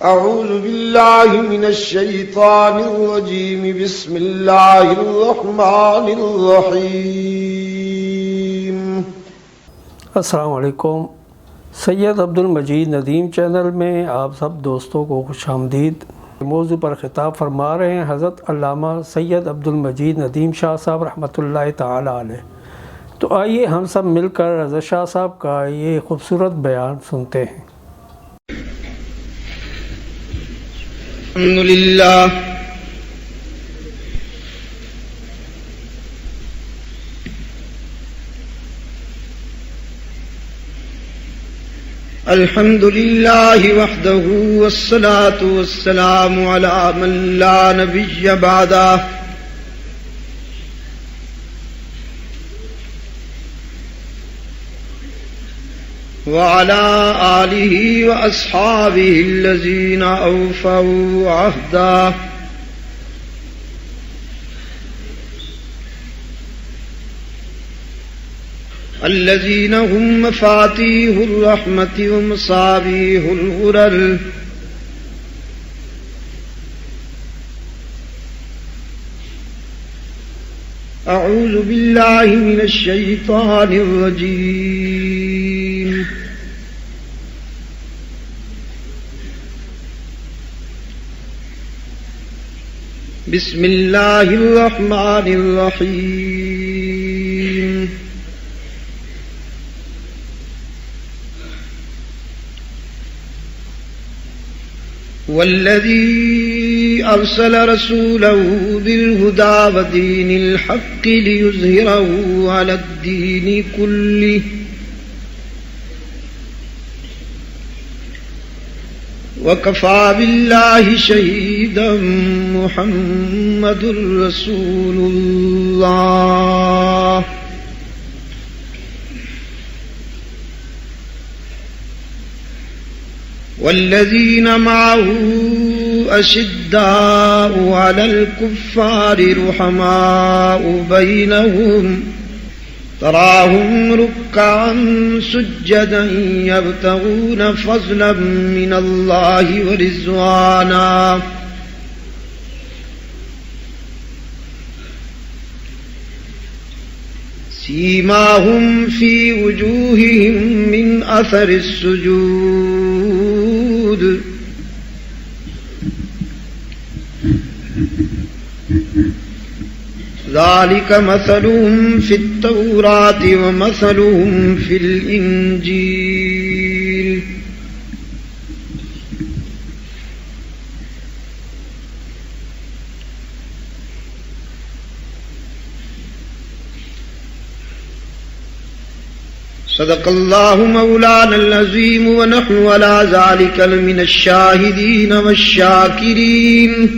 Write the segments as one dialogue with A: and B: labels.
A: أعوذ بالله من الشيطان الرجيم بسم الله الرحمن الرحيم
B: السلام علیکم۔ سید عبد المجید ندیم چینل میں آپ سب دوستوں کو خوش آمدید۔ موضوع پر خطاب فرما رہے ہیں حضرت علامہ سید عبد المجید ندیم شاہ صاحب رحمۃ اللہ تعالی علیہ۔ تو آئیے ہم سب مل کر حضرت شاہ صاحب کا یہ خوبصورت بیان سنتے ہیں۔
A: الحمد لله وحده والصلاة والسلام على من لا نبي بعده وعلى آله وأصحابه الذين أوفوا عهده الذين هم مفاتيح الرحمة ومصابيح الغرر أعوذ بالله من الشيطان الرجيم بسم الله الرحمن الرحيم والذي أرسل رسوله بالهدى ودين الحق ليظهره على الدين كله وكفى بالله شهيدا محمد رسول الله والذين معه أشداء على الكفار رحماء بينهم تراهم ركعا سجدا يبتغون فضلا من الله ورضوانا سيماهم في وجوههم من أثر السجود ذلك مثلهم في التوراة ومثلهم في الإنجيل صدق الله مولانا العظيم ونحن على ذلك من الشاهدين والشاكرين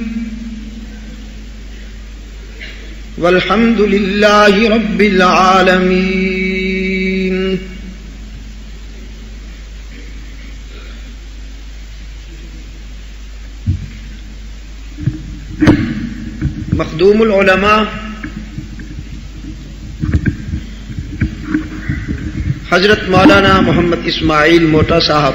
A: والحمد لله رب العالمين۔ مخدوم العلماء حضرت مولانا محمد اسماعیل موٹا صاحب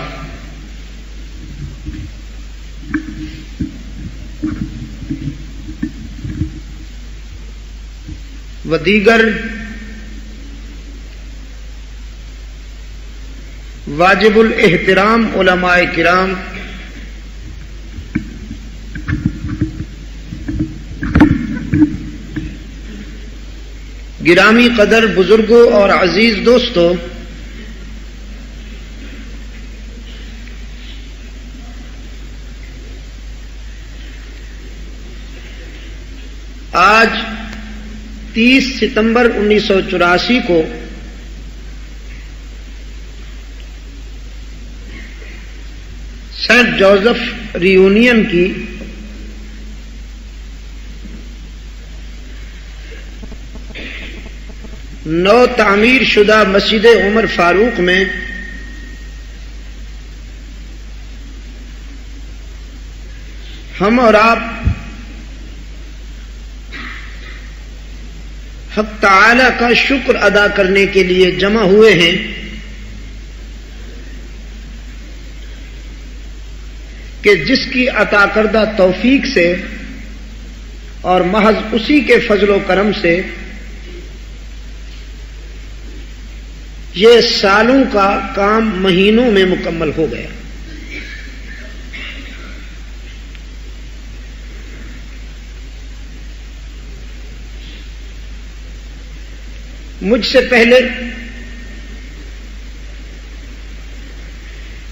A: و دیگر واجب الاحترام علماء کرام گرامی قدر بزرگوں اور عزیز دوستوں، آج 30 ستمبر 1984 کو سینٹ جوزف ریونین کی نو تعمیر شدہ مسجد عمر فاروق میں ہم اور آپ حق تعالی کا شکر ادا کرنے کے لیے جمع ہوئے ہیں کہ جس کی عطا کردہ توفیق سے اور محض اسی کے فضل و کرم سے یہ سالوں کا کام مہینوں میں مکمل ہو گیا. مجھ سے پہلے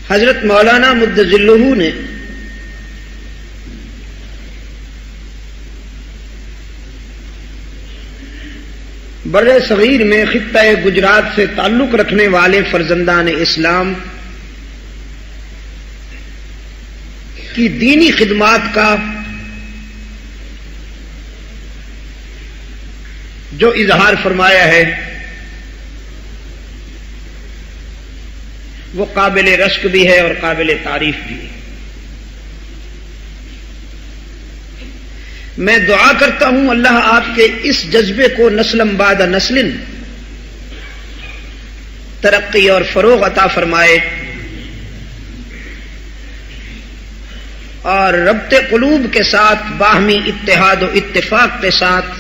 A: حضرت مولانا مدظلہ نے بر صغیر میں خطہ گجرات سے تعلق رکھنے والے فرزندان اسلام کی دینی خدمات کا جو اظہار فرمایا ہے وہ قابل رشک بھی ہے اور قابل تعریف بھی ہے. میں دعا کرتا ہوں اللہ آپ کے اس جذبے کو نسلم بعد نسل ترقی اور فروغ عطا فرمائے اور ربط قلوب کے ساتھ باہمی اتحاد و اتفاق کے ساتھ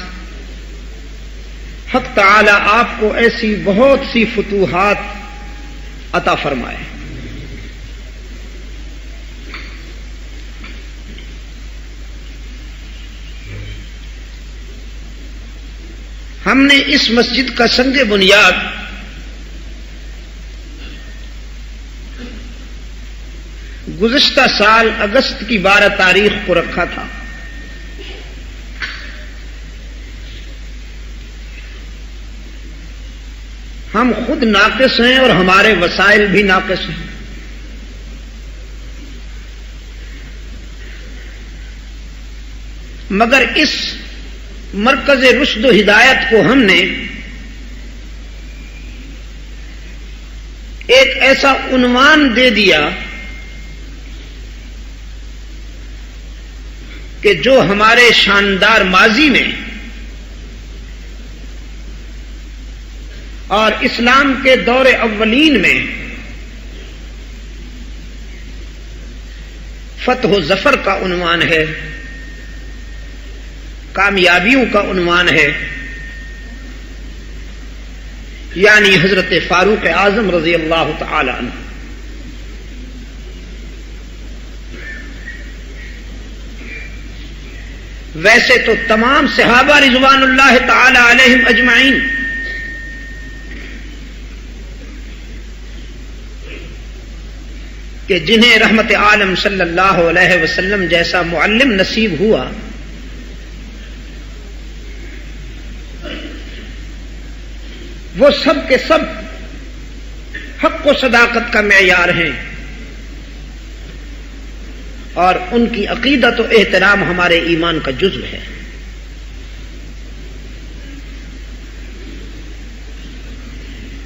A: حق تعالی آپ کو ایسی بہت سی فتوحات عطا فرمائے. ہم نے اس مسجد کا سنگ بنیاد گزشتہ سال اگست کی 12 تاریخ کو رکھا تھا. ہم خود ناقص ہیں اور ہمارے وسائل بھی ناقص ہیں. مگر اس مرکز رشد و ہدایت کو ہم نے ایک ایسا عنوان دے دیا کہ جو ہمارے شاندار ماضی میں اور اسلام کے دور اولین میں فتح و ظفر کا عنوان ہے، کامیابیوں کا عنوان ہے، یعنی حضرت فاروق اعظم رضی اللہ تعالی عنہ. ویسے تو تمام صحابہ رضوان اللہ تعالی علیہم اجمعین کہ جنہیں رحمت عالم صلی اللہ علیہ وسلم جیسا معلم نصیب ہوا، وہ سب کے سب حق و صداقت کا معیار ہیں اور ان کی عقیدت و احترام ہمارے ایمان کا جزو ہے.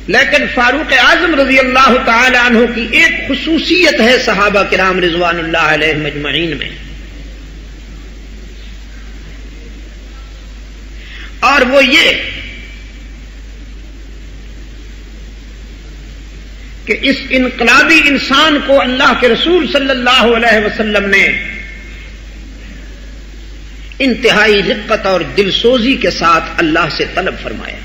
A: لیکن فاروق اعظم رضی اللہ تعالی عنہ کی ایک خصوصیت ہے صحابہ کرام رضوان اللہ علیہم اجمعین میں، اور وہ یہ کہ اس انقلابی انسان کو اللہ کے رسول صلی اللہ علیہ وسلم نے انتہائی رقت اور دل سوزی کے ساتھ اللہ سے طلب فرمایا.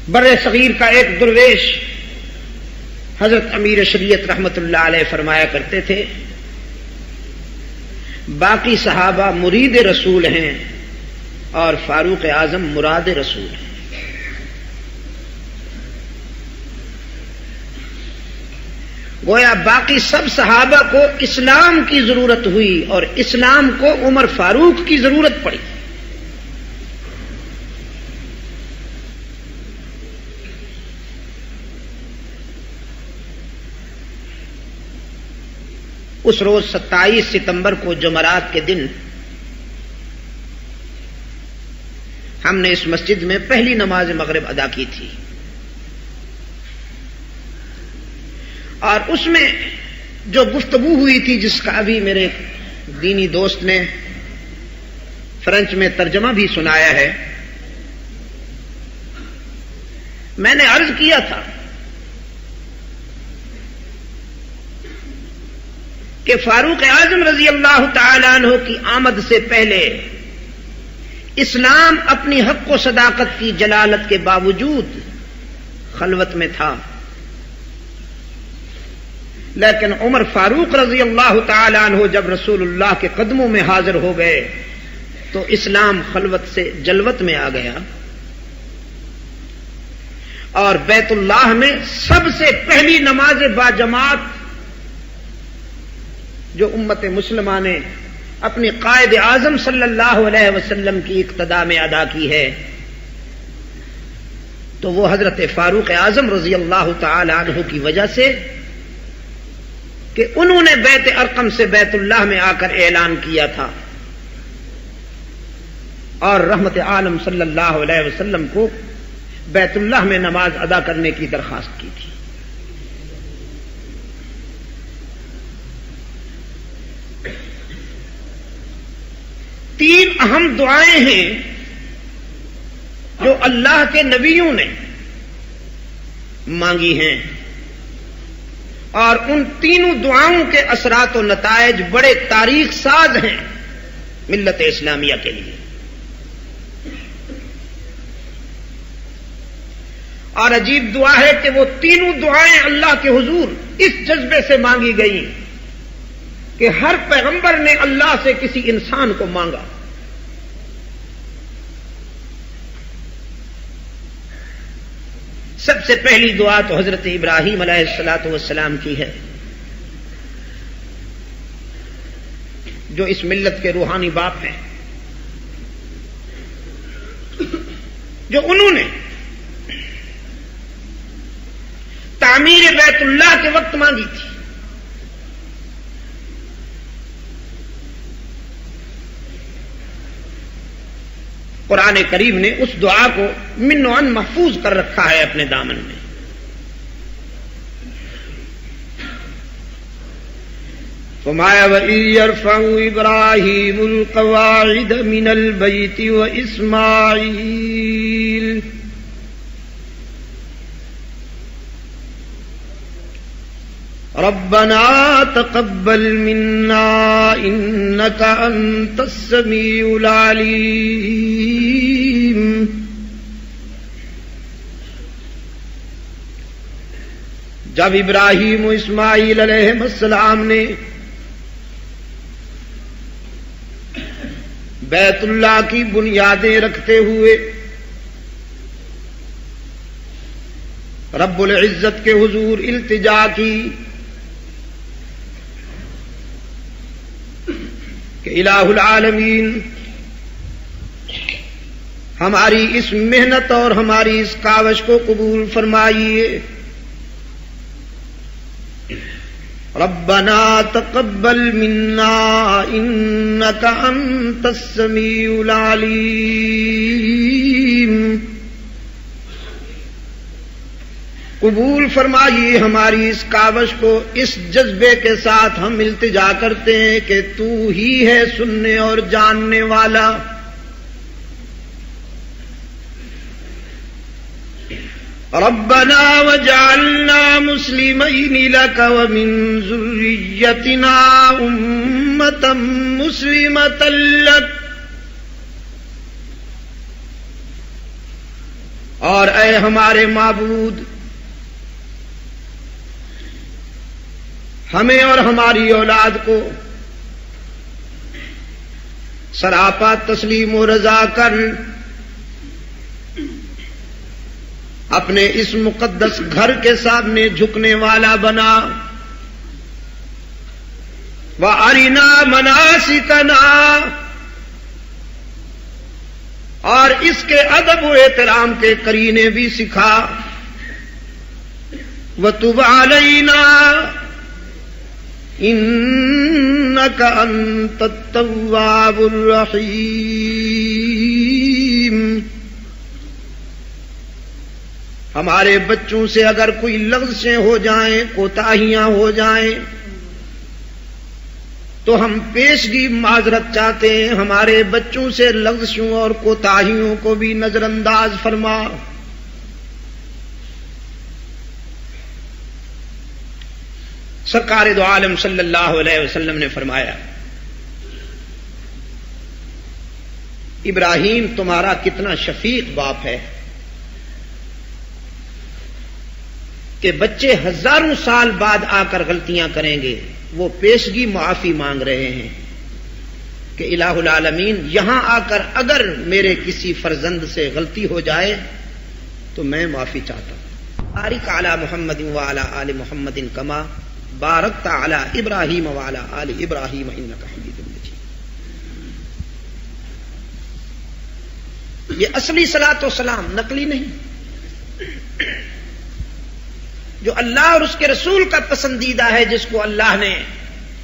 A: بر صغیر کا ایک درویش حضرت امیر شریعت رحمت اللہ علیہ فرمایا کرتے تھے، باقی صحابہ مرید رسول ہیں اور فاروق اعظم مراد رسول ہیں. گویا باقی سب صحابہ کو اسلام کی ضرورت ہوئی اور اسلام کو عمر فاروق کی ضرورت پڑی. اس روز 27 ستمبر کو جمعرات کے دن ہم نے اس مسجد میں پہلی نماز مغرب ادا کی تھی، اور اس میں جو گفتگو ہوئی تھی جس کا ابھی میرے دینی دوست نے فرینچ میں ترجمہ بھی سنایا ہے، میں نے عرض کیا تھا کہ فاروق اعظم رضی اللہ تعالی عنہ کی آمد سے پہلے اسلام اپنی حق و صداقت کی جلالت کے باوجود خلوت میں تھا، لیکن عمر فاروق رضی اللہ تعالی عنہ جب رسول اللہ کے قدموں میں حاضر ہو گئے تو اسلام خلوت سے جلوت میں آ گیا، اور بیت اللہ میں سب سے پہلی نماز باجماعت جو امت مسلمہ نے اپنی قائد اعظم صلی اللہ علیہ وسلم کی اقتداء میں ادا کی ہے تو وہ حضرت فاروق اعظم رضی اللہ تعالی عنہ کی وجہ سے کہ انہوں نے بیت ارقم سے بیت اللہ میں آ کر اعلان کیا تھا اور رحمت عالم صلی اللہ علیہ وسلم کو بیت اللہ میں نماز ادا کرنے کی درخواست کی تھی۔ تین اہم دعائیں ہیں جو اللہ کے نبیوں نے مانگی ہیں، اور ان تینوں دعاؤں کے اثرات و نتائج بڑے تاریخ ساز ہیں ملت اسلامیہ کے لیے، اور عجیب دعا ہے کہ وہ تینوں دعائیں اللہ کے حضور اس جذبے سے مانگی گئیں کہ ہر پیغمبر نے اللہ سے کسی انسان کو مانگا۔ سب سے پہلی دعا تو حضرت ابراہیم علیہ الصلاۃ والسلام کی ہے، جو اس ملت کے روحانی باپ ہیں، جو انہوں نے تعمیر بیت اللہ کے وقت مانگی تھی۔ قرآن کریم نے اس دعا کو من و عن محفوظ کر رکھا ہے اپنے دامن میں۔ فرمایا وَإِذْ يَرْفَعُ إِبْرَاهِيمُ الْقَوَاعِدَ مِنَ الْبَيْتِ وَإِسْمَاعِيلُ رَبَّنَا تَقَبَّلْ مِنَّا إِنَّكَ أَنْتَ السَّمِيعُ الْعَلِيمُ۔ جب ابراہیم و اسماعیل علیہ السلام نے بیت اللہ کی بنیادیں رکھتے ہوئے رب العزت کے حضور التجا کی کہ الہ العالمین ہماری اس محنت اور ہماری اس کاوش کو قبول فرمائیے، ربنا تقبل منا انک انت السمیع العلیم، قبول فرمائیے ہماری اس کاوش کو۔ اس جذبے کے ساتھ ہم التجا کرتے ہیں کہ تو ہی ہے سننے اور جاننے والا۔ ربنا وجعلنا مسلمین لک ومن ذریتنا امة مسلمة لک، اور اے ہمارے معبود ہمیں اور ہماری اولاد کو سراپا تسلیم و رضا کر اپنے اس مقدس گھر کے سامنے جھکنے والا بنا، وَأَرِنَا مَنَاسِكَنَا، اور اس کے ادب و احترام کے قرینے بھی سکھا، وَتُبْ عَلَيْنَا انک انت التواب الرحیم۔ ہمارے بچوں سے اگر کوئی لغزشیں ہو جائیں، کوتاہیاں ہو جائیں تو ہم پیشگی معذرت چاہتے ہیں، ہمارے بچوں سے لغزشوں اور کوتاہیوں کو بھی نظر انداز فرما، سرکار دو عالم صلی اللہ علیہ وسلم نے فرمایا ابراہیم تمہارا کتنا شفیق باپ ہے کہ بچے ہزاروں سال بعد آ کر غلطیاں کریں گے، وہ پیشگی معافی مانگ رہے ہیں کہ الہ العالمین یہاں آ کر اگر میرے کسی فرزند سے غلطی ہو جائے تو میں معافی چاہتا ہوں۔ بارک علی محمد وعلی آل محمد کما بارکت علی ابراہیم وعلی آل ابراہیم انک حمید مجید۔ یہ اصلی صلاۃ و سلام، نقلی نہیں، جو اللہ اور اس کے رسول کا پسندیدہ ہے، جس کو اللہ نے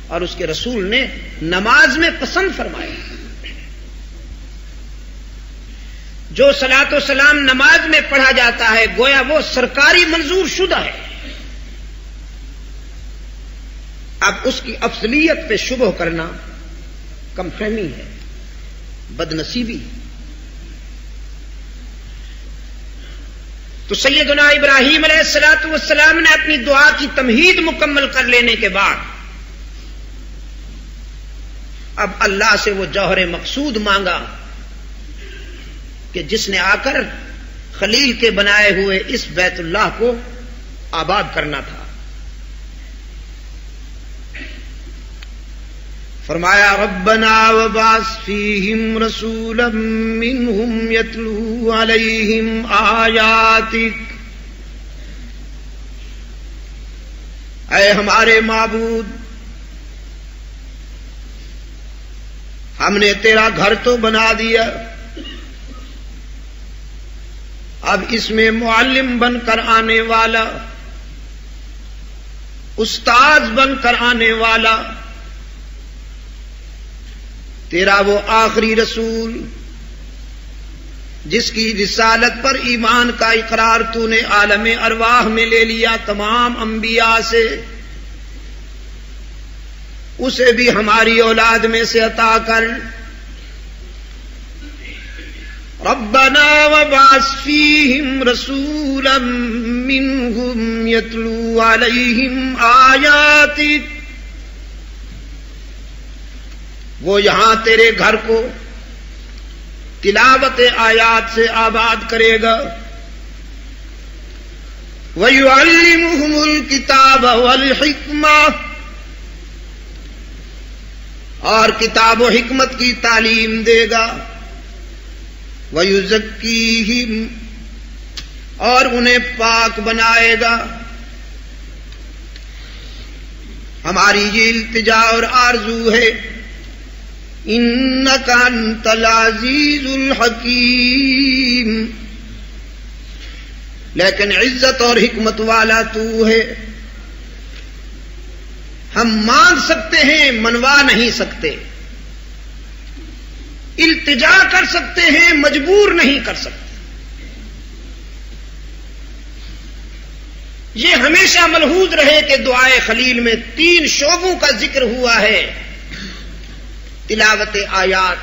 A: اور اس کے رسول نے نماز میں پسند فرمایا۔ جو صلاۃ و سلام نماز میں پڑھا جاتا ہے گویا وہ سرکاری منظور شدہ ہے۔ اب اس کی افضلیت پہ شبہ کرنا کم فہمی ہے، بدنصیبی۔ تو سیدنا ابراہیم علیہ الصلوۃ والسلام نے اپنی دعا کی تمہید مکمل کر لینے کے بعد اب اللہ سے وہ جوہر مقصود مانگا کہ جس نے آ کر خلیل کے بنائے ہوئے اس بیت اللہ کو آباد کرنا تھا۔ فرمایا ربنا وبعث فیہم رسولا منہم یتلو علیہم آیاتک، اے ہمارے معبود، ہم نے تیرا گھر تو بنا دیا، اب اس میں معلم بن کر آنے والا، استاد بن کر آنے والا تیرا وہ آخری رسول جس کی رسالت پر ایمان کا اقرار تو نے عالم ارواح میں لے لیا تمام انبیاء سے، اسے بھی ہماری اولاد میں سے عطا کر۔ ربنا وبعث فیہم رسولا منہم یتلو علیہم آیاتک، وہ یہاں تیرے گھر کو تلاوت آیات سے آباد کرے گا۔ وَيُعَلِّمُهُمُ الْكِتَابَ وَالْحِكْمَةَ، اور کتاب و حکمت کی تعلیم دے گا۔ وَيُزَكِّيهِمْ، اور انہیں پاک بنائے گا۔ ہماری یہ التجا اور آرزو ہے، انک انت العزیز الحکیم، لیکن عزت اور حکمت والا تو ہے۔ ہم مانگ سکتے ہیں، منوا نہیں سکتے، التجا کر سکتے ہیں، مجبور نہیں کر سکتے۔ یہ ہمیشہ ملحوظ رہے کہ دعائے خلیل میں 3 شعبوں کا ذکر ہوا ہے: تلاوت آیات،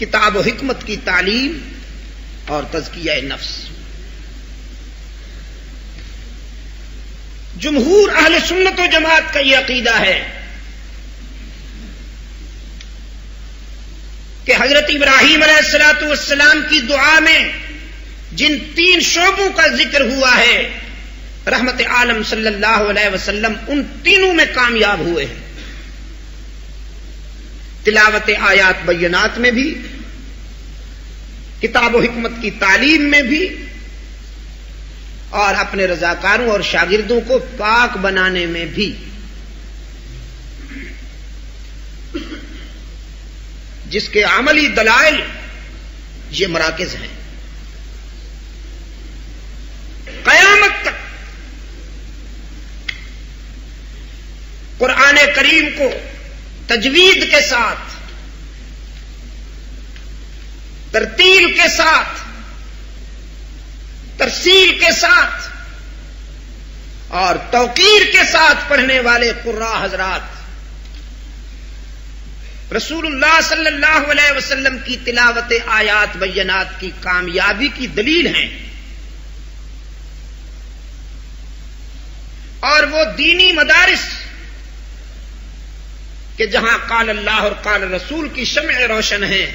A: کتاب و حکمت کی تعلیم اور تزکیہ نفس۔ جمہور اہل سنت و جماعت کا یہ عقیدہ ہے کہ حضرت ابراہیم علیہ الصلوۃ والسلام کی دعا میں جن 3 شعبوں کا ذکر ہوا ہے، رحمت عالم صلی اللہ علیہ وسلم ان تینوں میں کامیاب ہوئے ہیں۔ تلاوت آیات بینات میں بھی، کتاب و حکمت کی تعلیم میں بھی، اور اپنے رضاکاروں اور شاگردوں کو پاک بنانے میں بھی۔ جس کے عملی دلائل یہ مراکز ہیں۔ قیامت تک قرآن کریم کو تجوید کے ساتھ، ترتیل کے ساتھ، ترسیل کے ساتھ اور توقیر کے ساتھ پڑھنے والے قراء حضرات رسول اللہ صلی اللہ علیہ وسلم کی تلاوت آیات بینات کی کامیابی کی دلیل ہیں، اور وہ دینی مدارس کہ جہاں قال اللہ اور قال رسول کی شمع روشن ہیں،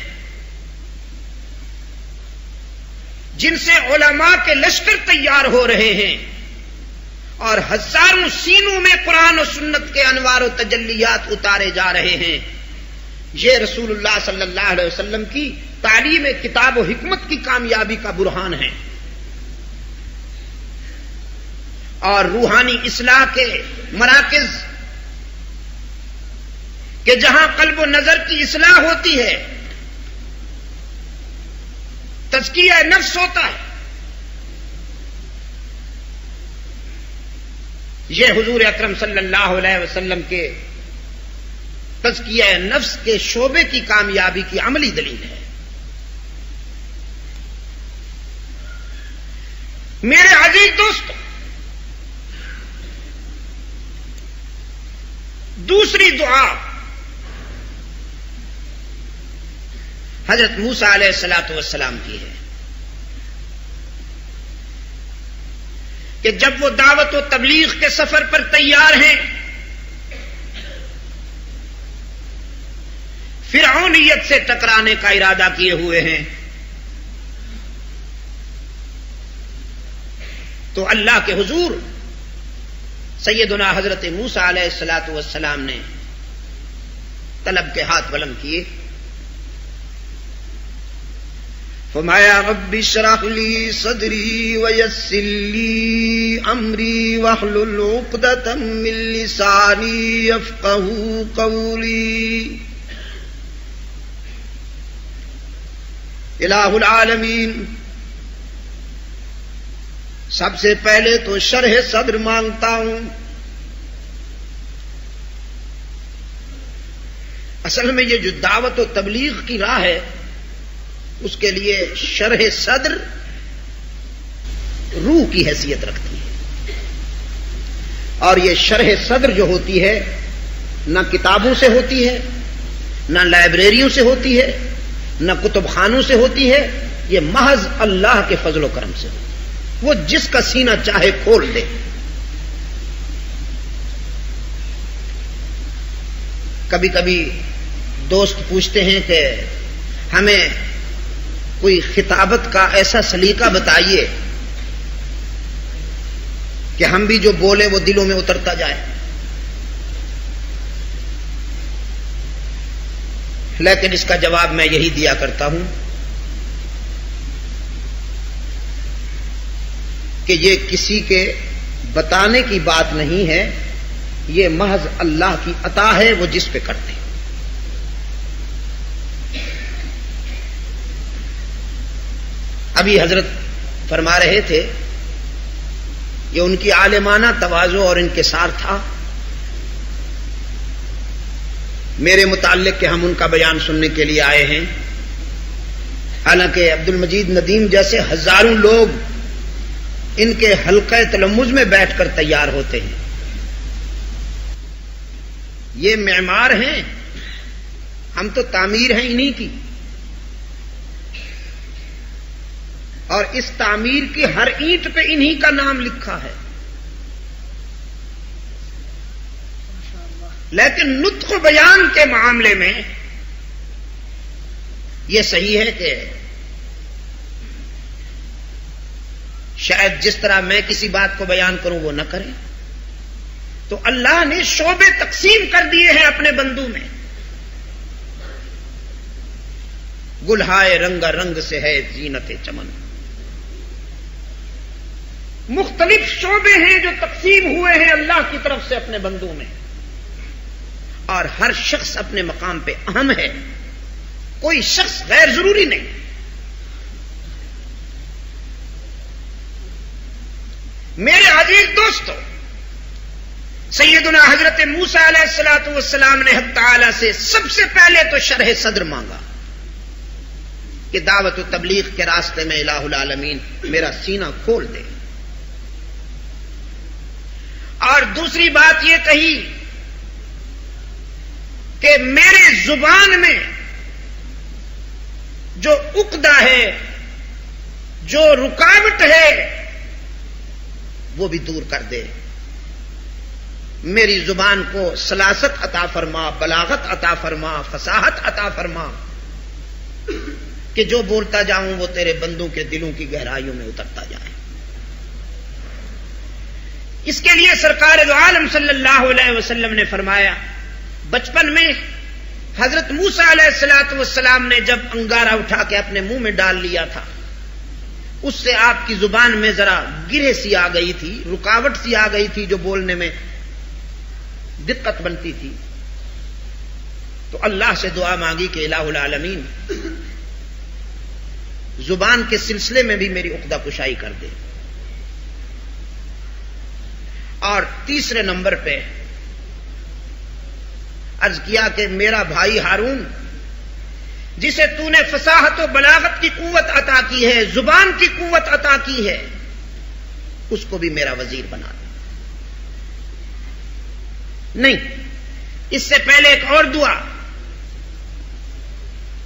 A: جن سے علماء کے لشکر تیار ہو رہے ہیں اور ہزاروں سینوں میں قرآن و سنت کے انوار و تجلیات اتارے جا رہے ہیں، یہ رسول اللہ صلی اللہ علیہ وسلم کی تعلیم کتاب و حکمت کی کامیابی کا برہان ہے۔ اور روحانی اصلاح کے مراکز کہ جہاں قلب و نظر کی اصلاح ہوتی ہے، تزکیہ نفس ہوتا ہے، یہ حضور اکرم صلی اللہ علیہ وسلم کے تزکیہ نفس کے شعبے کی کامیابی کی عملی دلیل ہے۔ میرے عزیز دوستو، دوسری دعا حضرت موسیٰ علیہ الصلوۃ والسلام کی ہے کہ جب وہ دعوت و تبلیغ کے سفر پر تیار ہیں، فرعونیت سے ٹکرانے کا ارادہ کیے ہوئے ہیں، تو اللہ کے حضور سیدنا حضرت موسیٰ علیہ الصلوۃ والسلام نے طلب کے ہاتھ بلند کیے، فرمایا رب اشرح لی صدری ویسر لی امری واحلل عقدۃ من لسانی یفقہوا قولی۔ الہ العالمین، سب سے پہلے تو شرح صدر مانگتا ہوں۔ اصل میں یہ جو دعوت و تبلیغ کی راہ ہے، اس کے لیے شرح صدر روح کی حیثیت رکھتی ہے، اور یہ شرح صدر جو ہوتی ہے نہ کتابوں سے ہوتی ہے، نہ لائبریریوں سے ہوتی ہے، نہ کتب خانوں سے ہوتی ہے، یہ محض اللہ کے فضل و کرم سے ہوتی ہے۔ وہ جس کا سینہ چاہے کھول دے۔ کبھی کبھی دوست پوچھتے ہیں کہ ہمیں کوئی خطابت کا ایسا سلیقہ بتائیے کہ ہم بھی جو بولے وہ دلوں میں اترتا جائے، لیکن اس کا جواب میں یہی دیا کرتا ہوں کہ یہ کسی کے بتانے کی بات نہیں ہے، یہ محض اللہ کی عطا ہے، وہ جس پہ کرتے ہیں۔ ابھی حضرت فرما رہے تھے، یہ ان کی عالمانہ تواضع اور انکسار تھا میرے متعلق کہ ہم ان کا بیان سننے کے لیے آئے ہیں، حالانکہ عبد المجید ندیم جیسے ہزاروں لوگ ان کے حلقہ تلمذ میں بیٹھ کر تیار ہوتے ہیں۔ یہ معمار ہیں، ہم تو تعمیر ہیں انہی کی، اور اس تعمیر کی ہر اینٹ پہ انہی کا نام لکھا ہے، لیکن نطق و بیان کے معاملے میں یہ صحیح ہے کہ شاید جس طرح میں کسی بات کو بیان کروں وہ نہ کریں، تو اللہ نے شعبے تقسیم کر دیے ہیں اپنے بندوں میں۔ گلہائے رنگ رنگ سے ہے زینت چمن، مختلف شعبے ہیں جو تقسیم ہوئے ہیں اللہ کی طرف سے اپنے بندوں میں، اور ہر شخص اپنے مقام پہ اہم ہے، کوئی شخص غیر ضروری نہیں۔ میرے عزیز دوستو، سیدنا حضرت موسیٰ علیہ الصلوۃ والسلام نے حق تعالی سے سب سے پہلے تو شرح صدر مانگا کہ دعوت و تبلیغ کے راستے میں الہ العالمین میرا سینہ کھول دے، اور دوسری بات یہ کہی کہ میرے زبان میں جو عقدہ ہے، جو رکاوٹ ہے، وہ بھی دور کر دے۔ میری زبان کو سلاست عطا فرما، بلاغت عطا فرما، فصاحت عطا فرما کہ جو بولتا جاؤں وہ تیرے بندوں کے دلوں کی گہرائیوں میں اترتا جائے۔ اس کے لیے سرکار دو عالم صلی اللہ علیہ وسلم نے فرمایا، بچپن میں حضرت موسیٰ علیہ الصلوۃ والسلام نے جب انگارہ اٹھا کے اپنے منہ میں ڈال لیا تھا، اس سے آپ کی زبان میں ذرا گرہ سی آ گئی تھی، رکاوٹ سی آ گئی تھی، جو بولنے میں دقت بنتی تھی۔ تو اللہ سے دعا مانگی کہ الہ العالمین زبان کے سلسلے میں بھی میری عقدہ کشائی کر دے۔ اور تیسرے نمبر پہ عرض کیا کہ میرا بھائی ہارون، جسے تو نے فصاحت و بلاغت کی قوت عطا کی ہے، زبان کی قوت عطا کی ہے، اس کو بھی میرا وزیر بنا دے۔ نہیں، اس سے پہلے ایک اور دعا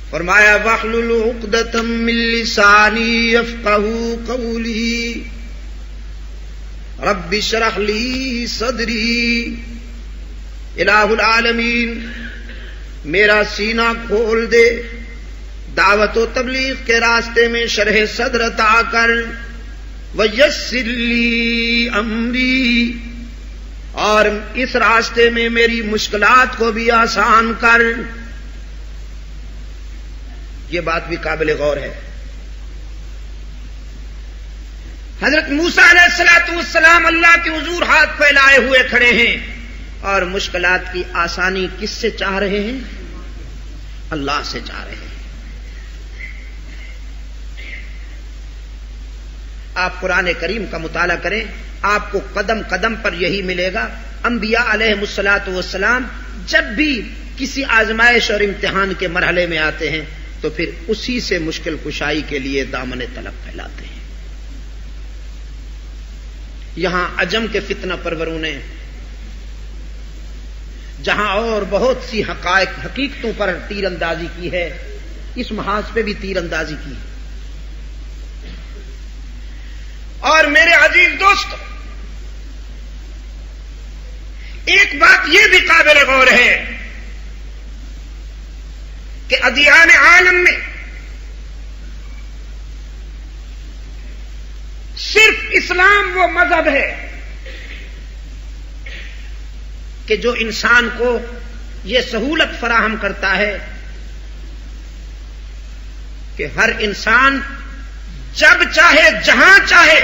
A: فرمایا، وَاحْلُلْ عُقْدَةً مِّن لِّسَانِي يَفْقَهُوا قَوْلِي رَبِّ اشْرَحْ لِي صَدْرِي۔ الہ العالمین میرا سینہ کھول دے، دعوت و تبلیغ کے راستے میں شرح صدر عطا کر، وَيَسِّرْ لِي أَمْرِي، اور اس راستے میں میری مشکلات کو بھی آسان کر۔ یہ بات بھی قابل غور ہے۔ حضرت موسیٰ علیہ السلام اللہ کے حضور ہاتھ پھیلائے ہوئے کھڑے ہیں، اور مشکلات کی آسانی کس سے چاہ رہے ہیں؟ اللہ سے چاہ رہے ہیں۔ آپ قرآن کریم کا مطالعہ کریں، آپ کو قدم قدم پر یہی ملے گا۔ انبیاء علیہ الصلوۃ والسلام جب بھی کسی آزمائش اور امتحان کے مرحلے میں آتے ہیں تو پھر اسی سے مشکل کشائی کے لیے دامن طلب پھیلاتے ہیں۔ یہاں عجم کے فتنہ پروروں نے جہاں اور بہت سی حقیقتوں پر تیر اندازی کی ہے، اس محاذ پہ بھی تیر اندازی کی ہے۔ اور میرے عزیز دوست، ایک بات یہ بھی قابل غور ہے کہ ادیان عالم میں صرف اسلام وہ مذہب ہے کہ جو انسان کو یہ سہولت فراہم کرتا ہے کہ ہر انسان جب چاہے جہاں چاہے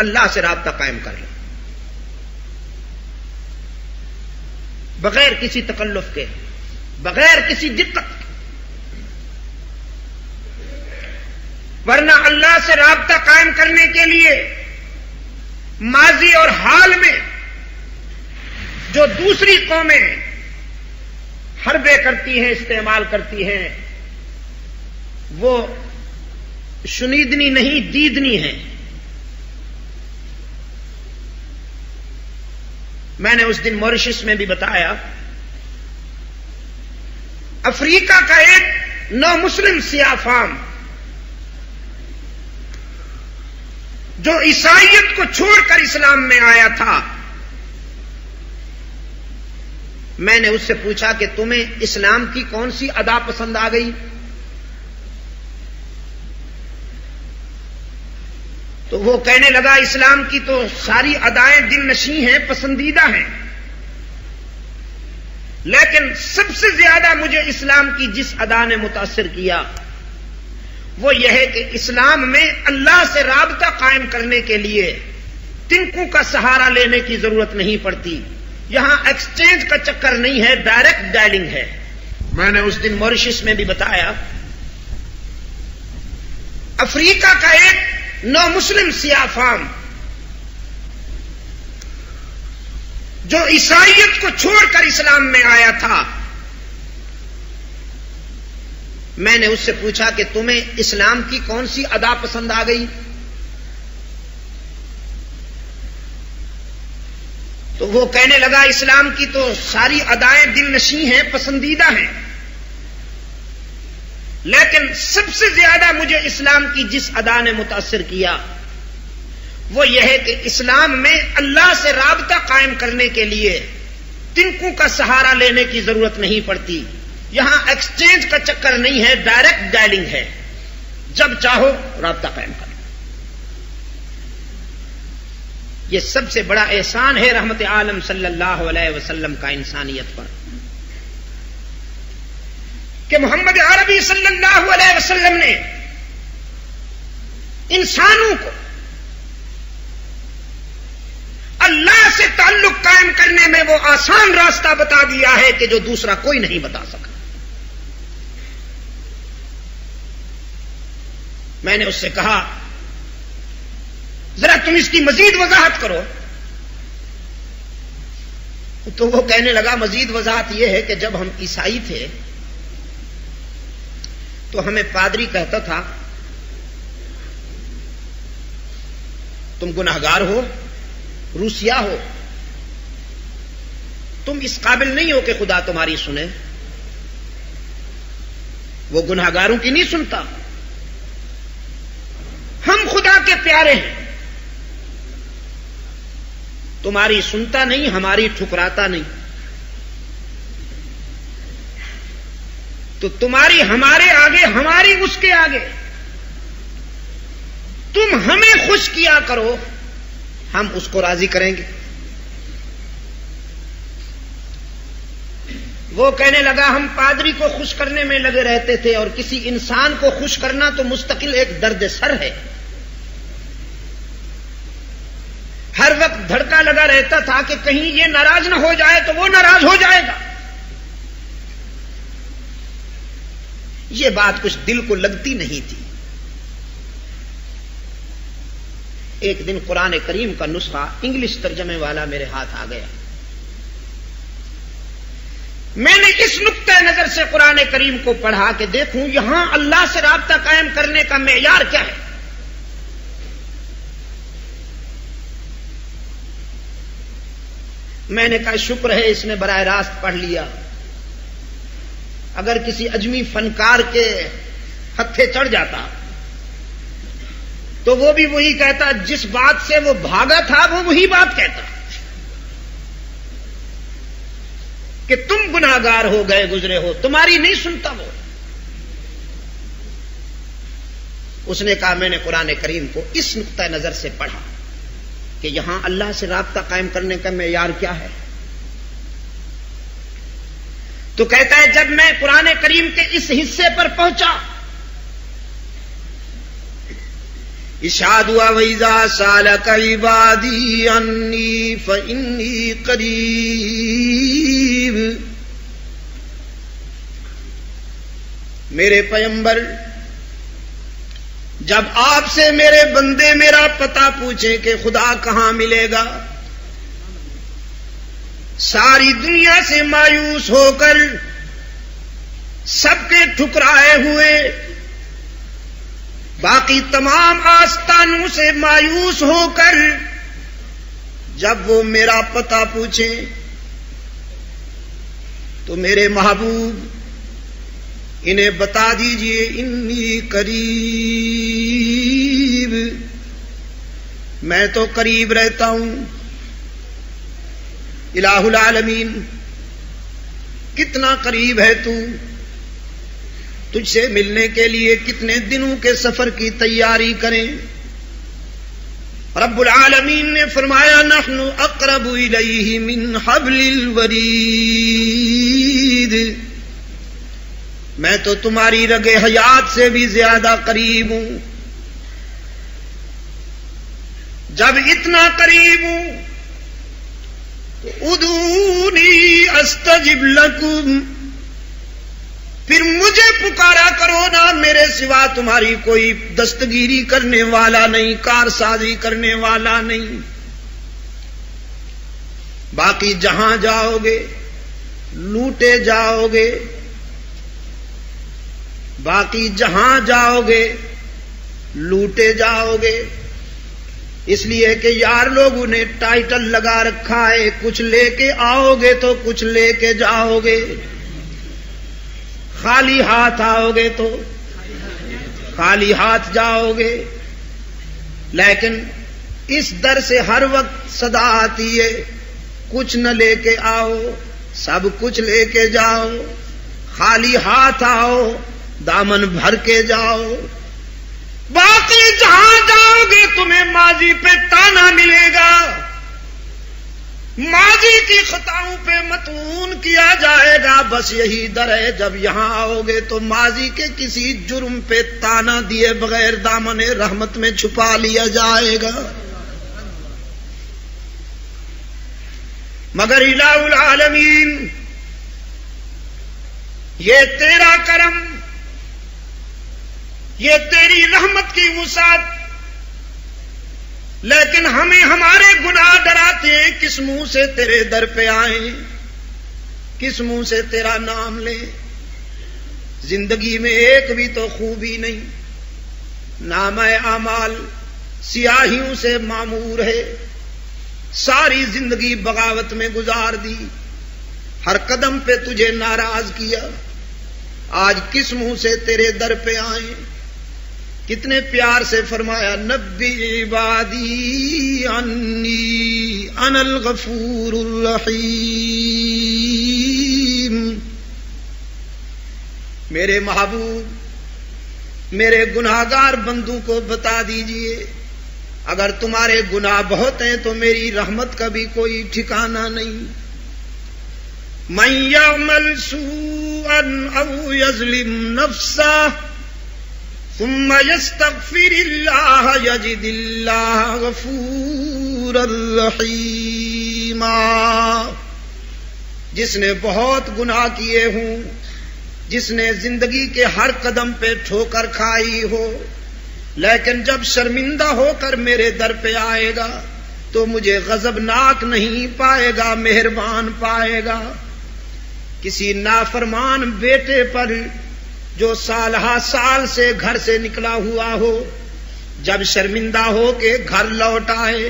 A: اللہ سے رابطہ قائم کر لے، بغیر کسی تکلف کے، بغیر کسی دقت کے۔ ورنہ اللہ سے رابطہ قائم کرنے کے لیے ماضی اور حال میں جو دوسری قومیں حربے کرتی ہیں، استعمال کرتی ہیں، وہ شنیدنی نہیں دیدنی ہے۔ میں نے اس دن موریشس میں بھی بتایا، افریقہ کا ایک نو مسلم سیاہ فام جو عیسائیت کو چھوڑ کر اسلام میں آیا تھا، میں نے اس سے پوچھا کہ تمہیں اسلام کی کون سی ادا پسند آ گئی؟ تو وہ کہنے لگا اسلام کی تو ساری ادائیں دل نشیں ہیں، پسندیدہ ہیں، لیکن سب سے زیادہ مجھے اسلام کی جس ادا نے متاثر کیا وہ یہ ہے کہ اسلام میں اللہ سے رابطہ قائم کرنے کے لیے تنکوں کا سہارا لینے کی ضرورت نہیں پڑتی، یہاں ایکسچینج کا چکر نہیں ہے، ڈائریکٹ ڈائلنگ ہے۔ میں نے اس دن موریشس میں بھی بتایا، افریقہ کا ایک نو مسلم سیاہ فام جو عیسائیت کو چھوڑ کر اسلام میں آیا تھا، میں نے اس سے پوچھا کہ تمہیں اسلام کی کون سی ادا پسند آ گئی؟ تو وہ کہنے لگا اسلام کی تو ساری ادائیں دل نشیں ہیں، پسندیدہ ہیں، لیکن سب سے زیادہ مجھے اسلام کی جس ادا نے متاثر کیا وہ یہ ہے کہ اسلام میں اللہ سے رابطہ قائم کرنے کے لیے تنکوں کا سہارا لینے کی ضرورت نہیں پڑتی. یہاں ایکسچینج کا چکر نہیں ہے، ڈائریکٹ ڈائلنگ ہے. جب چاہو رابطہ قائم کرو. یہ سب سے بڑا احسان ہے رحمت عالم صلی اللہ علیہ وسلم کا انسانیت پر، کہ محمد عربی صلی اللہ علیہ وسلم نے انسانوں کو اللہ سے تعلق قائم کرنے میں وہ آسان راستہ بتا دیا ہے کہ جو دوسرا کوئی نہیں بتا سکا. میں نے اس سے کہا ذرا تم اس کی مزید وضاحت کرو، تو وہ کہنے لگا مزید وضاحت یہ ہے کہ جب ہم عیسائی تھے تو ہمیں پادری کہتا تھا تم گناہگار ہو، روسیا ہو، تم اس قابل نہیں ہو کہ خدا تمہاری سنے. وہ گناہگاروں کی نہیں سنتا. ہم خدا کے پیارے ہیں، تمہاری سنتا نہیں، ہماری ٹھکراتا نہیں. تو تمہاری ہمارے آگے، ہماری اس کے آگے. تم ہمیں خوش کیا کرو، ہم اس کو راضی کریں گے. وہ کہنے لگا ہم پادری کو خوش کرنے میں لگے رہتے تھے، اور کسی انسان کو خوش کرنا تو مستقل ایک درد سر ہے. ہر وقت دھڑکا لگا رہتا تھا کہ کہیں یہ ناراض نہ ہو جائے تو وہ ناراض ہو جائے گا. یہ بات کچھ دل کو لگتی نہیں تھی. ایک دن قرآن کریم کا نسخہ انگلش ترجمے والا میرے ہاتھ آ گیا. میں نے اس نقطۂ نظر سے قرآن کریم کو پڑھا کہ دیکھوں یہاں اللہ سے رابطہ قائم کرنے کا معیار کیا ہے. میں نے کہا شکر ہے اس نے براہ راست پڑھ لیا. اگر کسی اجمی فنکار کے ہتھے چڑھ جاتا تو وہ بھی وہی کہتا، جس بات سے وہ بھاگا تھا وہ وہی بات کہتا کہ تم گناہگار ہو گئے گزرے ہو، تمہاری نہیں سنتا وہ. اس نے کہا میں نے قرآن کریم کو اس نقطۂ نظر سے پڑھا کہ یہاں اللہ سے رابطہ قائم کرنے کا معیار کیا ہے. تو کہتا ہے جب میں قرآن کریم کے اس حصے پر پہنچا، ارشاد ہوا وَإِذَا سَأَلَكَ عِبَادِي عَنِّي فَإِنِّي قَرِيبٌ. میرے پیغمبر جب آپ سے میرے بندے میرا پتہ پوچھیں کہ خدا کہاں ملے گا، ساری دنیا سے مایوس ہو کر، سب کے ٹھکرائے ہوئے، باقی تمام آستانوں سے مایوس ہو کر جب وہ میرا پتہ پوچھیں تو میرے محبوب انہیں بتا دیجئے انی قریب، میں تو قریب رہتا ہوں. الہ العالمین کتنا قریب ہے تو، تجھ سے ملنے کے لیے کتنے دنوں کے سفر کی تیاری کریں. رب العالمین نے فرمایا نحن اقرب الیہ من حبل الورید، میں تو تمہاری رگ حیات سے بھی زیادہ قریب ہوں. جب اتنا قریب ہوں تو ادعونی استجب لکم، پھر مجھے پکارا کرو نا، میرے سوا تمہاری کوئی دستگیری کرنے والا نہیں، کارسازی کرنے والا نہیں. باقی جہاں جاؤ گے لوٹے جاؤ گے، باقی جہاں جاؤ گے لوٹے جاؤ گے. اس لیے کہ یار لوگوں نے ٹائٹل لگا رکھا ہے، کچھ لے کے آؤ گے تو کچھ لے کے جاؤ گے، خالی ہاتھ آؤ گے تو خالی ہاتھ جاؤ گے. لیکن اس در سے ہر وقت صدا آتی ہے، کچھ نہ لے کے آؤ سب کچھ لے کے جاؤ، خالی ہاتھ آؤ دامن بھر کے جاؤ، باقی جہاں جاؤ گے تمہیں ماضی پہ تانا ملے گا، ماضی کی خطاؤں پہ متون کیا جائے گا، بس یہی در ہے جب یہاں آؤ گے تو ماضی کے کسی جرم پہ تانا دیے بغیر دامن رحمت میں چھپا لیا جائے گا۔ مگر الہ العالمین یہ تیرا کرم، یہ تیری رحمت کی وسعت، لیکن ہمیں ہمارے گناہ ڈراتے ہیں، کس منہ سے تیرے در پہ آئیں، کس منہ سے تیرا نام لیں۔ زندگی میں ایک بھی تو خوبی نہیں، نامہ اعمال سیاہیوں سے معمور ہے، ساری زندگی بغاوت میں گزار دی، ہر قدم پہ تجھے ناراض کیا، آج کس منہ سے تیرے در پہ آئیں۔ کتنے پیار سے فرمایا نبی عبادی انی انا الغفور الرحیم، میرے محبوب میرے گناہگار بندوں کو بتا دیجئے، اگر تمہارے گناہ بہت ہیں تو میری رحمت کا بھی کوئی ٹھکانہ نہیں۔ من یعمل سوءا او یظلم نفسہ ثم یستغفر اللہ یجد اللہ غفورا رحیما، جس نے بہت گناہ کیے ہوں، جس نے زندگی کے ہر قدم پہ ٹھوکر کھائی ہو، لیکن جب شرمندہ ہو کر میرے در پہ آئے گا تو مجھے غضبناک نہیں پائے گا، مہربان پائے گا۔ کسی نافرمان بیٹے پر جو سالہ سال سے گھر سے نکلا ہوا ہو، جب شرمندہ ہو کے گھر لوٹ آئے،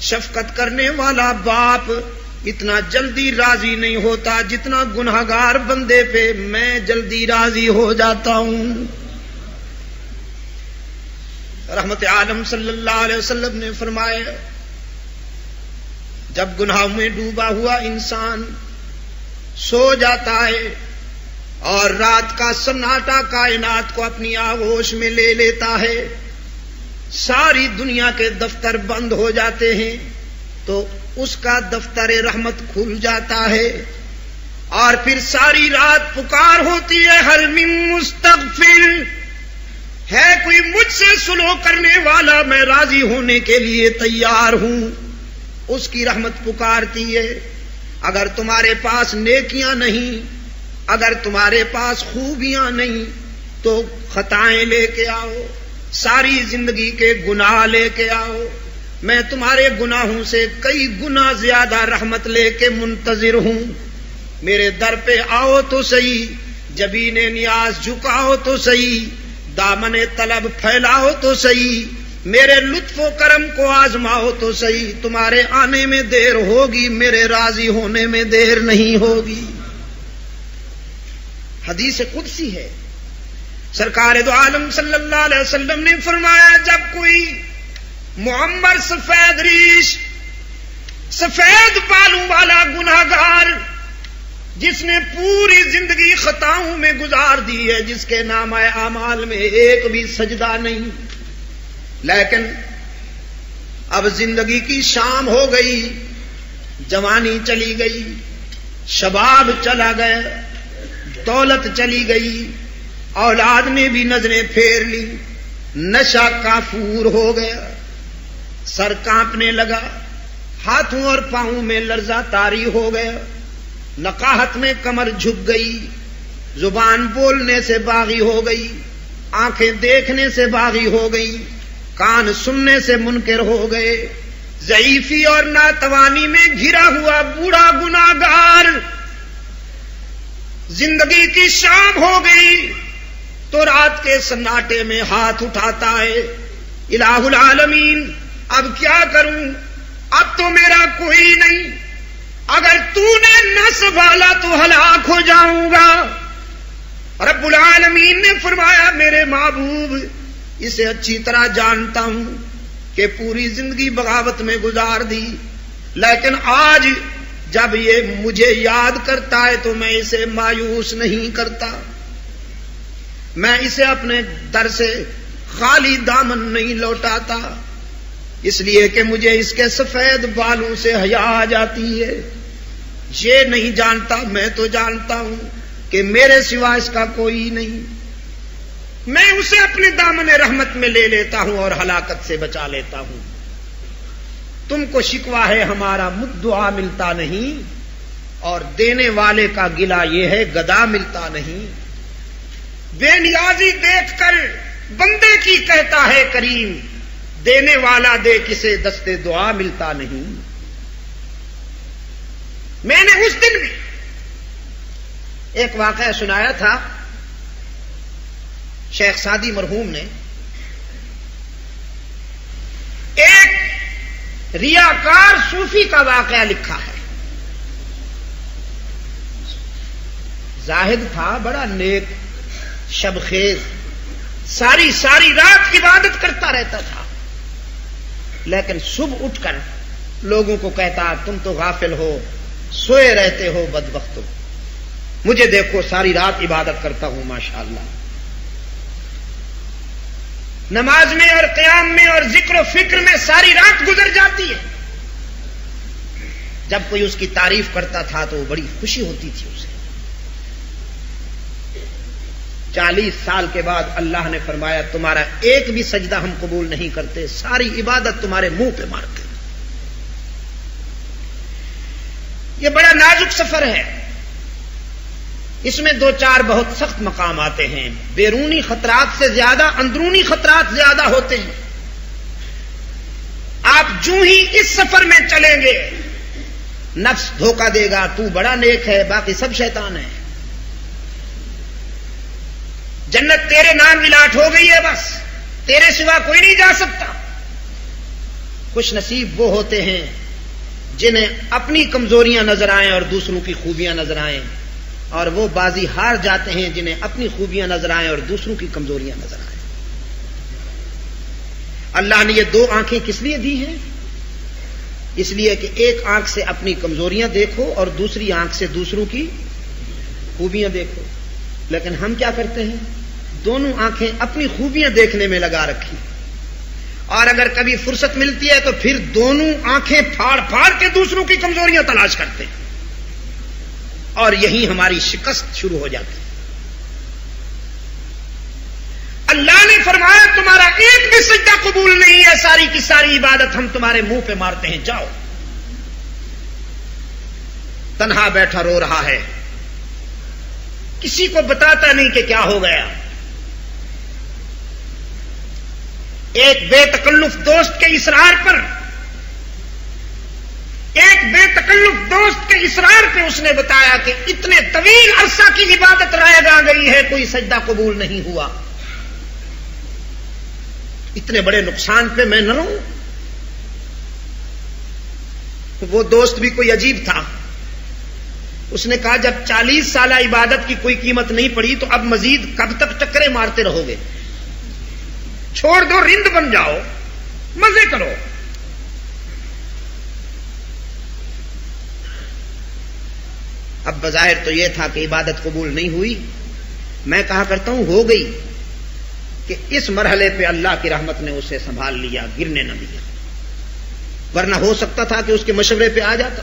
A: شفقت کرنے والا باپ اتنا جلدی راضی نہیں ہوتا جتنا گنہگار بندے پہ میں جلدی راضی ہو جاتا ہوں۔ رحمت عالم صلی اللہ علیہ وسلم نے فرمایا، جب گناہوں میں ڈوبا ہوا انسان سو جاتا ہے اور رات کا سناٹا کائنات کو اپنی آغوش میں لے لیتا ہے، ساری دنیا کے دفتر بند ہو جاتے ہیں تو اس کا دفتر رحمت کھل جاتا ہے، اور پھر ساری رات پکار ہوتی ہے، حل من مستغفر، ہے کوئی مجھ سے سلو کرنے والا، میں راضی ہونے کے لیے تیار ہوں۔ اس کی رحمت پکارتی ہے۔ اگر تمہارے پاس نیکیاں نہیں، اگر تمہارے پاس خوبیاں نہیں تو خطائیں لے کے آؤ، ساری زندگی کے گناہ لے کے آؤ، میں تمہارے گناہوں سے کئی گنا زیادہ رحمت لے کے منتظر ہوں۔ میرے در پہ آؤ تو صحیح، جبین نیاز جھکاؤ تو صحیح، دامن طلب پھیلاؤ تو صحیح، میرے لطف و کرم کو آزماؤ تو صحیح، تمہارے آنے میں دیر ہوگی، میرے راضی ہونے میں دیر نہیں ہوگی۔ حدیث قدسی ہے، سرکار دو عالم صلی اللہ علیہ وسلم نے فرمایا، جب کوئی معمر سفید ریش سفید بالوں والا گناہگار جس نے پوری زندگی خطاؤں میں گزار دی ہے، جس کے نامہ اعمال میں ایک بھی سجدہ نہیں، لیکن اب زندگی کی شام ہو گئی، جوانی چلی گئی، شباب چلا گیا، دولت چلی گئی، اولاد نے بھی نظریں پھیر لی، نشہ کافور ہو گیا، سر کانپنے لگا، ہاتھوں اور پاؤں میں لرزہ طاری ہو گیا، نقاہت میں کمر جھک گئی، زبان بولنے سے باغی ہو گئی، آنکھیں دیکھنے سے باغی ہو گئی، کان سننے سے منکر ہو گئے، ضعیفی اور ناتوانی میں گھرا ہوا بوڑھا گناہگار، زندگی کی شام ہو گئی تو رات کے سناٹے میں ہاتھ اٹھاتا ہے، الہ العالمین اب کیا کروں، اب تو میرا کوئی نہیں، اگر تو نے نہ سنبھالا تو ہلاک ہو جاؤں گا۔ رب العالمین نے فرمایا، میرے محبوب اسے اچھی طرح جانتا ہوں، کہ پوری زندگی بغاوت میں گزار دی، لیکن آج جب یہ مجھے یاد کرتا ہے تو میں اسے مایوس نہیں کرتا، میں اسے اپنے در سے خالی دامن نہیں لوٹاتا، اس لیے کہ مجھے اس کے سفید بالوں سے حیا آ جاتی ہے۔ یہ نہیں جانتا، میں تو جانتا ہوں کہ میرے سوا اس کا کوئی نہیں، میں اسے اپنے دامن رحمت میں لے لیتا ہوں اور ہلاکت سے بچا لیتا ہوں۔ تم کو شکوہ ہے ہمارا مدعا ملتا نہیں، اور دینے والے کا گلہ یہ ہے گدا ملتا نہیں۔ بے نیازی دیکھ کر بندے کی کہتا ہے کریم، دینے والا دے کسے دستے دعا ملتا نہیں۔ میں نے اس دن بھی ایک واقعہ سنایا تھا، شیخ سعدی مرحوم نے ایک ریاکار صوفی کا واقعہ لکھا ہے۔ زاہد تھا، بڑا نیک، شب خیز، ساری رات عبادت کرتا رہتا تھا، لیکن صبح اٹھ کر لوگوں کو کہتا تم تو غافل ہو، سوئے رہتے ہو، بدبخت ہو، مجھے دیکھو ساری رات عبادت کرتا ہوں ماشاءاللہ، نماز میں اور قیام میں اور ذکر و فکر میں ساری رات گزر جاتی ہے۔ جب کوئی اس کی تعریف کرتا تھا تو بڑی خوشی ہوتی تھی اسے۔ 40 سال کے بعد اللہ نے فرمایا تمہارا ایک بھی سجدہ ہم قبول نہیں کرتے، ساری عبادت تمہارے منہ پہ مارتے۔ یہ بڑا نازک سفر ہے، اس میں 2-4 بہت سخت مقام آتے ہیں، بیرونی خطرات سے زیادہ اندرونی خطرات زیادہ ہوتے ہیں۔ آپ جو ہی اس سفر میں چلیں گے نفس دھوکہ دے گا، تو بڑا نیک ہے، باقی سب شیطان ہے، جنت تیرے نام ملاٹ ہو گئی ہے، بس تیرے سوا کوئی نہیں جا سکتا۔ خوش نصیب وہ ہوتے ہیں جنہیں اپنی کمزوریاں نظر آئیں اور دوسروں کی خوبیاں نظر آئیں، اور وہ بازی ہار جاتے ہیں جنہیں اپنی خوبیاں نظر آئیں اور دوسروں کی کمزوریاں نظر آئیں۔ اللہ نے یہ 2 آنکھیں کس لیے دی ہیں؟ اس لیے کہ ایک آنکھ سے اپنی کمزوریاں دیکھو اور دوسری آنکھ سے دوسروں کی خوبیاں دیکھو، لیکن ہم کیا کرتے ہیں؟ دونوں آنکھیں اپنی خوبیاں دیکھنے میں لگا رکھی، اور اگر کبھی فرصت ملتی ہے تو پھر دونوں آنکھیں پھاڑ پھاڑ کے دوسروں کی کمزوریاں تلاش کرتے ہیں، اور یہی ہماری شکست شروع ہو جاتی ہے۔ اللہ نے فرمایا تمہارا ایک بھی سجدہ قبول نہیں ہے، ساری کی ساری عبادت ہم تمہارے منہ پہ مارتے ہیں، جاؤ۔ تنہا بیٹھا رو رہا ہے، کسی کو بتاتا نہیں کہ کیا ہو گیا۔ ایک بے تکلف دوست کے اصرار پر اس نے بتایا کہ اتنے طویل عرصہ کی عبادت رائے گا گئی ہے، کوئی سجدہ قبول نہیں ہوا، اتنے بڑے نقصان پہ میں نہ رہوں۔ وہ دوست بھی کوئی عجیب تھا، اس نے کہا جب 40 سالہ عبادت کی کوئی قیمت نہیں پڑی تو اب مزید کب تک چکرے مارتے رہو گے؟ چھوڑ دو، رند بن جاؤ، مزے کرو۔ اب بظاہر تو یہ تھا کہ عبادت قبول نہیں ہوئی، میں کہا کرتا ہوں ہو گئی، کہ اس مرحلے پہ اللہ کی رحمت نے اسے سنبھال لیا، گرنے نہ دیا، ورنہ ہو سکتا تھا کہ اس کے مشورے پہ آ جاتا۔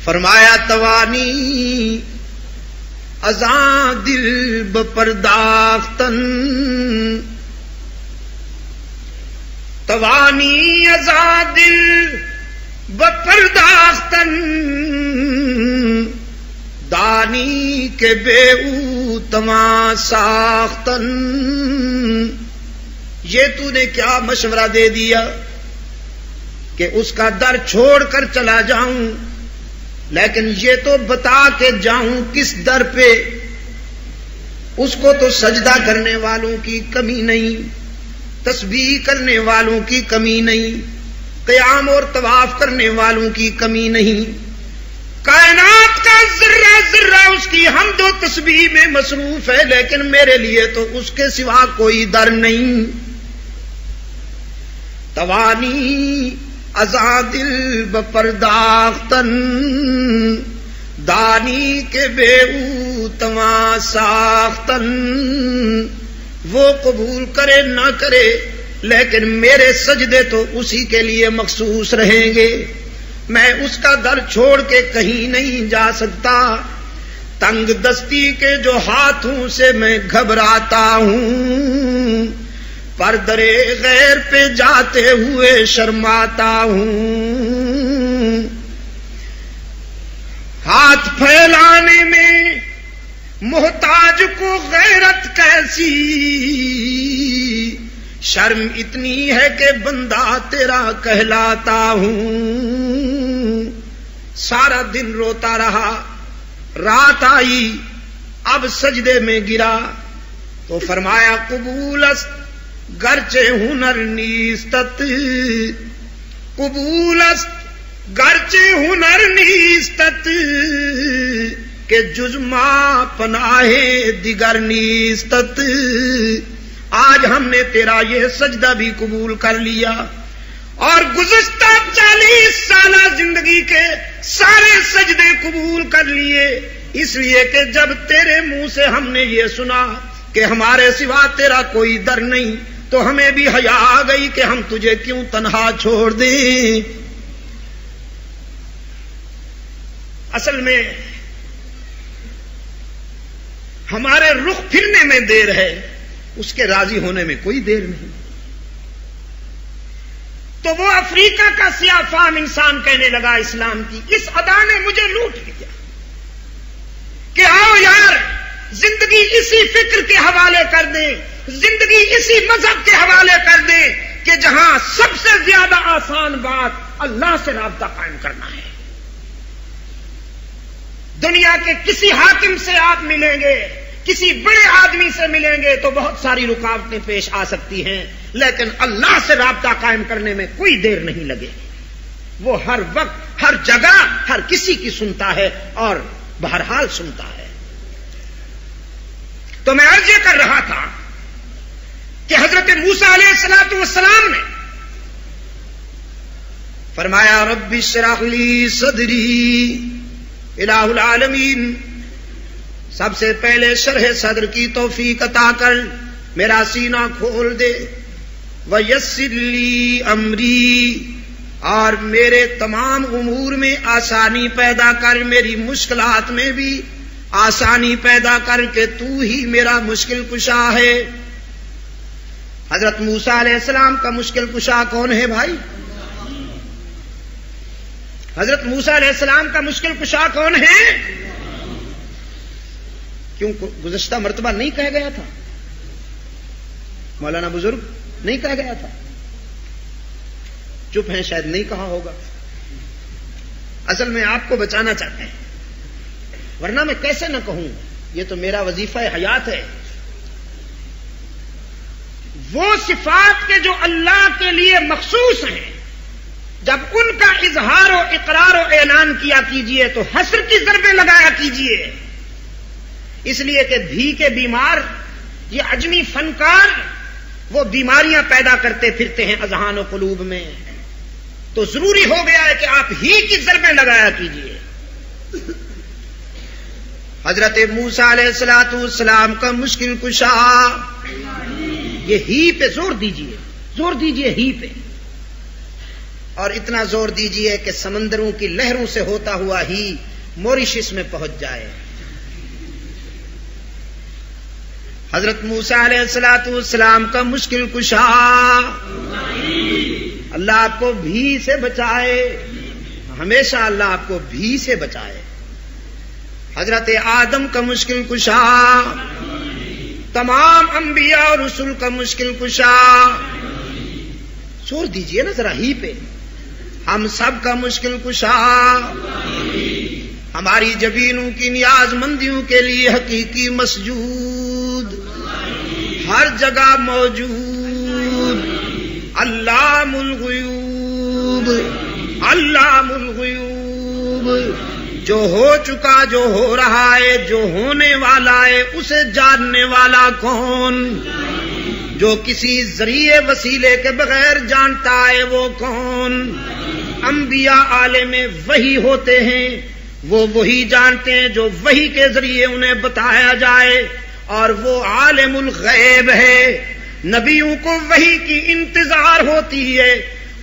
A: فرمایا توانی ازاں دل بپرداختن، توانی ازاں دل بپرداختن، دانی کے بے او تما ساختن۔ یہ تو نے کیا مشورہ دے دیا کہ اس کا در چھوڑ کر چلا جاؤں، لیکن یہ تو بتا کے جاؤں کس در پہ؟ اس کو تو سجدہ کرنے والوں کی کمی نہیں، تسبیح کرنے والوں کی کمی نہیں، قیام اور طواف کرنے والوں کی کمی نہیں، کائنات کا ذرہ ذرہ اس کی حمد و تسبیح میں مصروف ہے، لیکن میرے لیے تو اس کے سوا کوئی در نہیں۔ توانی ازاں دل بپرداختن، دانی کے بے او تواں ساختن۔ وہ قبول کرے نہ کرے لیکن میرے سجدے تو اسی کے لیے مخصوص رہیں گے، میں اس کا در چھوڑ کے کہیں نہیں جا سکتا۔ تنگ دستی کے جو ہاتھوں سے میں گھبراتا ہوں، پر درے غیر پہ جاتے ہوئے شرماتا ہوں۔ ہاتھ پھیلانے میں محتاج کو غیرت کیسی، شرم اتنی ہے کہ بندہ تیرا کہلاتا ہوں۔ سارا دن روتا رہا، رات آئی، اب سجدے میں گرا تو فرمایا قبول است گرچہ ہنر نیستت، قبول است گرچہ ہنر نیستت، کہ جز ما پناہ دیگر نیستت۔ آج ہم نے تیرا یہ سجدہ بھی قبول کر لیا، اور گزشتہ 40 سالہ زندگی کے سارے سجدے قبول کر لیے، اس لیے کہ جب تیرے منہ سے ہم نے یہ سنا کہ ہمارے سوا تیرا کوئی در نہیں، تو ہمیں بھی حیا آ گئی کہ ہم تجھے کیوں تنہا چھوڑ دیں۔ اصل میں ہمارے رخ پھرنے میں دیر ہے، اس کے راضی ہونے میں کوئی دیر نہیں۔ تو وہ افریقہ کا سیاہ فام انسان کہنے لگا اسلام کی اس ادا نے مجھے لوٹ لیا کہ آؤ یار زندگی اسی فکر کے حوالے کر دیں، زندگی اسی مذہب کے حوالے کر دیں کہ جہاں سب سے زیادہ آسان بات اللہ سے رابطہ قائم کرنا ہے۔ دنیا کے کسی حاکم سے آپ ملیں گے، کسی بڑے آدمی سے ملیں گے تو بہت ساری رکاوٹیں پیش آ سکتی ہیں، لیکن اللہ سے رابطہ قائم کرنے میں کوئی دیر نہیں لگے۔ وہ ہر وقت ہر جگہ ہر کسی کی سنتا ہے اور بہرحال سنتا ہے۔ تو میں عرض یہ کر رہا تھا کہ حضرت موسیٰ علیہ السلام نے فرمایا رب اشرح لی صدری، الہ العالمین سب سے پہلے شرح صدر کی توفیق عطا کر، میرا سینہ کھول دے، ویسر لی امری، اور میرے تمام امور میں آسانی پیدا کر، میری مشکلات میں بھی آسانی پیدا کر کہ تو ہی میرا مشکل کشا ہے۔ حضرت موسیٰ علیہ السلام کا مشکل کشا کون ہے بھائی؟ حضرت موسیٰ علیہ السلام کا مشکل کشا کون ہے؟ کیوں گزشتہ مرتبہ نہیں کہا گیا تھا؟ مولانا بزرگ نہیں کہا گیا تھا؟ چپ ہیں، شاید نہیں کہا ہوگا۔ اصل میں آپ کو بچانا چاہتے ہیں، ورنہ میں کیسے نہ کہوں، یہ تو میرا وظیفہ حیات ہے۔ وہ صفات کے جو اللہ کے لیے مخصوص ہیں، جب ان کا اظہار و اقرار و اعلان کیا کیجئے تو حسر کی ضربیں لگایا کیجئے، اس لیے کہ بھی کے بیمار یہ عجمی فنکار وہ بیماریاں پیدا کرتے پھرتے ہیں اذہان و قلوب میں، تو ضروری ہو گیا ہے کہ آپ ہی کی ضربیں لگایا کیجئے۔ حضرت موسیٰ علیہ السلام کا مشکل کشا، یہ ہی پہ زور دیجئے، زور دیجئے ہی پہ، اور اتنا زور دیجئے کہ سمندروں کی لہروں سے ہوتا ہوا ہی موریشس میں پہنچ جائے۔ حضرت موسیٰ علیہ السلام کا مشکل کشا، اللہ آپ کو بھی سے بچائے، ہمیشہ اللہ آپ کو بھی سے بچائے۔ حضرت آدم کا مشکل کشا، تمام انبیاء اور رسول کا مشکل کشا، زور دیجئے نا ذرا ہی پہ، ہم سب کا مشکل کشا، ہماری جبینوں کی نیاز مندیوں کے لیے حقیقی مسجود، ہر جگہ موجود، علام الغیوب، علام الغیوب، جو ہو چکا، جو ہو رہا ہے، جو ہونے والا ہے، اسے جاننے والا کون؟ جو کسی ذریعے وسیلے کے بغیر جانتا ہے وہ کون؟ انبیاء عالم وحی ہوتے ہیں، وہ وہی جانتے ہیں جو وحی کے ذریعے انہیں بتایا جائے، اور وہ عالم الغیب ہے۔ نبیوں کو وحی کی انتظار ہوتی ہے،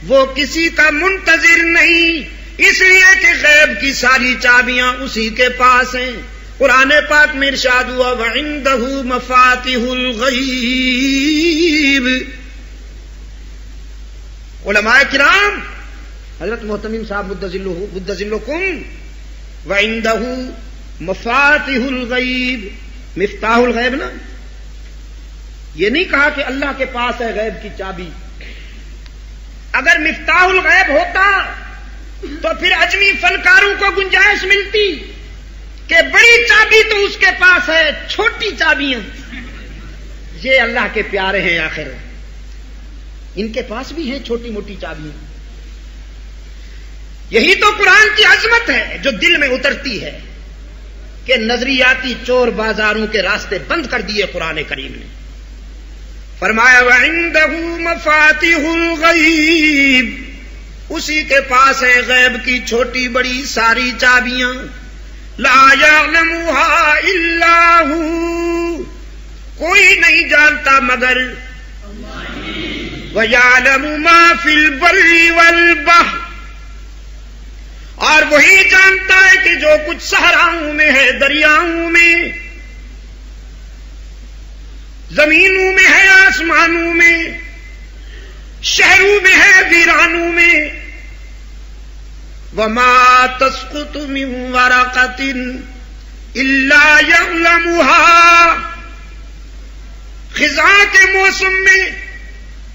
A: وہ کسی کا منتظر نہیں، اس لیے کہ غیب کی ساری چابیاں اسی کے پاس ہیں۔ قرآن پاک میں ارشاد ہوا وَعِندَهُ مَفَاتِحُ الْغَیْبِ۔ علماء کرام، حضرت محتمیم صاحب مد ظلکم، وَعِندَهُ مَفَاتِحُ الْغَیْبِ، مفتاح الغیب نا، یہ نہیں کہا کہ اللہ کے پاس ہے غیب کی چابی۔ اگر مفتاح الغیب ہوتا تو پھر اجمی فنکاروں کو گنجائش ملتی کہ بڑی چابی تو اس کے پاس ہے، چھوٹی چابیاں یہ اللہ کے پیارے ہیں، آخر ان کے پاس بھی ہیں چھوٹی موٹی چابیاں۔ یہی تو قرآن کی عظمت ہے جو دل میں اترتی ہے کہ نظریاتی چور بازاروں کے راستے بند کر دیے قرآن کریم نے۔ فرمایا وَعِندَهُ مَفَاتِحُ الْغَیْبِ، اسی کے پاس ہے غیب کی چھوٹی بڑی ساری چابیاں۔ لا يعلمها الا هو، کوئی نہیں جانتا مگر وَيَعْلَمُ مَا فِي الْبَرِّ وَالْبَحْرِ، اور وہی جانتا ہے کہ جو کچھ صحراؤں میں ہے، دریاؤں میں، زمینوں میں ہے، آسمانوں میں، شہروں میں ہے، ویرانوں میں۔ وَمَا تَسْقُطُ مِن وَرَقَةٍ إِلَّا يَعْلَمُهَا، خزاں کے موسم میں،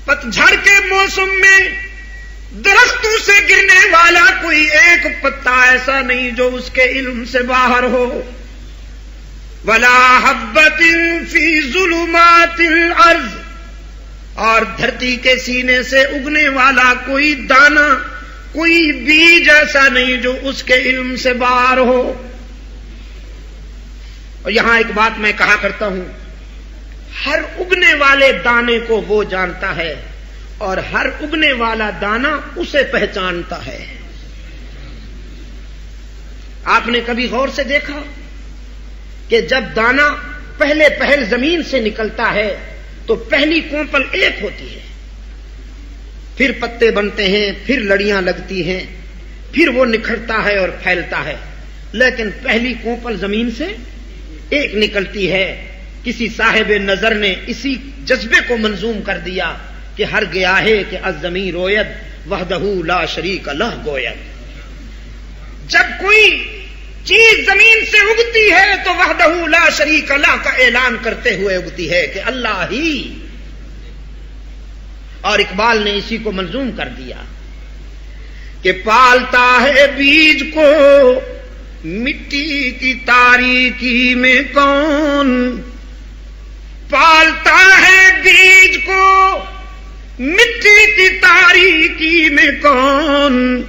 A: پتجھڑ کے موسم میں درختوں سے گرنے والا کوئی ایک پتا ایسا نہیں جو اس کے علم سے باہر ہو۔ وَلَا حَبَّةٍ فِي ظُلُمَاتِ الْأَرْضِ، اور دھرتی کے سینے سے اگنے والا کوئی دانہ، کوئی بیج ایسا نہیں جو اس کے علم سے باہر ہو۔ اور یہاں ایک بات میں کہا کرتا ہوں، ہر اگنے والے دانے کو وہ جانتا ہے اور ہر اگنے والا دانہ اسے پہچانتا ہے۔ آپ نے کبھی غور سے دیکھا کہ جب دانہ پہل زمین سے نکلتا ہے تو پہلی کونپل ایک ہوتی ہے، پھر پتے بنتے ہیں، پھر لڑیاں لگتی ہیں، پھر وہ نکھرتا ہے اور پھیلتا ہے، لیکن پہلی کونپل زمین سے ایک نکلتی ہے۔ کسی صاحب نظر نے اسی جذبے کو منظوم کر دیا کہ ہر گیا ہے کہ الزمین روید وحدہ لا شریک لہ گوید۔ جب کوئی چیز زمین سے اگتی ہے تو وحدہ لا شریک لہ کا اعلان کرتے ہوئے اگتی ہے کہ اللہ ہی، اور اقبال نے اسی کو منظوم کر دیا کہ پالتا ہے بیج کو مٹی کی تاریکی میں کون، پالتا ہے بیج کو مٹی کی تاریکی میں کون،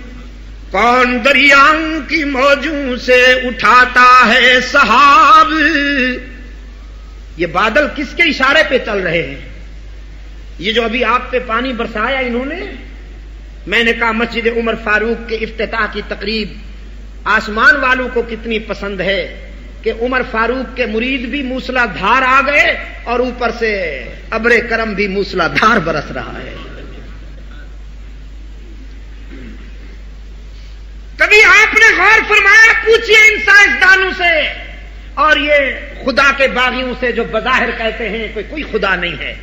A: کون دریاؤں کی موجوں سے اٹھاتا ہے سحاب۔ یہ بادل کس کے اشارے پہ چل رہے ہیں؟ یہ جو ابھی آپ پہ پانی برسایا انہوں نے، میں نے کہا مسجد عمر فاروق کے افتتاح کی تقریب آسمان والوں کو کتنی پسند ہے کہ عمر فاروق کے مرید بھی موسلا دھار آ گئے اور اوپر سے ابر کرم بھی موسلا دھار برس رہا ہے۔ کبھی آپ نے غور فرمایا، پوچھئے ان سائنسدانوں سے اور یہ خدا کے باغیوں سے جو بظاہر کہتے ہیں کوئی خدا نہیں ہے۔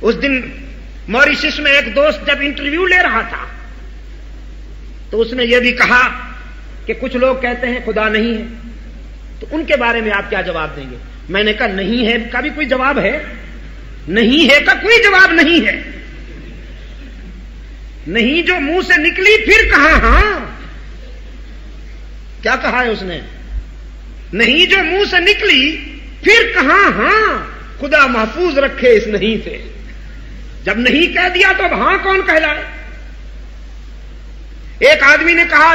A: اس دن موریشس میں ایک دوست جب انٹرویو لے رہا تھا تو اس نے یہ بھی کہا کہ کچھ لوگ کہتے ہیں خدا نہیں ہے، تو ان کے بارے میں آپ کیا جواب دیں گے؟ میں نے کہا نہیں ہے کا بھی کوئی جواب ہے، نہیں ہے کا کوئی جواب نہیں ہے۔ نہیں جو منہ سے نکلی پھر کہا ہاں، کیا کہا ہے اس نے؟ نہیں جو منہ سے نکلی پھر کہا ہاں، خدا محفوظ رکھے اس نہیں سے۔ جب نہیں کہہ دیا تو اب ہاں کون کہلائے؟ ایک آدمی نے کہا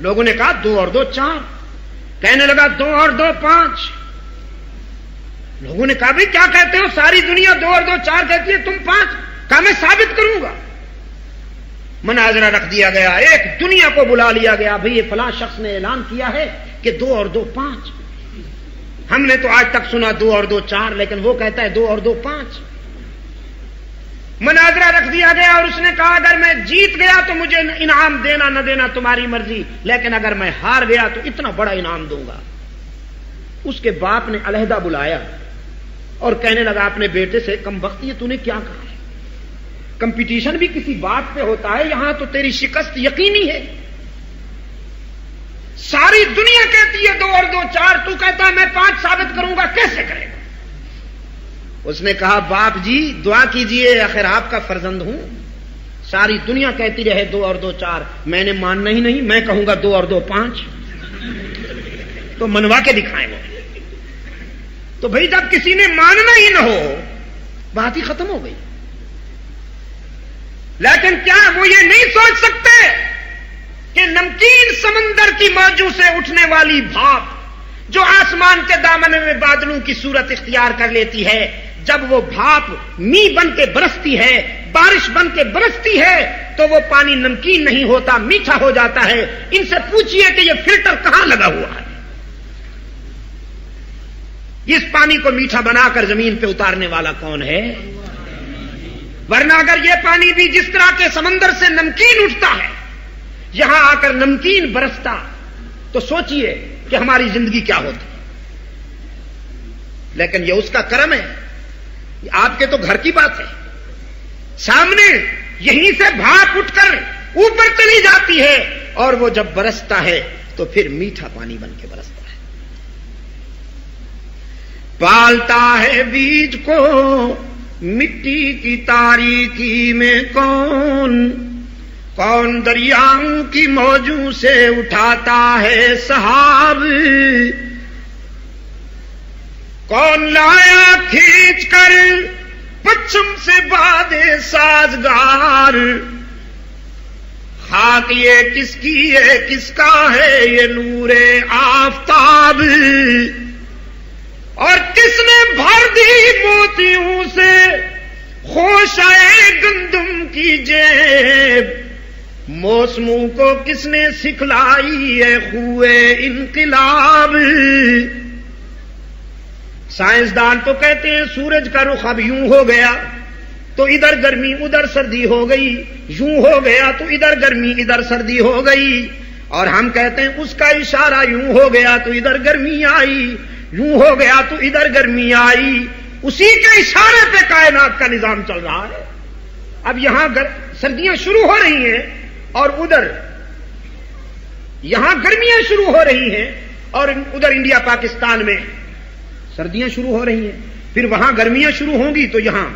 A: لوگوں نے کہا 2 اور 2 4. کہنے لگا 2 اور 2 5. لوگوں نے کہا بھائی کیا کہتے ہو, ساری دنیا 2 اور 2 4 کہتی ہے, تم 5. کہا میں ثابت کروں گا. مناظرہ رکھ دیا گیا, ایک دنیا کو بلا لیا گیا, بھئی یہ فلاں شخص نے اعلان کیا ہے کہ 2 اور 2 5. ہم نے تو آج تک سنا 2 اور 2 4, لیکن وہ کہتا ہے 2 اور 2 5. مناظرہ رکھ دیا گیا اور اس نے کہا اگر میں جیت گیا تو مجھے انعام دینا نہ دینا تمہاری مرضی, لیکن اگر میں ہار گیا تو اتنا بڑا انعام دوں گا. اس کے باپ نے علیحدہ بلایا اور کہنے لگا اپنے بیٹے سے, کم وقت یہ تو نے کیا کہا ہے, کمپٹیشن بھی کسی بات پہ ہوتا ہے, یہاں تو تیری شکست یقینی ہے. ساری دنیا کہتی ہے 2 اور 2 4, تو کہتا ہے میں 5 ثابت کروں گا, کیسے کرے گا؟ اس نے کہا باپ جی دعا کیجئے, آخر آپ کا فرزند ہوں. ساری دنیا کہتی رہے 2 اور 2 4, میں نے ماننا ہی نہیں, میں کہوں گا 2 اور 2 5. تو منوا کے دکھائیں وہ. تو بھئی جب کسی نے ماننا ہی نہ ہو, بات ہی ختم ہو گئی. لیکن کیا وہ یہ نہیں سوچ سکتے کہ نمکین سمندر کی موجوں سے اٹھنے والی بھاپ جو آسمان کے دامن میں بادلوں کی صورت اختیار کر لیتی ہے, جب وہ بھاپ می بن کے برستی ہے, بارش بن کے برستی ہے, تو وہ پانی نمکین نہیں ہوتا, میٹھا ہو جاتا ہے. ان سے پوچھئے کہ یہ فلٹر کہاں لگا ہوا ہے, اس پانی کو میٹھا بنا کر زمین پہ اتارنے والا کون ہے؟ ورنہ اگر یہ پانی بھی جس طرح کے سمندر سے نمکین اٹھتا ہے, یہاں آ کر نمکین برستا, تو سوچئے کہ ہماری زندگی کیا ہوتی. لیکن یہ اس کا کرم ہے, آپ کے تو گھر کی بات ہے, سامنے یہیں سے بھاپ اٹھ کر اوپر چلی جاتی ہے, اور وہ جب برستا ہے تو پھر میٹھا پانی بن کے برستا ہے. پالتا ہے بیج کو مٹی کی تاریکی میں کون, کون دریاؤں کی موجوں سے اٹھاتا ہے سحاب, کون لایا کھینچ کر پچھم سے بادے سازگار, خاک یہ کس کی ہے کس کا ہے یہ نور آفتاب, اور کس نے بھر دی موتیوں سے خوشائے گندم کی جیب, موسموں کو کس نے سکھلائی ہے خوئے انقلاب. سائنسدان تو کہتے ہیں سورج کا رخ اب یوں ہو گیا تو ادھر گرمی ادھر سردی ہو گئی, یوں ہو گیا تو ادھر گرمی ادھر سردی ہو گئی, اور ہم کہتے ہیں اس کا اشارہ یوں ہو گیا تو ادھر گرمی آئی, یوں ہو گیا تو ادھر گرمی آئی. اسی کے اشارے پہ کائنات کا نظام چل رہا ہے. اب یہاں سردیاں شروع ہو رہی ہیں اور ادھر یہاں گرمیاں شروع ہو رہی ہیں, اور ادھر انڈیا پاکستان میں سردیاں شروع ہو رہی ہیں. پھر وہاں گرمیاں شروع ہوں گی تو یہاں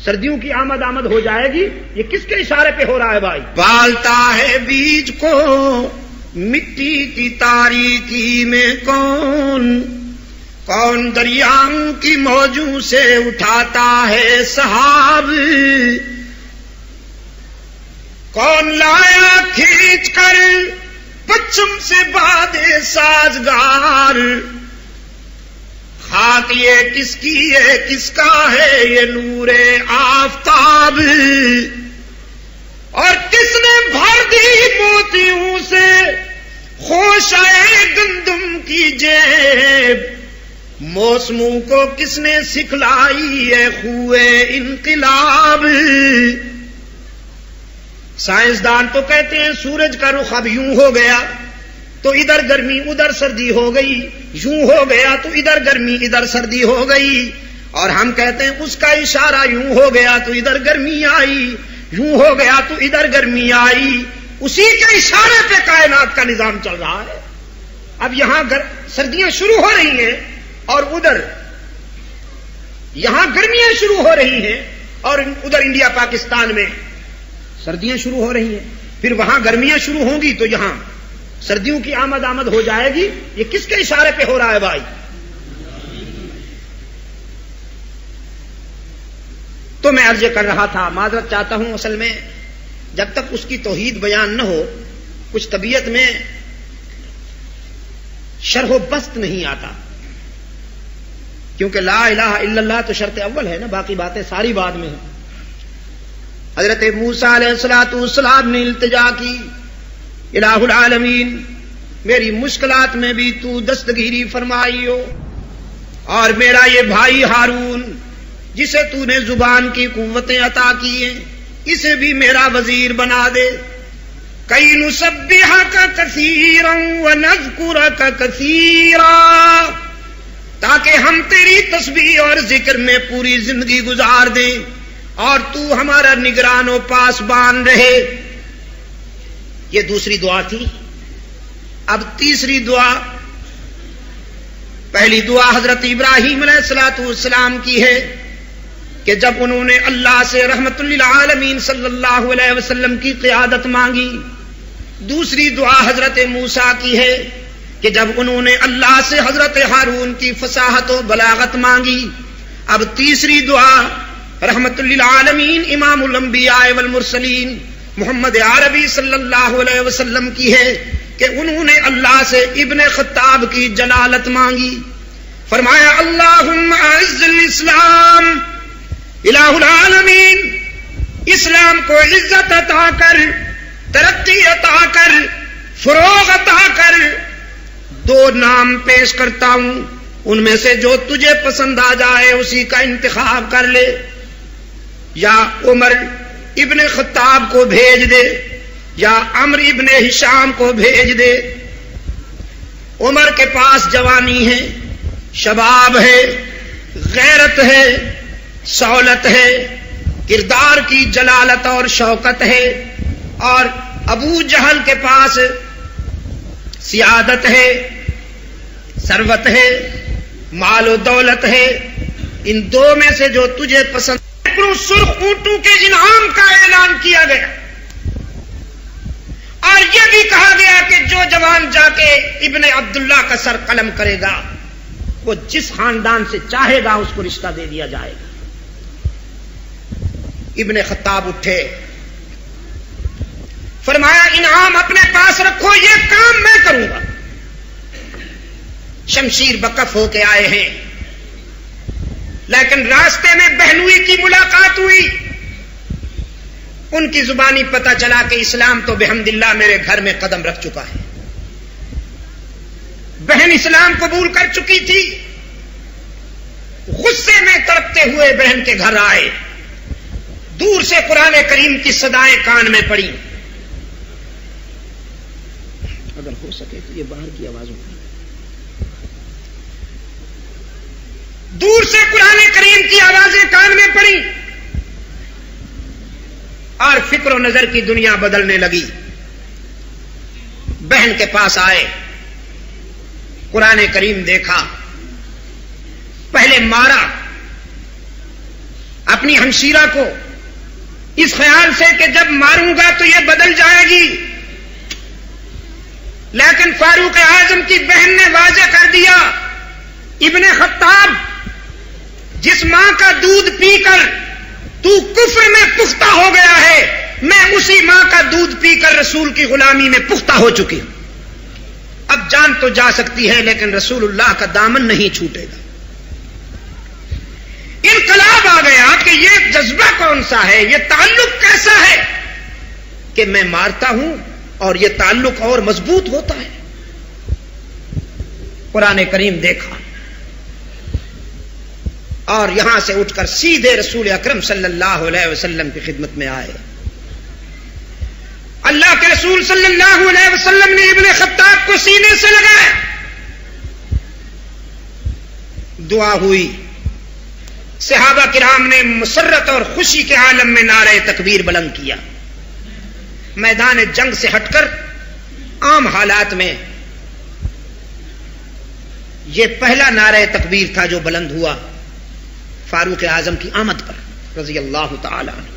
A: سردیوں کی آمد ہو جائے گی. یہ کس کے اشارے پہ ہو رہا ہے بھائی؟ پالتا ہے بیج کو مٹی کی تاریکی میں کون, کون دریاؤں کی موجوں سے اٹھاتا ہے سحاب, کون لایا کھینچ کر پچھم سے بادے سازگار, خاک یہ کس کی ہے کس کا ہے یہ نور آفتاب, اور کس نے بھر دی موتیوں سے خوشائے گندم کی جیب, موسموں کو کس نے سکھلائی ہے خوئے انقلاب. سائنسدان تو کہتے ہیں سورج کا رخ اب یوں ہو گیا تو ادھر گرمی ادھر سردی ہو گئی, یوں ہو گیا تو ادھر گرمی ادھر سردی ہو گئی, اور ہم کہتے ہیں اس کا اشارہ یوں ہو گیا تو ادھر گرمی آئی, یوں ہو گیا تو ادھر گرمی آئی. اسی کے اشارے پہ کائنات کا نظام چل رہا ہے. اب یہاں سردیاں شروع ہو رہی ہیں اور ادھر یہاں گرمیاں شروع ہو رہی ہیں, اور ادھر انڈیا پاکستان میں سردیاں شروع ہو رہی ہیں. پھر وہاں گرمیاں شروع ہوں گی تو یہاں سردیوں کی آمد ہو جائے گی. یہ کس کے اشارے پہ ہو رہا ہے بھائی؟ تو میں عرض کر رہا تھا, معذرت چاہتا ہوں, اصل میں جب تک اس کی توحید بیان نہ ہو کچھ طبیعت میں شرح و بست نہیں آتا، کیونکہ لا الہ الا اللہ تو شرط اول ہے نا، باقی باتیں ساری بعد میں ہیں۔ حضرت موسیٰ علیہ السلام نے التجا کی، الہ العالمین میری مشکلات میں بھی تو دستگیری فرمائی ہو، اور میرا یہ بھائی ہارون جسے تو نے زبان کی قوتیں عطا کی ہیں اسے بھی میرا وزیر بنا دے، کئی نسبحک کثیرا ونذکرک کثیرا، تاکہ ہم تیری تسبیح اور ذکر میں پوری زندگی گزار دیں اور تو ہمارا نگران و پاسبان رہے۔ یہ دوسری دعا تھی۔ اب تیسری دعا، پہلی دعا حضرت ابراہیم علیہ السلام کی ہے کہ جب انہوں نے اللہ سے رحمت للعالمین صلی اللہ علیہ وسلم کی قیادت مانگی، دوسری دعا حضرت موسیٰ کی ہے کہ جب انہوں نے اللہ سے حضرت ہارون کی فصاحت و بلاغت مانگی، اب تیسری دعا رحمت للعالمین امام الانبیاء والمرسلین محمد عربی صلی اللہ علیہ وسلم کی ہے کہ انہوں نے اللہ سے ابن خطاب کی جلالت مانگی، فرمایا اللہم اعز الاسلام، الہ العالمین اسلام کو عزت عطا کر، ترقی عطا کر، فروغ عطا کر۔ دو نام پیش کرتا ہوں، ان میں سے جو تجھے پسند آ جائے اسی کا انتخاب کر لے، یا عمر ابن خطاب کو بھیج دے یا عمر ابن ہشام کو بھیج دے۔ عمر کے پاس جوانی ہے، شباب ہے، غیرت ہے، سہولت ہے، کردار کی جلالت اور شوکت ہے، اور ابو جہل کے پاس سیادت ہے، ثروت ہے، مال و دولت ہے۔ ان دو میں سے جو تجھے پسند، سرخ اونٹوں کے انعام کا اعلان کیا گیا، اور یہ بھی کہا گیا کہ جو جوان جا کے ابن عبداللہ کا سر قلم کرے گا وہ جس خاندان سے چاہے گا اس کو رشتہ دے دیا جائے گا۔ ابن خطاب اٹھے، فرمایا انعام اپنے پاس رکھو، یہ کام میں کروں گا۔ شمشیر بکف ہو کے آئے ہیں، لیکن راستے میں بہنوئی کی ملاقات ہوئی، ان کی زبانی پتہ چلا کہ اسلام تو بحمد اللہ میرے گھر میں قدم رکھ چکا ہے۔ بہن اسلام قبول کر چکی تھی، غصے میں تڑپتے ہوئے بہن کے گھر آئے، دور سے قرآن کریم کی صدائیں کان میں پڑی۔ اگر ہو سکے تو یہ باہر کی آوازوں دور سے قرآن کریم کی آوازیں کان میں پڑی، اور فکر و نظر کی دنیا بدلنے لگی۔ بہن کے پاس آئے، قرآن کریم دیکھا، پہلے مارا اپنی ہمشیرہ کو اس خیال سے کہ جب ماروں گا تو یہ بدل جائے گی، لیکن فاروق اعظم کی بہن نے واضح کر دیا، ابن خطاب جس ماں کا دودھ پی کر تو کفر میں پختہ ہو گیا ہے، میں اسی ماں کا دودھ پی کر رسول کی غلامی میں پختہ ہو چکی ہوں۔ اب جان تو جا سکتی ہے لیکن رسول اللہ کا دامن نہیں چھوٹے گا۔ انقلاب آ گیا کہ یہ جذبہ کون سا ہے، یہ تعلق کیسا ہے کہ میں مارتا ہوں اور یہ تعلق اور مضبوط ہوتا ہے۔ قرآن کریم دیکھا اور یہاں سے اٹھ کر سیدھے رسول اکرم صلی اللہ علیہ وسلم کی خدمت میں آئے۔ اللہ کے رسول صلی اللہ علیہ وسلم نے ابن خطاب کو سینے سے لگایا، دعا ہوئی، صحابہ کرام نے مسرت اور خوشی کے عالم میں نعرہ تکبیر بلند کیا۔ میدان جنگ سے ہٹ کر عام حالات میں یہ پہلا نعرہ تکبیر تھا جو بلند ہوا فاروق اعظم کی آمد پر رضی اللہ تعالی عنہ۔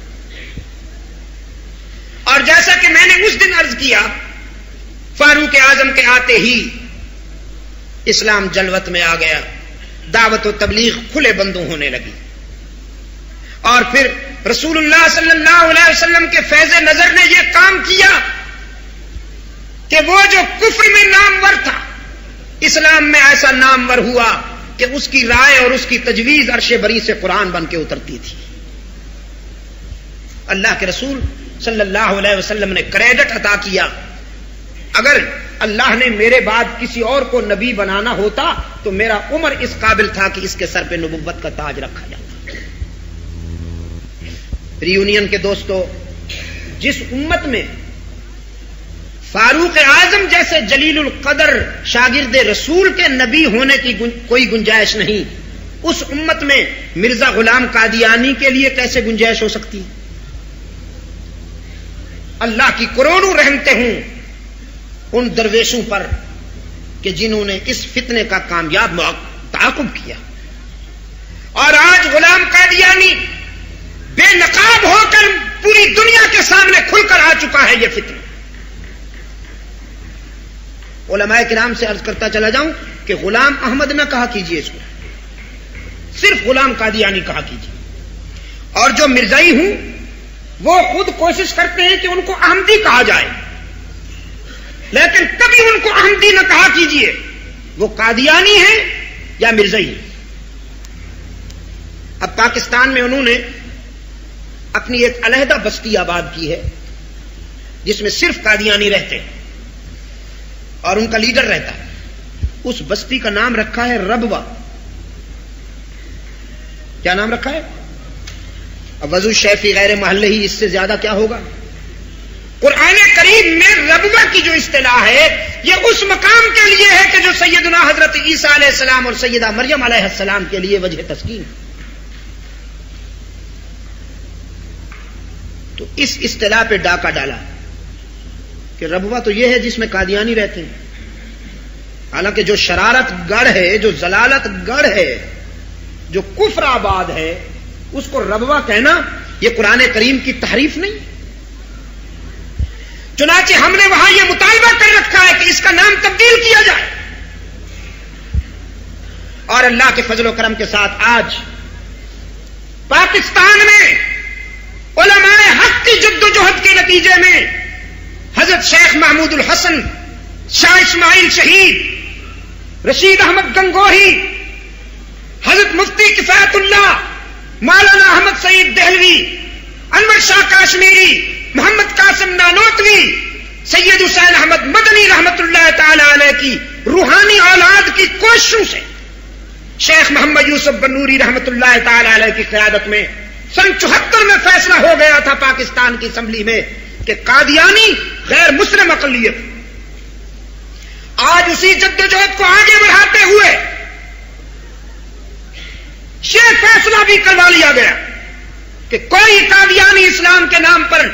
A: اور جیسا کہ میں نے اس دن عرض کیا، فاروق اعظم کے آتے ہی اسلام جلوت میں آ گیا، دعوت و تبلیغ کھلے بندوں ہونے لگی، اور پھر رسول اللہ صلی اللہ علیہ وسلم کے فیض نظر نے یہ کام کیا کہ وہ جو کفر میں نامور تھا اسلام میں ایسا نامور ہوا کہ اس کی رائے اور اس کی تجویز عرش بری سے قرآن بن کے اترتی تھی. اللہ کے رسول صلی اللہ علیہ وسلم نے کریڈٹ عطا کیا. اگر اللہ نے میرے بعد کسی اور کو نبی بنانا ہوتا تو میرا عمر اس قابل تھا کہ اس کے سر پہ نبوت کا تاج رکھا جاتا. ریونین کے دوستو، جس امت میں فاروق اعظم جیسے جلیل القدر شاگرد رسول کے نبی ہونے کی کوئی گنجائش نہیں، اس امت میں مرزا غلام قادیانی کے لیے کیسے گنجائش ہو سکتی؟ اللہ کی کروڑوں رحمتیں ہوں ان درویشوں پر کہ جنہوں نے اس فتنے کا کامیاب تعاقب کیا. اور آج غلام قادیانی بے نقاب ہو کر پوری دنیا کے سامنے کھل کر آ چکا ہے. یہ فتنہ علماء کرام سے عرض کرتا چلا جاؤں کہ غلام احمد نہ کہا کیجئے اس کو، صرف غلام قادیانی کہا کیجئے. اور جو مرزائی ہوں وہ خود کوشش کرتے ہیں کہ ان کو احمدی کہا جائے، لیکن کبھی ان کو احمدی نہ کہا کیجئے، وہ قادیانی ہیں یا مرزائی ہیں. اب پاکستان میں انہوں نے اپنی ایک علیحدہ بستی آباد کی ہے جس میں صرف قادیانی رہتے ہیں اور ان کا لیڈر رہتا ہے. اس بستی کا نام رکھا ہے ربوہ. کیا نام رکھا ہے؟ اب وضو شیفی غیر محلے ہی، اس سے زیادہ کیا ہوگا؟ قرآن کریم میں ربوہ کی جو اصطلاح ہے یہ اس مقام کے لیے ہے کہ جو سیدنا حضرت عیسیٰ علیہ السلام اور سیدہ مریم علیہ السلام کے لیے وجہ تسکین. تو اس اصطلاح پہ ڈاکہ ڈالا کہ ربوہ تو یہ ہے جس میں قادیانی رہتے ہیں، حالانکہ جو شرارت گڑھ ہے، جو ضلالت گڑھ ہے، جو کفر آباد ہے، اس کو ربوہ کہنا یہ قرآن کریم کی تحریف نہیں. چنانچہ ہم نے وہاں یہ مطالبہ کر رکھا ہے کہ اس کا نام تبدیل کیا جائے. اور اللہ کے فضل و کرم کے ساتھ آج پاکستان میں علماء حق کی جد و جہد کے نتیجے میں حضرت شیخ محمود الحسن، شاہ اسماعیل شہید، رشید احمد گنگوہی، حضرت مفتی کفایت اللہ، مولانا احمد سعید دہلوی، انور شاہ کاشمیری، محمد قاسم نانوتوی، سید حسین احمد مدنی رحمت اللہ تعالی علیہ کی روحانی اولاد کی کوششوں سے شیخ محمد یوسف بنوری رحمت اللہ تعالی علیہ کی قیادت میں سن 74 میں فیصلہ ہو گیا تھا پاکستان کی اسمبلی میں کہ قادیانی غیر مسلم اقلیت. آج اسی جدوجہد کو آگے بڑھاتے ہوئے یہ فیصلہ بھی کروا لیا گیا کہ کوئی قادیانی اسلام کے نام پر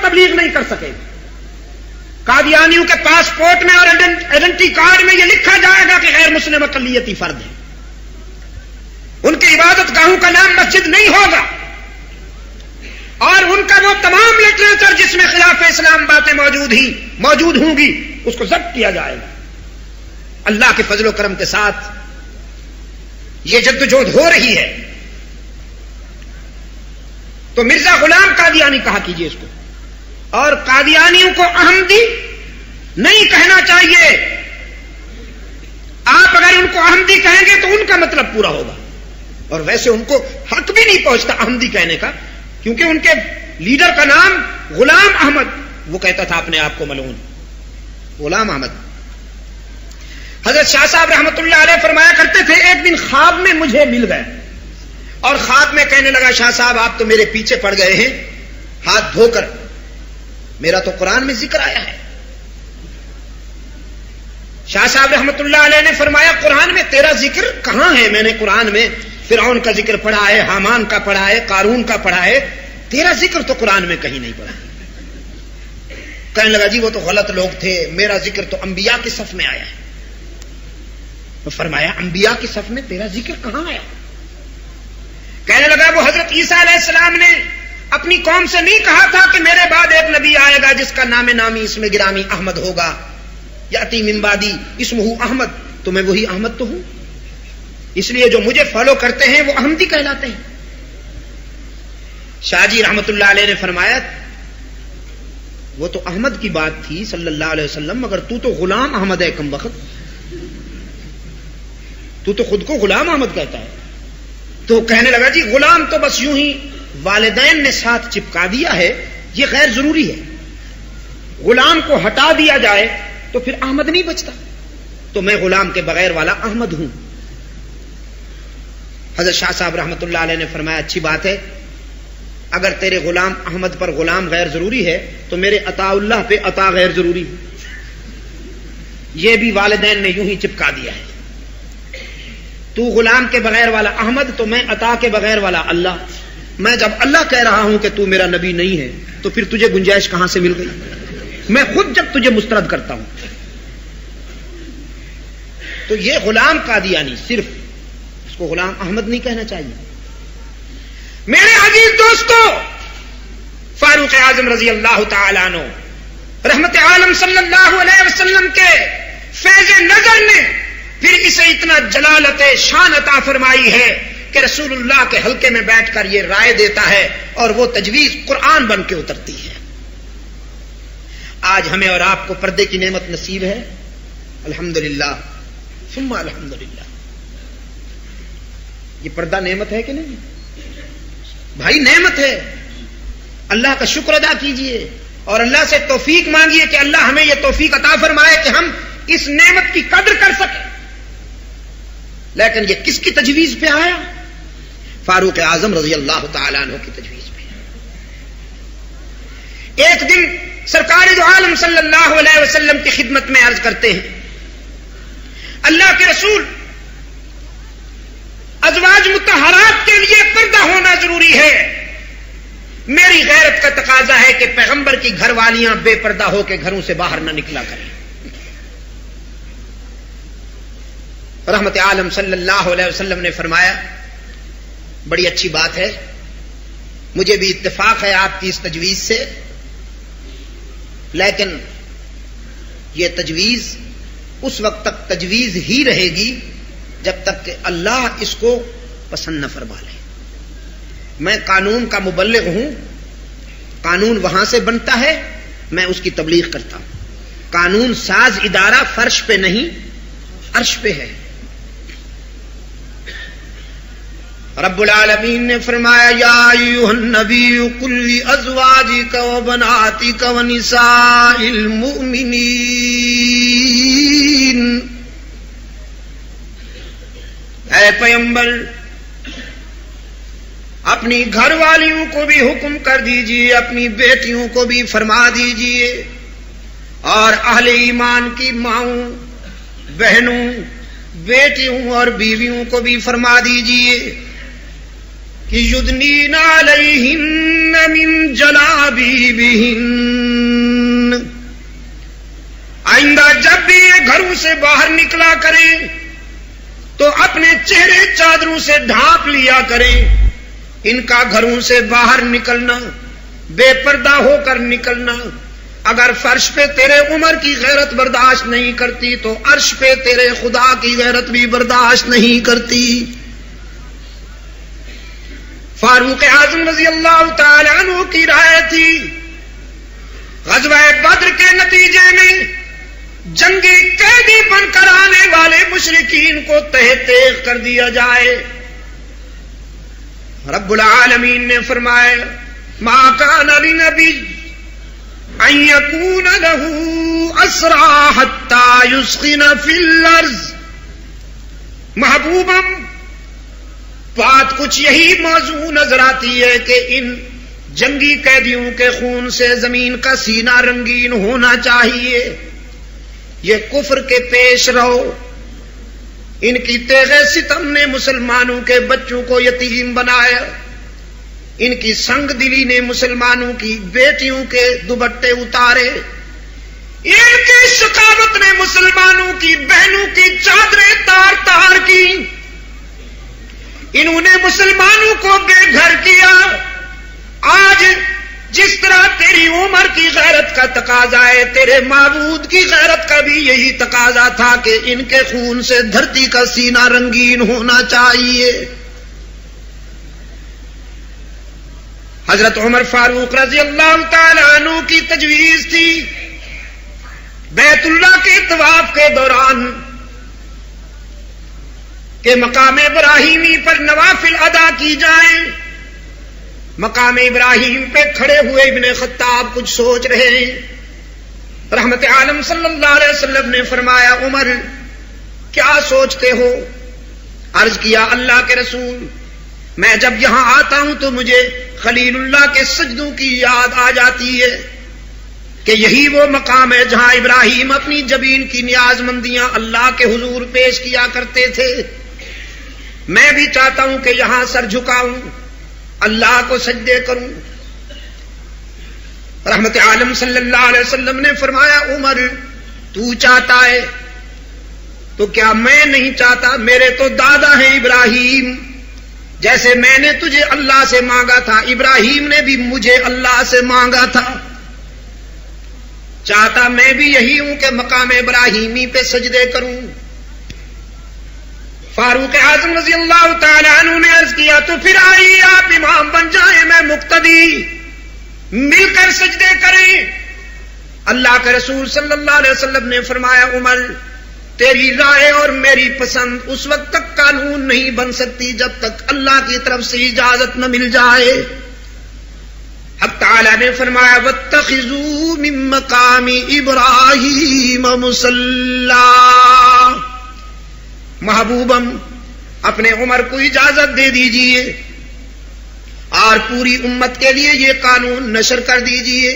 A: تبلیغ نہیں کر سکے. قادیانیوں کے پاسپورٹ میں اور آئیڈینٹی کارڈ میں یہ لکھا جائے گا کہ غیر مسلم اقلیتی فرد ہے. ان کی عبادت گاہوں کا نام مسجد نہیں ہوگا اور ان کا وہ تمام لٹریچر جس میں خلاف اسلام باتیں موجود ہوں گی اس کو ضبط کیا جائے گا. اللہ کے فضل و کرم کے ساتھ یہ جدوجہد ہو رہی ہے. تو مرزا غلام قادیانی کہا کیجئے اس کو، اور قادیانیوں کو احمدی نہیں کہنا چاہیے. آپ اگر ان کو احمدی کہیں گے تو ان کا مطلب پورا ہوگا، اور ویسے ان کو حق بھی نہیں پہنچتا احمدی کہنے کا، کیونکہ ان کے لیڈر کا نام غلام احمد، وہ کہتا تھا اپنے آپ کو ملعون غلام احمد. حضرت شاہ صاحب رحمت اللہ علیہ فرمایا کرتے تھے ایک دن خواب میں مجھے مل گئے اور خواب میں کہنے لگا شاہ صاحب آپ تو میرے پیچھے پڑ گئے ہیں ہاتھ دھو کر، میرا تو قرآن میں ذکر آیا ہے. شاہ صاحب رحمت اللہ علیہ نے فرمایا قرآن میں تیرا ذکر کہاں ہے؟ میں نے قرآن میں فرعون کا ذکر پڑھا ہے، حامان کا پڑھا ہے، قارون کا پڑھا ہے، تیرا ذکر تو قرآن میں کہیں نہیں پڑھا. کہنے لگا جی وہ تو غلط لوگ تھے، میرا ذکر تو انبیاء کی صف میں آیا ہے. تو فرمایا انبیاء کی صف میں تیرا ذکر کہاں آیا؟ کہنے لگا وہ حضرت عیسیٰ علیہ السلام نے اپنی قوم سے نہیں کہا تھا کہ میرے بعد ایک نبی آئے گا جس کا نام نامی اسم گرامی احمد ہوگا، یاتی من بعدی اسمہ احمد، تو میں وہی احمد تو ہوں. اس لیے جو مجھے فالو کرتے ہیں وہ احمدی کہلاتے ہیں۔ شاہ جی رحمت اللہ علیہ نے فرمایا وہ تو احمد کی بات تھی صلی اللہ علیہ وسلم، مگر تو غلام احمد ہے کم وقت، تو خود کو غلام احمد کہتا ہے۔ تو کہنے لگا جی غلام تو بس یوں ہی والدین نے ساتھ چپکا دیا ہے، یہ غیر ضروری ہے، غلام کو ہٹا دیا جائے تو پھر احمد نہیں بچتا، تو میں غلام کے بغیر والا احمد ہوں۔ حضرت شاہ صاحب رحمت اللہ علیہ نے فرمایا اچھی بات ہے، اگر تیرے غلام احمد پر غلام غیر ضروری ہے تو میرے عطا اللہ پہ عطا غیر ضروری ہے، یہ بھی والدین نے یوں ہی چپکا دیا ہے۔ تو غلام کے بغیر والا احمد تو میں عطا کے بغیر والا اللہ، میں جب اللہ کہہ رہا ہوں کہ تو میرا نبی نہیں ہے تو پھر تجھے گنجائش کہاں سے مل گئی؟ میں خود جب تجھے مسترد کرتا ہوں۔ تو یہ غلام قادیانی صرف اس کو غلام احمد نہیں کہنا چاہیے۔ میرے عزیز دوستو، فاروق اعظم رضی اللہ تعالیٰ عنہ رحمت عالم صلی اللہ علیہ وسلم کے فیض نظر نے پھر اسے اتنا جلالت شان عطا فرمائی ہے کہ رسول اللہ کے حلقے میں بیٹھ کر یہ رائے دیتا ہے اور وہ تجویز قرآن بن کے اترتی ہے۔ آج ہمیں اور آپ کو پردے کی نعمت نصیب ہے، الحمدللہ ثم الحمدللہ۔ یہ پردہ نعمت ہے کہ نہیں بھائی؟ نعمت ہے، اللہ کا شکر ادا کیجئے اور اللہ سے توفیق مانگیے کہ اللہ ہمیں یہ توفیق عطا فرمائے کہ ہم اس نعمت کی قدر کر سکیں۔ لیکن یہ کس کی تجویز پہ آیا؟ فاروق اعظم رضی اللہ تعالیٰ عنہ کی تجویز پہ۔ ایک دن سرکار دو عالم صلی اللہ علیہ وسلم کی خدمت میں عرض کرتے ہیں اللہ کے رسول، ازواج مطہرات کے لیے پردہ ہونا ضروری ہے، میری غیرت کا تقاضا ہے کہ پیغمبر کی گھر والیاں بے پردہ ہو کے گھروں سے باہر نہ نکلا کریں۔ رحمت عالم صلی اللہ علیہ وسلم نے فرمایا بڑی اچھی بات ہے، مجھے بھی اتفاق ہے آپ کی اس تجویز سے، لیکن یہ تجویز اس وقت تک تجویز ہی رہے گی جب تک کہ اللہ اس کو پسند نہ فرما لے۔ میں قانون کا مبلغ ہوں، قانون وہاں سے بنتا ہے، میں اس کی تبلیغ کرتا ہوں۔ قانون ساز ادارہ فرش پہ نہیں عرش پہ ہے۔ رب العالمین نے فرمایا یا ایھا النبی قل لازواجک وبناتک ونساء المؤمنین، اے پیغمبر اپنی گھر والیوں کو بھی حکم کر دیجئے، اپنی بیٹیوں کو بھی فرما دیجئے، اور اہل ایمان کی ماؤں، بہنوں، بیٹیوں اور بیویوں کو بھی فرما دیجئے کہ یدنین علیہن من جلابیبہن، آئندہ جب بھی یہ گھروں سے باہر نکلا کریں تو اپنے چہرے چادروں سے ڈھانپ لیا کریں۔ ان کا گھروں سے باہر نکلنا، بے پردہ ہو کر نکلنا، اگر فرش پہ تیرے عمر کی غیرت برداشت نہیں کرتی تو عرش پہ تیرے خدا کی غیرت بھی برداشت نہیں کرتی۔ فاروق اعظم رضی اللہ تعالی عنہ کی رائے تھی غزوہ بدر کے نتیجے میں جنگی قیدی بن کر آنے والے مشرکین کو تہ تیغ کر دیا جائے۔ رب العالمین نے فرمایا ما کان لنبی ان یکون لہ اسری حتی یسخن فی الارض، محبوبم بات کچھ یہی موضوع نظر آتی ہے کہ ان جنگی قیدیوں کے خون سے زمین کا سینہ رنگین ہونا چاہیے۔ یہ کفر کے پیش رو، ان کی تیغ ستم نے مسلمانوں کے بچوں کو یتیم بنایا، ان کی سنگ دلی نے مسلمانوں کی بیٹیوں کے دوپٹے اتارے، ان کی شقاوت نے مسلمانوں کی بہنوں کی چادریں تار تار کی، انہوں نے مسلمانوں کو بے گھر کیا۔ آج جس طرح تیری عمر کی غیرت کا تقاضا ہے، تیرے معبود کی غیرت کا بھی یہی تقاضا تھا کہ ان کے خون سے دھرتی کا سینہ رنگین ہونا چاہیے۔ حضرت عمر فاروق رضی اللہ تعالی عنہ کی تجویز تھی بیت اللہ کے طواف کے دوران کہ مقام ابراہیمی پر نوافل ادا کی جائیں۔ مقام ابراہیم پہ کھڑے ہوئے ابن خطاب کچھ سوچ رہے ہیں۔ رحمت عالم صلی اللہ علیہ وسلم نے فرمایا عمر کیا سوچتے ہو؟ عرض کیا اللہ کے رسول میں جب یہاں آتا ہوں تو مجھے خلیل اللہ کے سجدوں کی یاد آ جاتی ہے کہ یہی وہ مقام ہے جہاں ابراہیم اپنی جبین کی نیاز مندیاں اللہ کے حضور پیش کیا کرتے تھے۔ میں بھی چاہتا ہوں کہ یہاں سر جھکاؤں، اللہ کو سجدے کروں۔ رحمت عالم صلی اللہ علیہ وسلم نے فرمایا عمر تو چاہتا ہے تو کیا میں نہیں چاہتا؟ میرے تو دادا ہیں ابراہیم، جیسے میں نے تجھے اللہ سے مانگا تھا ابراہیم نے بھی مجھے اللہ سے مانگا تھا۔ چاہتا میں بھی یہی ہوں کہ مقام ابراہیمی پہ سجدے کروں۔ فاروق اعظم رضی اللہ تعالی عنہ نے عرض کیا تو پھر آئیے آپ امام بن جائیں، میں مقتدی، مل کر سجدے کریں۔ اللہ کے رسول صلی اللہ علیہ وسلم نے فرمایا عمر تیری رائے اور میری پسند اس وقت تک قانون نہیں بن سکتی جب تک اللہ کی طرف سے اجازت نہ مل جائے۔ حق تعالی نے فرمایا واتخذوا من مقام ابراہیم مصلی، محبوبم اپنے عمر کو اجازت دے دیجئے اور پوری امت کے لیے یہ قانون نشر کر دیجئے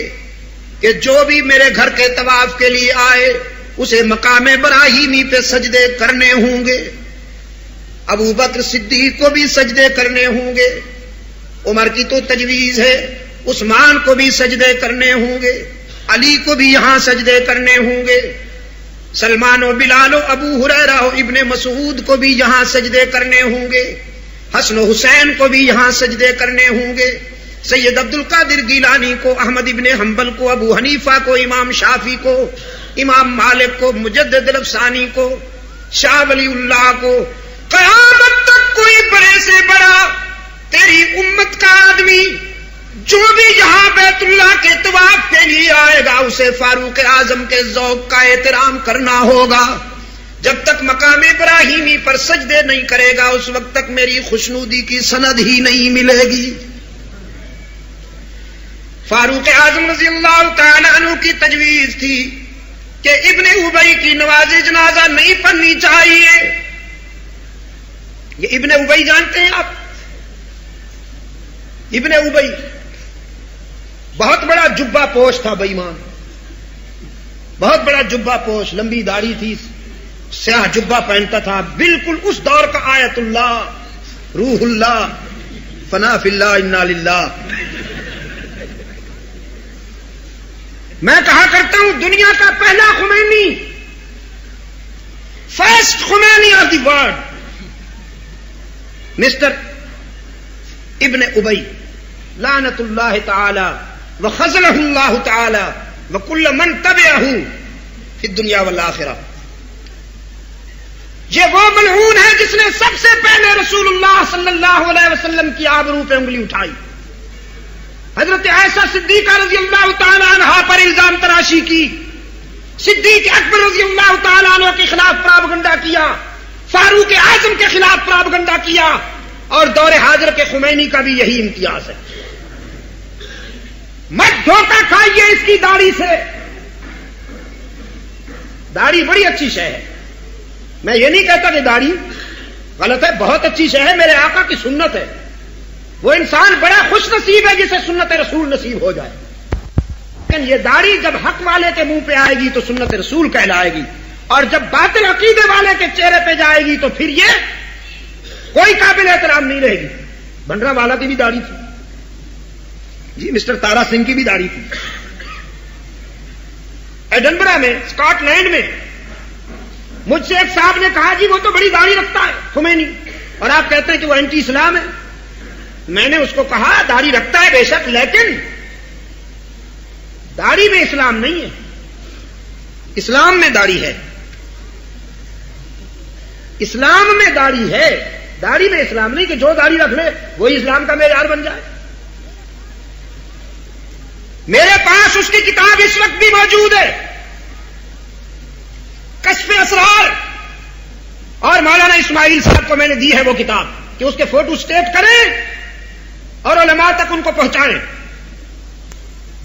A: کہ جو بھی میرے گھر کے طواف کے لیے آئے اسے مقام ابراہیمی پہ سجدے کرنے ہوں گے۔ ابو بکر صدیق کو بھی سجدے کرنے ہوں گے، عمر کی تو تجویز ہے، عثمان کو بھی سجدے کرنے ہوں گے، علی کو بھی یہاں سجدے کرنے ہوں گے، سلمان و بلال و ابو ہریرہ و ابن مسعود کو بھی یہاں سجدے کرنے ہوں گے، حسن و حسین کو بھی یہاں سجدے کرنے ہوں گے، سید عبد القادر گیلانی کو، احمد ابن حنبل کو، ابو حنیفہ کو، امام شافعی کو، امام مالک کو، مجدد الافسانی کو، شاہ ولی اللہ کو، قیامت تک کوئی بڑے سے بڑا تیری امت کا آدمی جو بھی یہاں بیت اللہ کے طواف کے لیے آئے گا اسے فاروق اعظم کے ذوق کا احترام کرنا ہوگا۔ جب تک مقام ابراہیمی پر سجدے نہیں کرے گا اس وقت تک میری خوشنودی کی سند ہی نہیں ملے گی۔ فاروق اعظم رضی اللہ تعالی عنہ کی تجویز تھی کہ ابن ابی کی نماز جنازہ نہیں پڑھنی چاہیے۔ یہ ابن ابی جانتے ہیں آپ؟ ابن ابی بہت بڑا جبہ پوش تھا، بے ایمان، بہت بڑا جبہ پوش، لمبی داڑھی تھی، سیاہ جبہ پہنتا تھا، بالکل اس دور کا آیت اللہ، روح اللہ، فنا فی اللہ، انا للہ۔ میں کہا کرتا ہوں دنیا کا پہلا Khomeini, first Khomeini of the world, mister ابن ابی لعنت اللہ تعالی وخذلہ اللہ تعالی وکل من تبعہ فی الدنیا والآخرہ۔ یہ وہ ملعون ہے جس نے سب سے پہلے رسول اللہ صلی اللہ علیہ وسلم کی آبرو پہ انگلی اٹھائی، حضرت عائشہ صدیقہ رضی اللہ تعالی عنہا پر الزام تراشی کی، صدیق اکبر رضی اللہ تعالی عنہ کے خلاف پراپگنڈا کیا، فاروق اعظم کے خلاف پراپگنڈا کیا، اور دور حاضر کے خمینی کا بھی یہی امتیاز ہے۔ مت دھوکہ کھائیے اس کی داڑھی سے، داڑھی بڑی اچھی شے ہے، میں یہ نہیں کہتا کہ داڑھی غلط ہے، بہت اچھی شے ہے، میرے آقا کی سنت ہے، وہ انسان بڑا خوش نصیب ہے جسے سنت رسول نصیب ہو جائے، لیکن یہ داڑھی جب حق والے کے منہ پہ آئے گی تو سنت رسول کہلائے گی، اور جب باطل عقیدے والے کے چہرے پہ جائے گی تو پھر یہ کوئی قابل احترام نہیں رہے گی۔ بنڈرا والا کی بھی داڑھی تھی جی، مسٹر تارا سنگھ کی بھی داڑھی تھی، ایڈنبرا میں، اسکاٹ لینڈ میں مجھ سے ایک صاحب نے کہا جی وہ تو بڑی داڑھی رکھتا ہے خمینی، اور آپ کہتے ہیں کہ وہ اینٹی اسلام ہے۔ میں نے اس کو کہا داڑھی رکھتا ہے بے شک، لیکن داڑھی میں اسلام نہیں ہے، اسلام میں داڑھی ہے، اسلام میں داڑھی ہے، داڑھی میں اسلام نہیں کہ جو داڑھی رکھ لے وہی اسلام کا معیار بن جائے۔ میرے پاس اس کی کتاب اس وقت بھی موجود ہے، کشف اسرار، اور مولانا اسماعیل صاحب کو میں نے دی ہے وہ کتاب کہ اس کے فوٹو اسٹیٹ کریں اور علماء تک ان کو پہنچائیں۔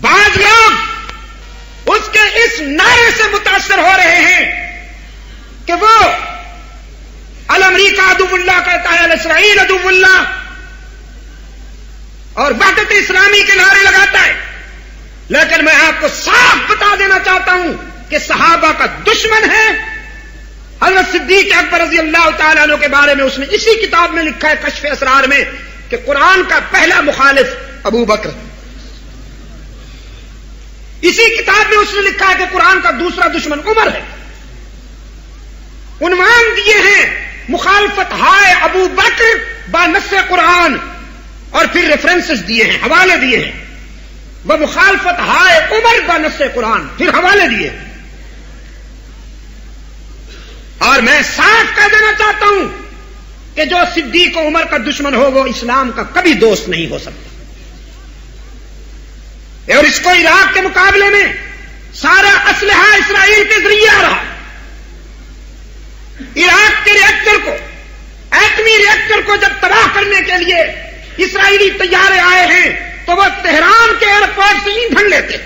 A: بعض لوگ اس کے اس نعرے سے متاثر ہو رہے ہیں کہ وہ الامریکہ عدو اللہ کہتا ہے، الاسرائیل عدو اللہ، اور وحدت اسلامی کے نعرے لگاتا ہے، لیکن میں آپ کو صاف بتا دینا چاہتا ہوں کہ صحابہ کا دشمن ہے۔ حضرت صدیق اکبر رضی اللہ تعالیٰ عنہ کے بارے میں اس نے اسی کتاب میں لکھا ہے کشف اسرار میں کہ قرآن کا پہلا مخالف ابو بکر، اسی کتاب میں اس نے لکھا ہے کہ قرآن کا دوسرا دشمن عمر ہے۔ عنوان دیے ہیں مخالفت ہائے ابو بکر با نص قرآن، اور پھر ریفرنسز دیے ہیں، حوالے دیے ہیں، وہ مخالفت ہائے عمر با نص قرآن، پھر حوالے دیے۔ اور میں صاف کہہ دینا چاہتا ہوں کہ جو صدیق و عمر کا دشمن ہو وہ اسلام کا کبھی دوست نہیں ہو سکتا، اور اس کو عراق کے مقابلے میں سارا اسلحہ اسرائیل کے ذریعے آ رہا ہے۔ عراق کے ریئیکٹر کو، ایٹمی ریئیکٹر کو جب تباہ کرنے کے لیے اسرائیلی طیارے آئے ہیں تو وہ تہران کے ایئرپورٹ سے ایندھن لیتے،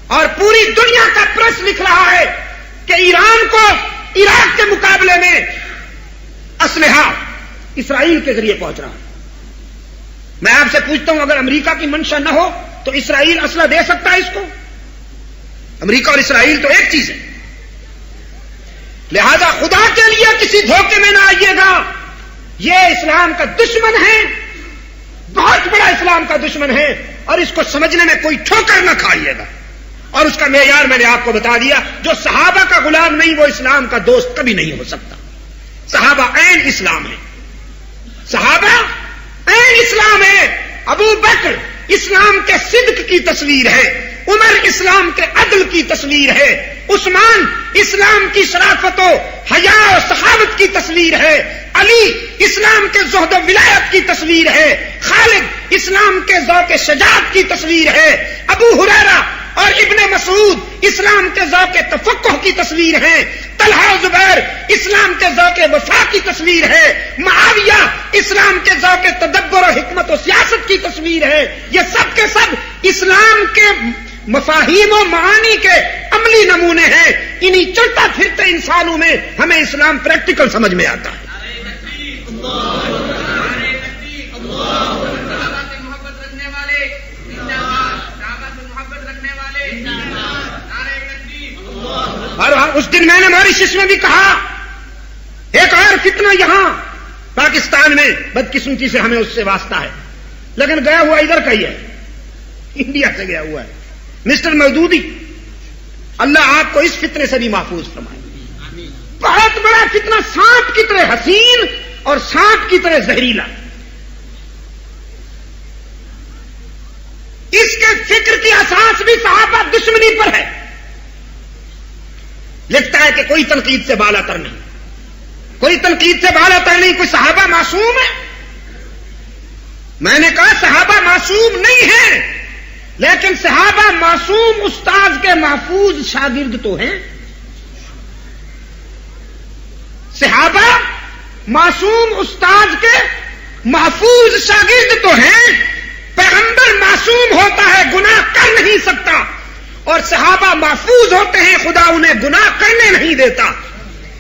A: اور پوری دنیا کا پریس لکھ رہا ہے کہ ایران کو عراق کے مقابلے میں اسلحہ اسرائیل کے ذریعے پہنچ رہا ہے۔ میں آپ سے پوچھتا ہوں اگر امریکہ کی منشا نہ ہو تو اسرائیل اسلحہ دے سکتا ہے اس کو؟ امریکہ اور اسرائیل تو ایک چیز ہے، لہذا خدا کے لیے کسی دھوکے میں نہ آئیے گا، یہ اسلام کا دشمن ہے، بہت بڑا اسلام کا دشمن ہے، اور اس کو سمجھنے میں کوئی ٹھوکر نہ کھائیے گا۔ اور اس کا معیار میں نے آپ کو بتا دیا، جو صحابہ کا غلام نہیں وہ اسلام کا دوست کبھی نہیں ہو سکتا۔ صحابہ عین اسلام ہے، صحابہ عین اسلام ہے۔ ابو بکر اسلام کے صدق کی تصویر ہے، عمر اسلام کے عدل کی تصویر ہے، عثمان اسلام کی شرافت و حیا و سخاوت کی تصویر ہے، علی اسلام کے زہد و ولایت کی تصویر ہے، خالد اسلام کے ذوق شجاعت کی تصویر ہے، ابو ہریرہ اور ابن مسعود اسلام کے ذوق تفقہ کی تصویر ہے، طلحہ زبیر اسلام کے ذوق وفا کی تصویر ہے، معاویہ اسلام کے ذوق تدبر و حکمت و سیاست کی تصویر ہے۔ یہ سب کے سب اسلام کے مفاہیم و معانی کے عملی نمونے ہیں۔ انہی چلتا پھرتے انسانوں میں ہمیں اسلام پریکٹیکل سمجھ میں آتا ہے۔ اور اس دن میں نے موریشس میں بھی کہا ایک اور فتنہ یہاں پاکستان میں بدقسمتی سے ہمیں اس سے واسطہ ہے، لیکن گیا ہوا ادھر کا ہی ہے، انڈیا سے گیا ہوا ہے، مسٹر مودودی، اللہ آپ کو اس فتنے سے بھی محفوظ فرمائے۔ بہت بڑا فتنہ، سانپ کی طرح حسین اور سانپ کی طرح زہریلا۔ اس کے فکر کی اساس بھی صحابہ دشمنی پر ہے۔ لکھتا ہے کہ کوئی تنقید سے بالا تر نہیں، کوئی تنقید سے بالا تر نہیں، کوئی صحابہ معصوم ہے؟ میں نے کہا صحابہ معصوم نہیں ہیں، لیکن صحابہ معصوم استاذ کے محفوظ شاگرد تو ہیں۔ صحابہ معصوم استاذ کے محفوظ شاگرد تو ہیں۔ پیغمبر معصوم ہوتا ہے، گناہ کر نہیں سکتا، اور صحابہ محفوظ ہوتے ہیں، خدا انہیں گناہ کرنے نہیں دیتا،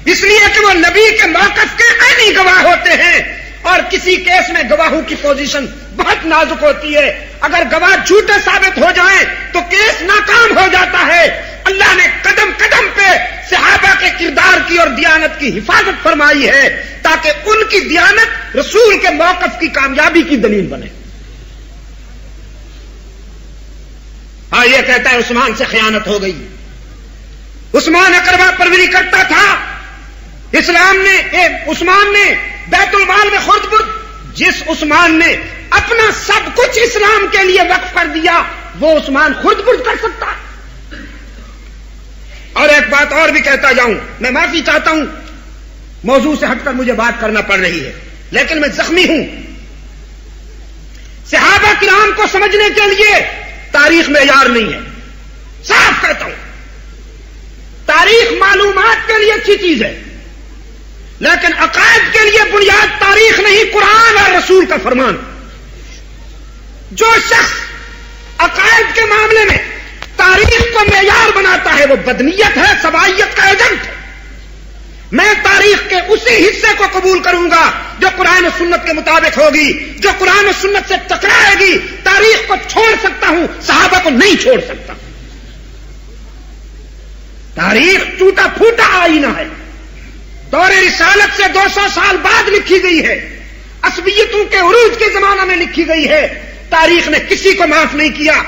A: اس لیے کہ وہ نبی کے موقف کے عینی گواہ ہوتے ہیں، اور کسی کیس میں گواہوں کی پوزیشن بہت نازک ہوتی ہے، اگر گواہ جھوٹے ثابت ہو جائیں تو کیس ناکام ہو جاتا ہے۔ اللہ نے قدم قدم پہ صحابہ کے کردار کی اور دیانت کی حفاظت فرمائی ہے تاکہ ان کی دیانت رسول کے موقف کی کامیابی کی دلیل بنے۔ ہاں یہ کہتا ہے عثمان سے خیانت ہو گئی، عثمان اقربا پروری کرتا تھا، عثمان نے بیت المال میں خرد برد، جس عثمان نے اپنا سب کچھ اسلام کے لیے وقف کر دیا، وہ عثمان خرد برد کر سکتا. اور ایک بات اور بھی کہتا جاؤں, میں معافی چاہتا ہوں, موضوع سے ہٹ کر مجھے بات کرنا پڑ رہی ہے, لیکن میں زخمی ہوں. صحابہ کرام کو سمجھنے کے لیے تاریخ معیار نہیں ہے, صاف کہتا ہوں. تاریخ معلومات کے لیے اچھی چیز ہے, لیکن عقائد کے لیے بنیاد تاریخ نہیں, قرآن اور رسول کا فرمان. جو شخص عقائد کے معاملے میں تاریخ کو معیار بناتا ہے وہ بدنیت ہے, سبائیت کا ایجنٹ ہے. میں تاریخ کے اسی حصے کو قبول کروں گا جو قرآن و سنت کے مطابق ہوگی, جو قرآن و سنت سے ٹکرائے گی. تاریخ کو چھوڑ سکتا ہوں, صحابہ کو نہیں چھوڑ سکتا. تاریخ ٹوٹا پھوٹا آئینہ ہے, دور رسالت سے 200 سال بعد لکھی گئی ہے, عصبیتوں کے عروج کے زمانہ میں لکھی گئی ہے. تاریخ نے کسی کو معاف نہیں کیا.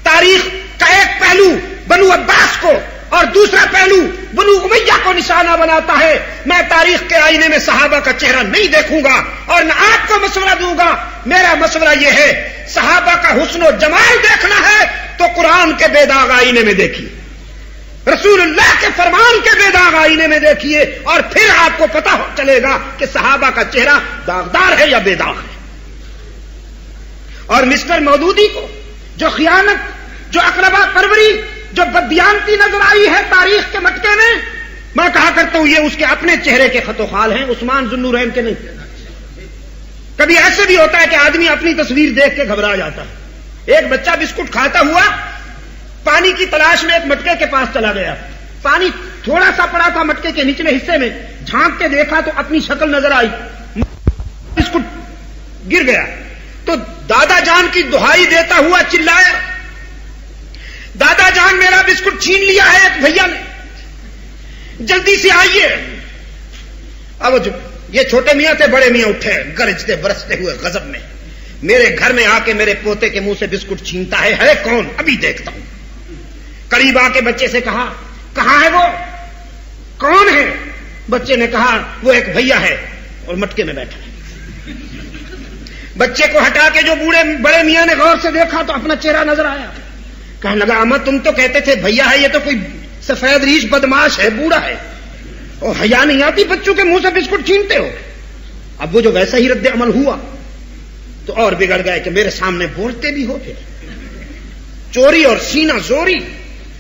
A: تاریخ کا ایک پہلو بنو عباس کو اور دوسرا پہلو بنو امیہ کو نشانہ بناتا ہے. میں تاریخ کے آئینے میں صحابہ کا چہرہ نہیں دیکھوں گا اور نہ آپ کو مشورہ دوں گا. میرا مشورہ یہ ہے, صحابہ کا حسن و جمال دیکھنا ہے تو قرآن کے بے داغ آئینے میں دیکھیے, رسول اللہ کے فرمان کے بے داغ آئینے میں دیکھیے, اور پھر آپ کو پتہ چلے گا کہ صحابہ کا چہرہ داغدار ہے یا بے داغ ہے. اور مسٹر مودودی کو جو خیانت, جو اقربا پروری, جو بددیانتی نظر آئی ہے تاریخ کے مٹکے میں کہا کرتا ہوں یہ اس کے اپنے چہرے کے خط و خال ہیں, عثمان ذو النورین کے نہیں. کبھی ایسے بھی ہوتا ہے کہ آدمی اپنی تصویر دیکھ کے گھبرا جاتا ہے. ایک بچہ بسکٹ کھاتا ہوا پانی کی تلاش میں ایک مٹکے کے پاس چلا گیا. پانی تھوڑا سا پڑا تھا مٹکے کے نچلے حصے میں, جھانک کے دیکھا تو اپنی شکل نظر آئی, بسکٹ گر گیا. تو دادا جان کی دہائی دیتا ہوا چلایا, دادا جان میرا بسکٹ چھین لیا ہے ایک بھیا نے, جلدی سے آئیے. اب یہ چھوٹے میاں تھے, بڑے میاں اٹھے گرجتے برستے ہوئے غضب میں, میرے گھر میں آ کے میرے پوتے کے منہ سے بسکٹ چھینتا ہے کون, ابھی دیکھتا ہوں. قریب آ کے بچے سے کہا کہاں ہے وہ, کون ہے؟ بچے نے کہا وہ ایک بھیا ہے اور مٹکے میں بیٹھا ہے. بچے کو ہٹا کے جو بڑے میاں نے غور سے دیکھا تو اپنا چہرہ نظر آیا. کہنے لگا اما تم تو کہتے تھے بھیا ہے, یہ تو کوئی سفید ریش بدماش ہے, بوڑھا ہے, اور حیا نہیں آتی بچوں کے منہ سے بسکٹ چھینتے ہو. اب وہ جو ویسا ہی رد عمل ہوا تو اور بگڑ گئے کہ میرے سامنے بولتے بھی ہو. پھر چوری اور سینہ زوری,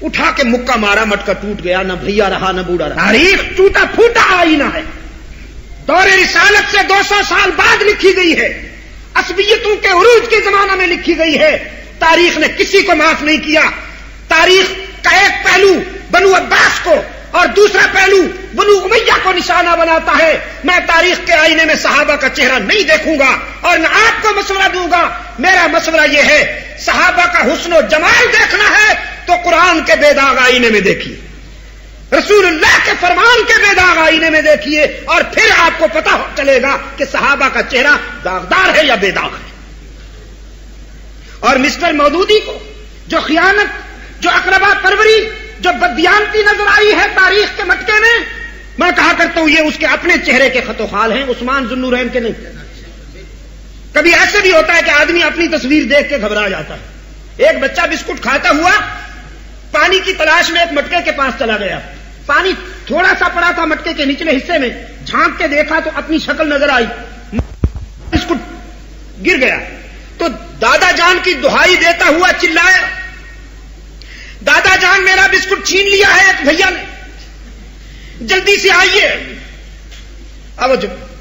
A: اٹھا کے مکہ مارا, مٹکا ٹوٹ گیا, نہ بھیا رہا نہ بوڑھا رہا. تاریخ ٹوٹا پھوٹا آئینہ ہے, دور رسالت سے 200 سال بعد لکھی گئی ہے, عصبیتوں کے عروج کے زمانہ میں لکھی گئی ہے. تاریخ نے کسی کو معاف نہیں کیا. تاریخ کا ایک پہلو بنو عباس کو اور دوسرا پہلو بنو امیہ کو نشانہ بناتا ہے. میں تاریخ کے آئینے میں صحابہ کا چہرہ نہیں دیکھوں گا اور نہ آپ کو مشورہ دوں گا. میرا مشورہ یہ ہے, صحابہ کا حسن و جمال دیکھنا ہے تو قرآن کے بے داغ آئینے میں دیکھیے, رسول اللہ کے فرمان کے بے داغ آئینے میں دیکھیے, اور پھر آپ کو پتہ چلے گا کہ صحابہ کا چہرہ داغدار ہے یا بے داغ ہے. اور مسٹر مودودی کو جو خیانت, جو اقربا پروری, جو بددیانتی نظر آئی ہے تاریخ کے مٹکے میں کہا کرتا ہوں یہ اس کے اپنے چہرے کے خط و خال ہیں, عثمان ذو النورین کے نہیں. کبھی ایسے بھی ہوتا ہے کہ آدمی اپنی تصویر دیکھ کے گھبرا جاتا ہے. ایک بچہ بسکٹ کھاتا ہوا پانی کی تلاش میں ایک مٹکے کے پاس چلا گیا. پانی تھوڑا سا پڑا تھا مٹکے کے نچلے حصے میں, جھانک کے دیکھا تو اپنی شکل نظر آئی, بسکٹ گر گیا. تو دادا جان کی دہائی دیتا ہوا چلایا, دادا جان میرا بسکٹ چھین لیا ہے ایک بھیا نے, جلدی سے آئیے. اب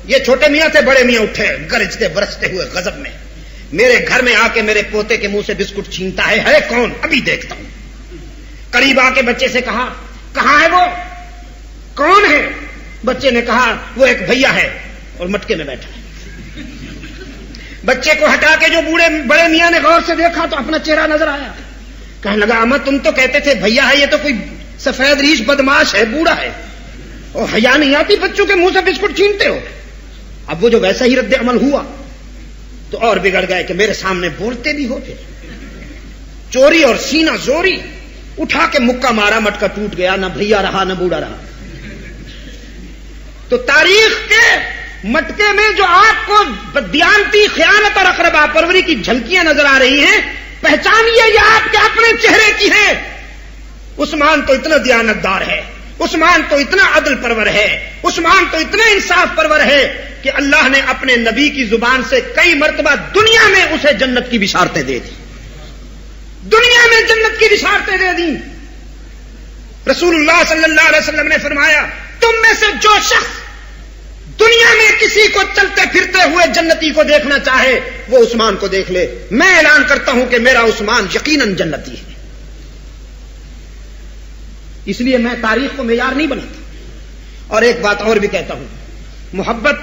A: یہ چھوٹے میاں تھے, بڑے میاں اٹھے گرجتے برستے ہوئے غضب میں, میرے گھر میں آ کے میرے پوتے کے منہ سے بسکٹ چھینتا ہے کون, ابھی دیکھتا ہوں. قریب آ کے بچے سے کہا کہاں ہے وہ, کون ہے؟ بچے نے کہا وہ ایک بھیا ہے اور مٹکے میں بیٹھا ہے. بچے کو ہٹا کے جو بڑے میاں نے غور سے دیکھا تو اپنا چہرہ نظر آیا. کہنے لگا اما تم تو کہتے تھے بھیا ہے, یہ تو کوئی سفید ریش بدماش ہے, بوڑھا ہے, اور حیا نہیں آتی بچوں کے منہ سے بسکٹ چھینتے ہو. اب وہ جو ویسا ہی رد عمل ہوا تو اور بگڑ گئے کہ میرے سامنے بولتے بھی ہو. پھر چوری اور سینہ زوری, اٹھا کے مکہ مارا, مٹکا ٹوٹ گیا, نہ بھیا رہا نہ بوڑھا رہا. تو تاریخ کے مٹکے میں جو آپ کو بددیانتی, خیانت اور اقربا پروری کی جھلکیاں نظر آ رہی ہیں, پہچانیے یہ آپ کے اپنے چہرے کی ہے. عثمان تو اتنا دیانتدار ہے, عثمان تو اتنا عدل پرور ہے, عثمان تو اتنا انصاف پرور ہے کہ اللہ نے اپنے نبی کی زبان سے کئی مرتبہ دنیا میں اسے جنت کی بشارتیں دے دی, دنیا میں جنت کی بشارتیں دے دی. رسول اللہ صلی اللہ علیہ وسلم نے فرمایا تم میں سے جو شخص دنیا میں کسی کو چلتے پھرتے ہوئے جنتی کو دیکھنا چاہے وہ عثمان کو دیکھ لے. میں اعلان کرتا ہوں کہ میرا عثمان یقیناً جنتی ہے. اس لیے میں تاریخ کو معیار نہیں بناتا. اور ایک بات اور بھی کہتا ہوں, محبت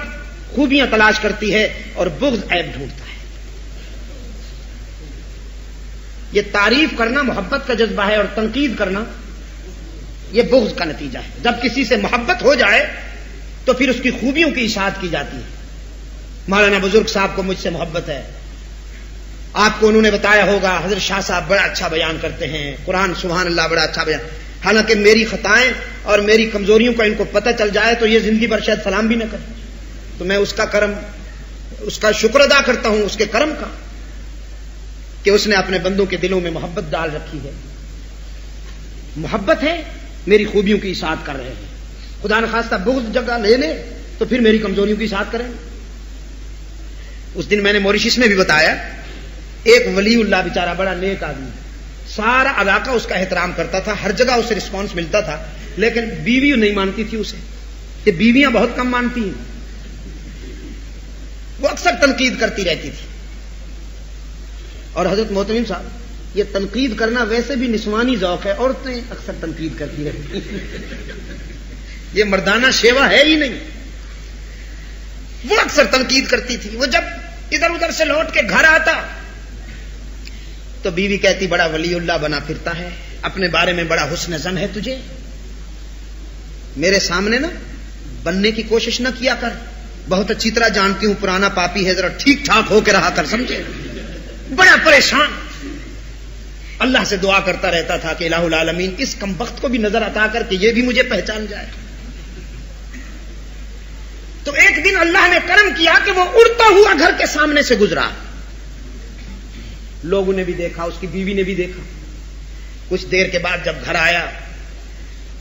A: خوبیاں تلاش کرتی ہے اور بغض عیب ڈھونڈتا ہے. یہ تعریف کرنا محبت کا جذبہ ہے اور تنقید کرنا یہ بغض کا نتیجہ ہے. جب کسی سے محبت ہو جائے تو پھر اس کی خوبیوں کی اشاعت کی جاتی ہے. مولانا بزرگ صاحب کو مجھ سے محبت ہے, آپ کو انہوں نے بتایا ہوگا حضرت شاہ صاحب بڑا اچھا بیان کرتے ہیں, قرآن سبحان اللہ بڑا اچھا بیان. حالانکہ میری خطائیں اور میری کمزوریوں کا ان کو پتہ چل جائے تو یہ زندگی بھر شاید سلام بھی نہ کرے. تو میں اس کا شکر ادا کرتا ہوں اس کے کرم کا کہ اس نے اپنے بندوں کے دلوں میں محبت ڈال رکھی ہے. محبت ہے, میری خوبیوں کی اشاعت کر رہے ہیں. خدا نخواستہ بغض جگہ لے لے تو پھر میری کمزوریوں کی اشاعت کریں. اس دن میں نے موریشس میں بھی بتایا, ایک ولی اللہ بیچارہ بڑا نیک آدمی, سارا علاقہ اس کا احترام کرتا تھا, ہر جگہ اسے رسپانس ملتا تھا, لیکن بیوی نہیں مانتی تھی اسے. یہ بیویاں بہت کم مانتی ہیں, وہ اکثر تنقید کرتی رہتی تھی. اور حضرت محتمم صاحب, یہ تنقید کرنا ویسے بھی نسوانی ذوق ہے, عورتیں اکثر تنقید کرتی رہتی ہیں. یہ مردانہ شیوا ہے ہی نہیں. وہ اکثر تنقید کرتی تھی. وہ جب ادھر ادھر سے لوٹ کے گھر آتا تو بیوی کہتی بڑا ولی اللہ بنا پھرتا ہے, اپنے بارے میں بڑا حسن ظن ہے تجھے, میرے سامنے نا بننے کی کوشش نہ کیا کر, بہت اچھی طرح جانتی ہوں پرانا پاپی ہے, ذرا ٹھیک ٹھاک ہو کے رہا کر, سمجھے. بڑا پریشان اللہ سے دعا کرتا رہتا تھا کہ الہ العالمین اس کمبخت کو بھی نظر عطا کر کے یہ بھی مجھے پہچان جائے. تو ایک دن اللہ نے کرم کیا کہ وہ اڑتا ہوا گھر کے سامنے سے گزرا. لوگوں نے بھی دیکھا, اس کی بیوی نے بھی دیکھا. کچھ دیر کے بعد جب گھر آیا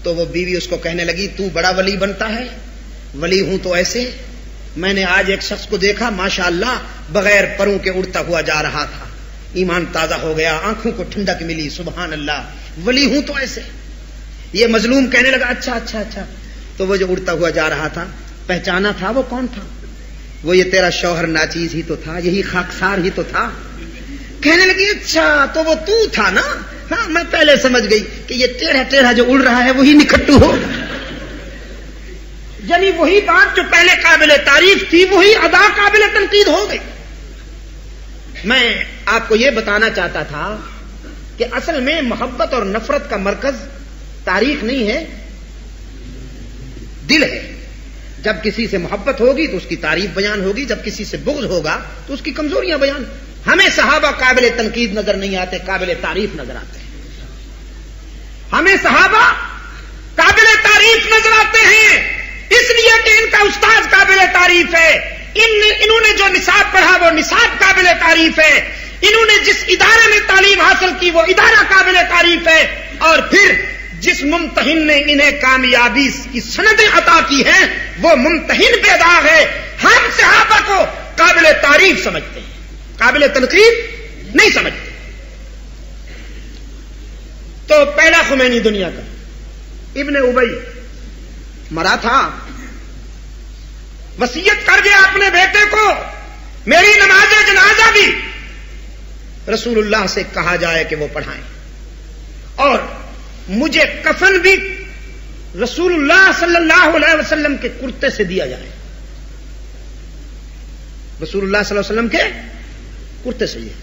A: تو وہ بیوی اس کو کہنے لگی تو بڑا ولی بنتا ہے, ولی ہوں تو ایسے. میں نے آج ایک شخص کو دیکھا ماشاءاللہ بغیر پروں کے اڑتا ہوا جا رہا تھا, ایمان تازہ ہو گیا, آنکھوں کو ٹھنڈک ملی, سبحان اللہ, ولی ہوں تو ایسے. یہ مظلوم کہنے لگا اچھا اچھا اچھا. تو وہ جو اڑتا ہوا جا رہا تھا پہچانا تھا وہ کون تھا؟ وہ یہ تیرا شوہر ناچیز ہی تو تھا, یہی خاکسار ہی تو تھا. کہنے لگی اچھا تو وہ تو تھا نا, ہاں میں پہلے سمجھ گئی کہ یہ ٹیڑھا ٹیڑھا جو اڑ رہا ہے وہی نکھٹو ہو. یعنی وہی بات جو پہلے قابل تعریف تھی وہی ادا قابل تنقید ہو گئی. میں آپ کو یہ بتانا چاہتا تھا کہ اصل میں محبت اور نفرت کا مرکز تاریخ نہیں ہے, دل ہے. جب کسی سے محبت ہوگی تو اس کی تعریف بیان ہوگی, جب کسی سے بغض ہوگا تو اس کی کمزوریاں بیان. ہمیں صحابہ قابل تنقید نظر نہیں آتے, قابل تعریف نظر آتے ہیں. ہمیں صحابہ قابل تعریف نظر آتے ہیں اس لیے کہ ان کا استاد قابل تعریف ہے, انہوں نے جو نصاب پڑھا وہ نصاب قابل تعریف ہے, انہوں نے جس ادارے میں تعلیم حاصل کی وہ ادارہ قابل تعریف ہے, اور پھر جس ممتحن نے انہیں کامیابی کی سندیں عطا کی ہیں وہ ممتحن پہ داغ ہے. ہم صحابہ کو قابل تعریف سمجھتے ہیں, قابل تنقید نہیں سمجھتے. تو پہلا خمینی دنیا کا ابن ابی مرا تھا, وصیت کر گیا اپنے بیٹے کو میری نماز جنازہ بھی رسول اللہ سے کہا جائے کہ وہ پڑھائیں, اور مجھے کفن بھی رسول اللہ صلی اللہ علیہ وسلم کے کرتے سے دیا جائے. رسول اللہ صلی اللہ علیہ وسلم کے کرتے سے یہ.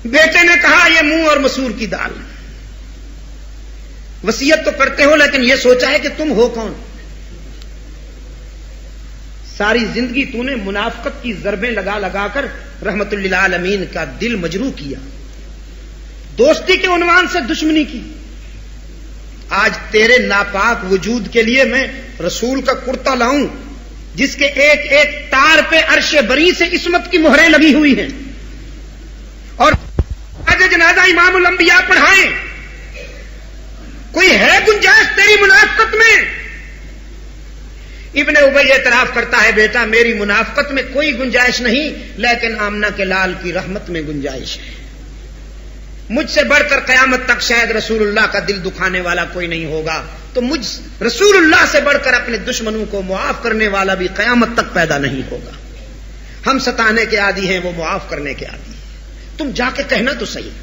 A: بیٹے نے کہا یہ منہ اور مسور کی دال, وصیت تو کرتے ہو لیکن یہ سوچا ہے کہ تم ہو کون؟ ساری زندگی تو نے منافقت کی ضربیں لگا لگا کر رحمت للعالمین کا دل مجروح کیا, دوستی کے عنوان سے دشمنی کی. آج تیرے ناپاک وجود کے لیے میں رسول کا کرتا لاؤں جس کے ایک ایک تار پہ عرش بری سے عصمت کی مہریں لگی ہوئی ہیں، اور آج جنازہ امام الانبیاء پڑھائیں، کوئی ہے گنجائش تیری منافقت میں؟ ابن ابی اعتراف کرتا ہے بیٹا میری منافقت میں کوئی گنجائش نہیں، لیکن آمنہ کے لال کی رحمت میں گنجائش ہے۔ مجھ سے بڑھ کر قیامت تک شاید رسول اللہ کا دل دکھانے والا کوئی نہیں ہوگا، تو مجھ رسول اللہ سے بڑھ کر اپنے دشمنوں کو معاف کرنے والا بھی قیامت تک پیدا نہیں ہوگا۔ ہم ستانے کے عادی ہیں، وہ معاف کرنے کے عادی ہیں۔ تم جا کے کہنا تو صحیح۔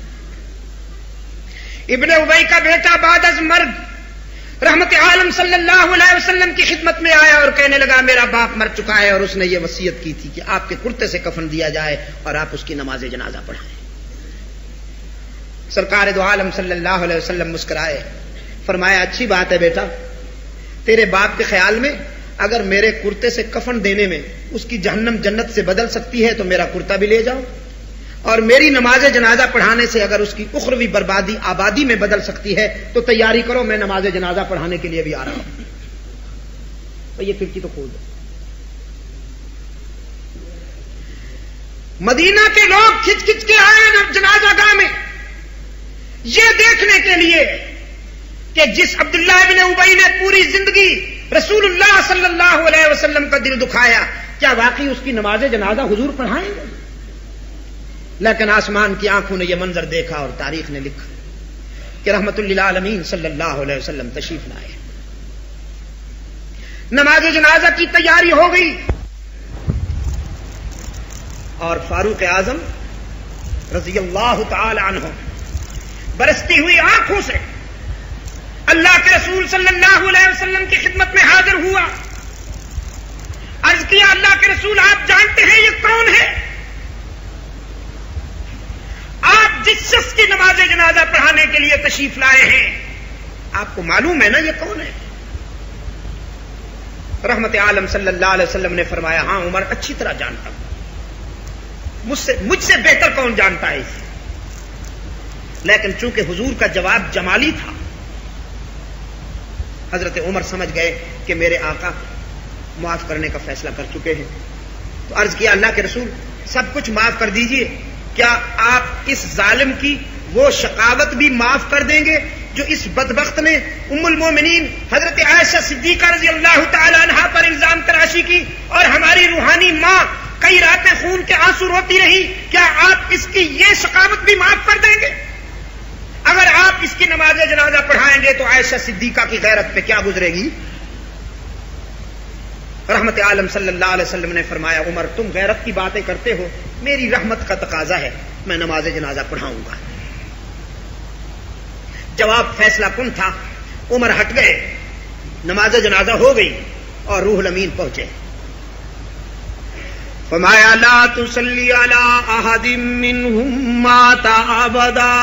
A: ابن ابی کا بیٹا بعد از مرگ رحمت عالم صلی اللہ علیہ وسلم کی خدمت میں آیا اور کہنے لگا میرا باپ مر چکا ہے اور اس نے یہ وصیت کی تھی کہ آپ کے کرتے سے کفن دیا جائے اور آپ اس کی نماز جنازہ پڑھائیں۔ سرکار دو عالم صلی اللہ علیہ وسلم مسکرائے، فرمایا اچھی بات ہے بیٹا، تیرے باپ کے خیال میں اگر میرے کرتے سے کفن دینے میں اس کی جہنم جنت سے بدل سکتی ہے تو میرا کرتا بھی لے جاؤ، اور میری نماز جنازہ پڑھانے سے اگر اس کی اخروی بربادی آبادی میں بدل سکتی ہے تو تیاری کرو، میں نماز جنازہ پڑھانے کے لیے بھی آ رہا ہوں۔ تو یہ کھڑکی تو کھول دو۔ مدینہ کے لوگ کھچ کھچ کے آئے جنازہ گاہ میں یہ دیکھنے کے لیے کہ جس عبداللہ ابن ابی نے پوری زندگی رسول اللہ صلی اللہ علیہ وسلم کا دل دکھایا، کیا واقعی اس کی نماز جنازہ حضور پڑھائیں گے؟ لیکن آسمان کی آنکھوں نے یہ منظر دیکھا اور تاریخ نے لکھا کہ رحمت للعالمین صلی اللہ علیہ وسلم تشریف لائے، نماز جنازہ کی تیاری ہو گئی، اور فاروق اعظم رضی اللہ تعالی عنہ برستی ہوئی آنکھوں سے اللہ کے رسول صلی اللہ علیہ وسلم کی خدمت میں حاضر ہوا، عرض کیا اللہ کے رسول آپ جانتے ہیں یہ کون ہے؟ آپ جس شخص کی نماز جنازہ پڑھانے کے لیے تشریف لائے ہیں آپ کو معلوم ہے نا یہ کون ہے؟ رحمت عالم صلی اللہ علیہ وسلم نے فرمایا ہاں عمر اچھی طرح جانتا ہوں، مجھ سے بہتر کون جانتا ہے اسے؟ لیکن چونکہ حضور کا جواب جمالی تھا، حضرت عمر سمجھ گئے کہ میرے آقا معاف کرنے کا فیصلہ کر چکے ہیں، تو عرض کیا اللہ کے رسول سب کچھ معاف کر دیجئے، کیا آپ اس ظالم کی وہ شقاوت بھی معاف کر دیں گے جو اس بدبخت نے ام المومنین حضرت عائشہ صدیقہ رضی اللہ تعالی عنہا پر الزام تراشی کی اور ہماری روحانی ماں کئی راتیں خون کے آنسو روتی رہی، کیا آپ اس کی یہ شقاوت بھی معاف کر دیں گے؟ اگر آپ اس کی نماز جنازہ پڑھائیں گے تو عائشہ صدیقہ کی غیرت پہ کیا گزرے گی؟ رحمت عالم صلی اللہ علیہ وسلم نے فرمایا عمر تم غیرت کی باتیں کرتے ہو، میری رحمت کا تقاضا ہے، میں نماز جنازہ پڑھاؤں گا۔ جواب فیصلہ کن تھا، عمر ہٹ گئے، نماز جنازہ ہو گئی اور روح الامین پہنچے۔ فرمایا لا تصلی علی احد منہم مات ابدا،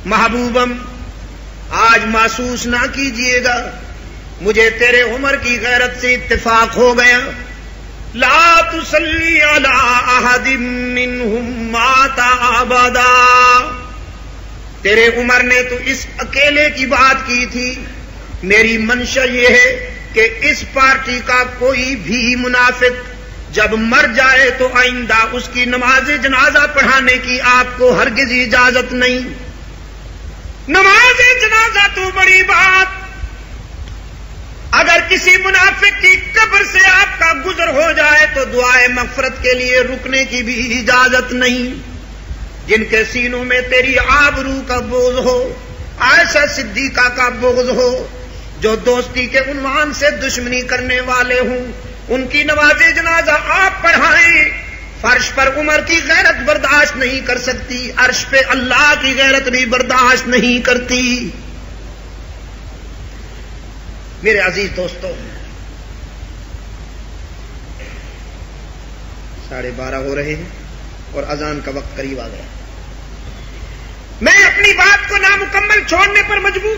A: محبوبم آج محسوس نہ کیجئے گا، مجھے تیرے عمر کی غیرت سے اتفاق ہو گیا، لا تصلی علی احد منہم مات ابدا، تیرے عمر نے تو اس اکیلے کی بات کی تھی، میری منشا یہ ہے کہ اس پارٹی کا کوئی بھی منافق جب مر جائے تو آئندہ اس کی نماز جنازہ پڑھانے کی آپ کو ہرگز اجازت نہیں۔ نماز جنازہ تو بڑی بات، اگر کسی منافق کی قبر سے آپ کا گزر ہو جائے تو دعائے مغفرت کے لیے رکنے کی بھی اجازت نہیں۔ جن کے سینوں میں تیری آبرو کا بوجھ ہو، عائشہ صدیقہ کا بغض ہو، جو دوستی کے عنوان سے دشمنی کرنے والے ہوں، ان کی نماز جنازہ آپ پڑھائیں۔ فرش پر عمر کی غیرت برداشت نہیں کر سکتی، عرش پہ اللہ کی غیرت بھی برداشت نہیں کرتی۔ میرے عزیز دوستو، 12:30 ہو رہے ہیں اور اذان کا وقت قریب آ گیا، میں اپنی بات کو نامکمل چھوڑنے پر مجبور،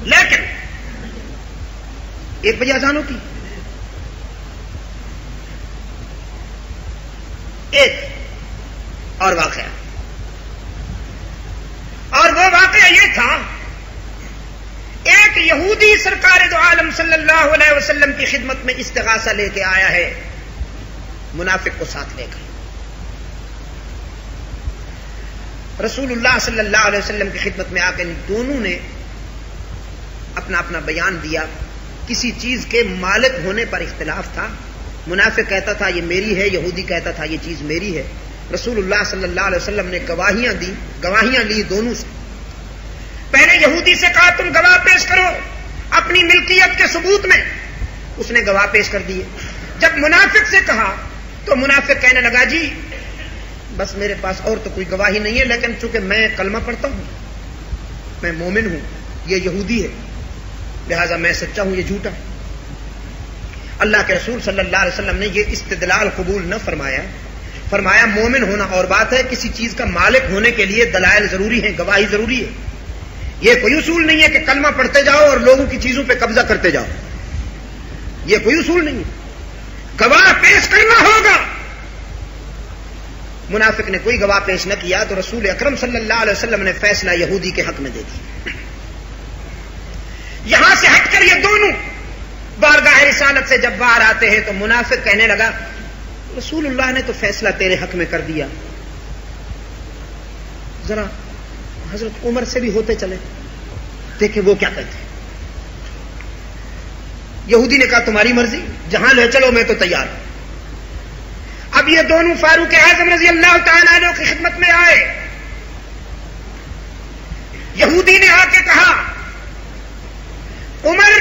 A: لیکن 1 بجے اذان ہوتی، ایک اور واقعہ، اور وہ واقعہ یہ تھا ایک یہودی یہودی سرکار دو عالم صلی اللہ علیہ وسلم کی خدمت میں استغاثہ لے کے آیا ہے، منافق کو ساتھ لے کر۔ رسول اللہ صلی اللہ علیہ وسلم کی خدمت میں آ کے دونوں نے اپنا اپنا بیان دیا۔ کسی چیز کے مالک ہونے پر اختلاف تھا، منافق کہتا تھا یہ میری ہے، یہودی کہتا تھا یہ چیز میری ہے۔ رسول اللہ صلی اللہ علیہ وسلم نے گواہیاں لی دونوں سے۔ پہلے یہودی سے کہا تم گواہ پیش کرو اپنی ملکیت کے ثبوت میں، اس نے گواہ پیش کر دیے۔ جب منافق سے کہا تو منافق کہنے لگا جی بس میرے پاس اور تو کوئی گواہی نہیں ہے، لیکن چونکہ میں کلمہ پڑھتا ہوں، میں مومن ہوں، یہ یہودی ہے، لہذا میں سچا ہوں، یہ جھوٹا ہے۔ اللہ کے رسول صلی اللہ علیہ وسلم نے یہ استدلال قبول نہ فرمایا، فرمایا مومن ہونا اور بات ہے، کسی چیز کا مالک ہونے کے لیے دلائل ضروری ہیں، گواہی ضروری ہے۔ یہ کوئی اصول نہیں ہے کہ کلمہ پڑھتے جاؤ اور لوگوں کی چیزوں پہ قبضہ کرتے جاؤ، یہ کوئی اصول نہیں ہے، گواہ پیش کرنا ہوگا۔ منافق نے کوئی گواہ پیش نہ کیا تو رسول اکرم صلی اللہ علیہ وسلم نے فیصلہ یہودی کے حق میں دے دیا۔ یہاں سے ہٹ کر یہ دونوں بارگاہ رسالت سے جب باہر آتے ہیں تو منافق کہنے لگا رسول اللہ نے تو فیصلہ تیرے حق میں کر دیا، ذرا حضرت عمر سے بھی ہوتے چلے دیکھیں وہ کیا کہتے ہیں۔ یہودی نے کہا تمہاری مرضی، جہاں لے چلو میں تو تیار ہوں۔ اب یہ دونوں فاروق اعظم رضی اللہ تعالیٰ عنہ کی خدمت میں آئے۔ یہودی نے آ کے کہا عمر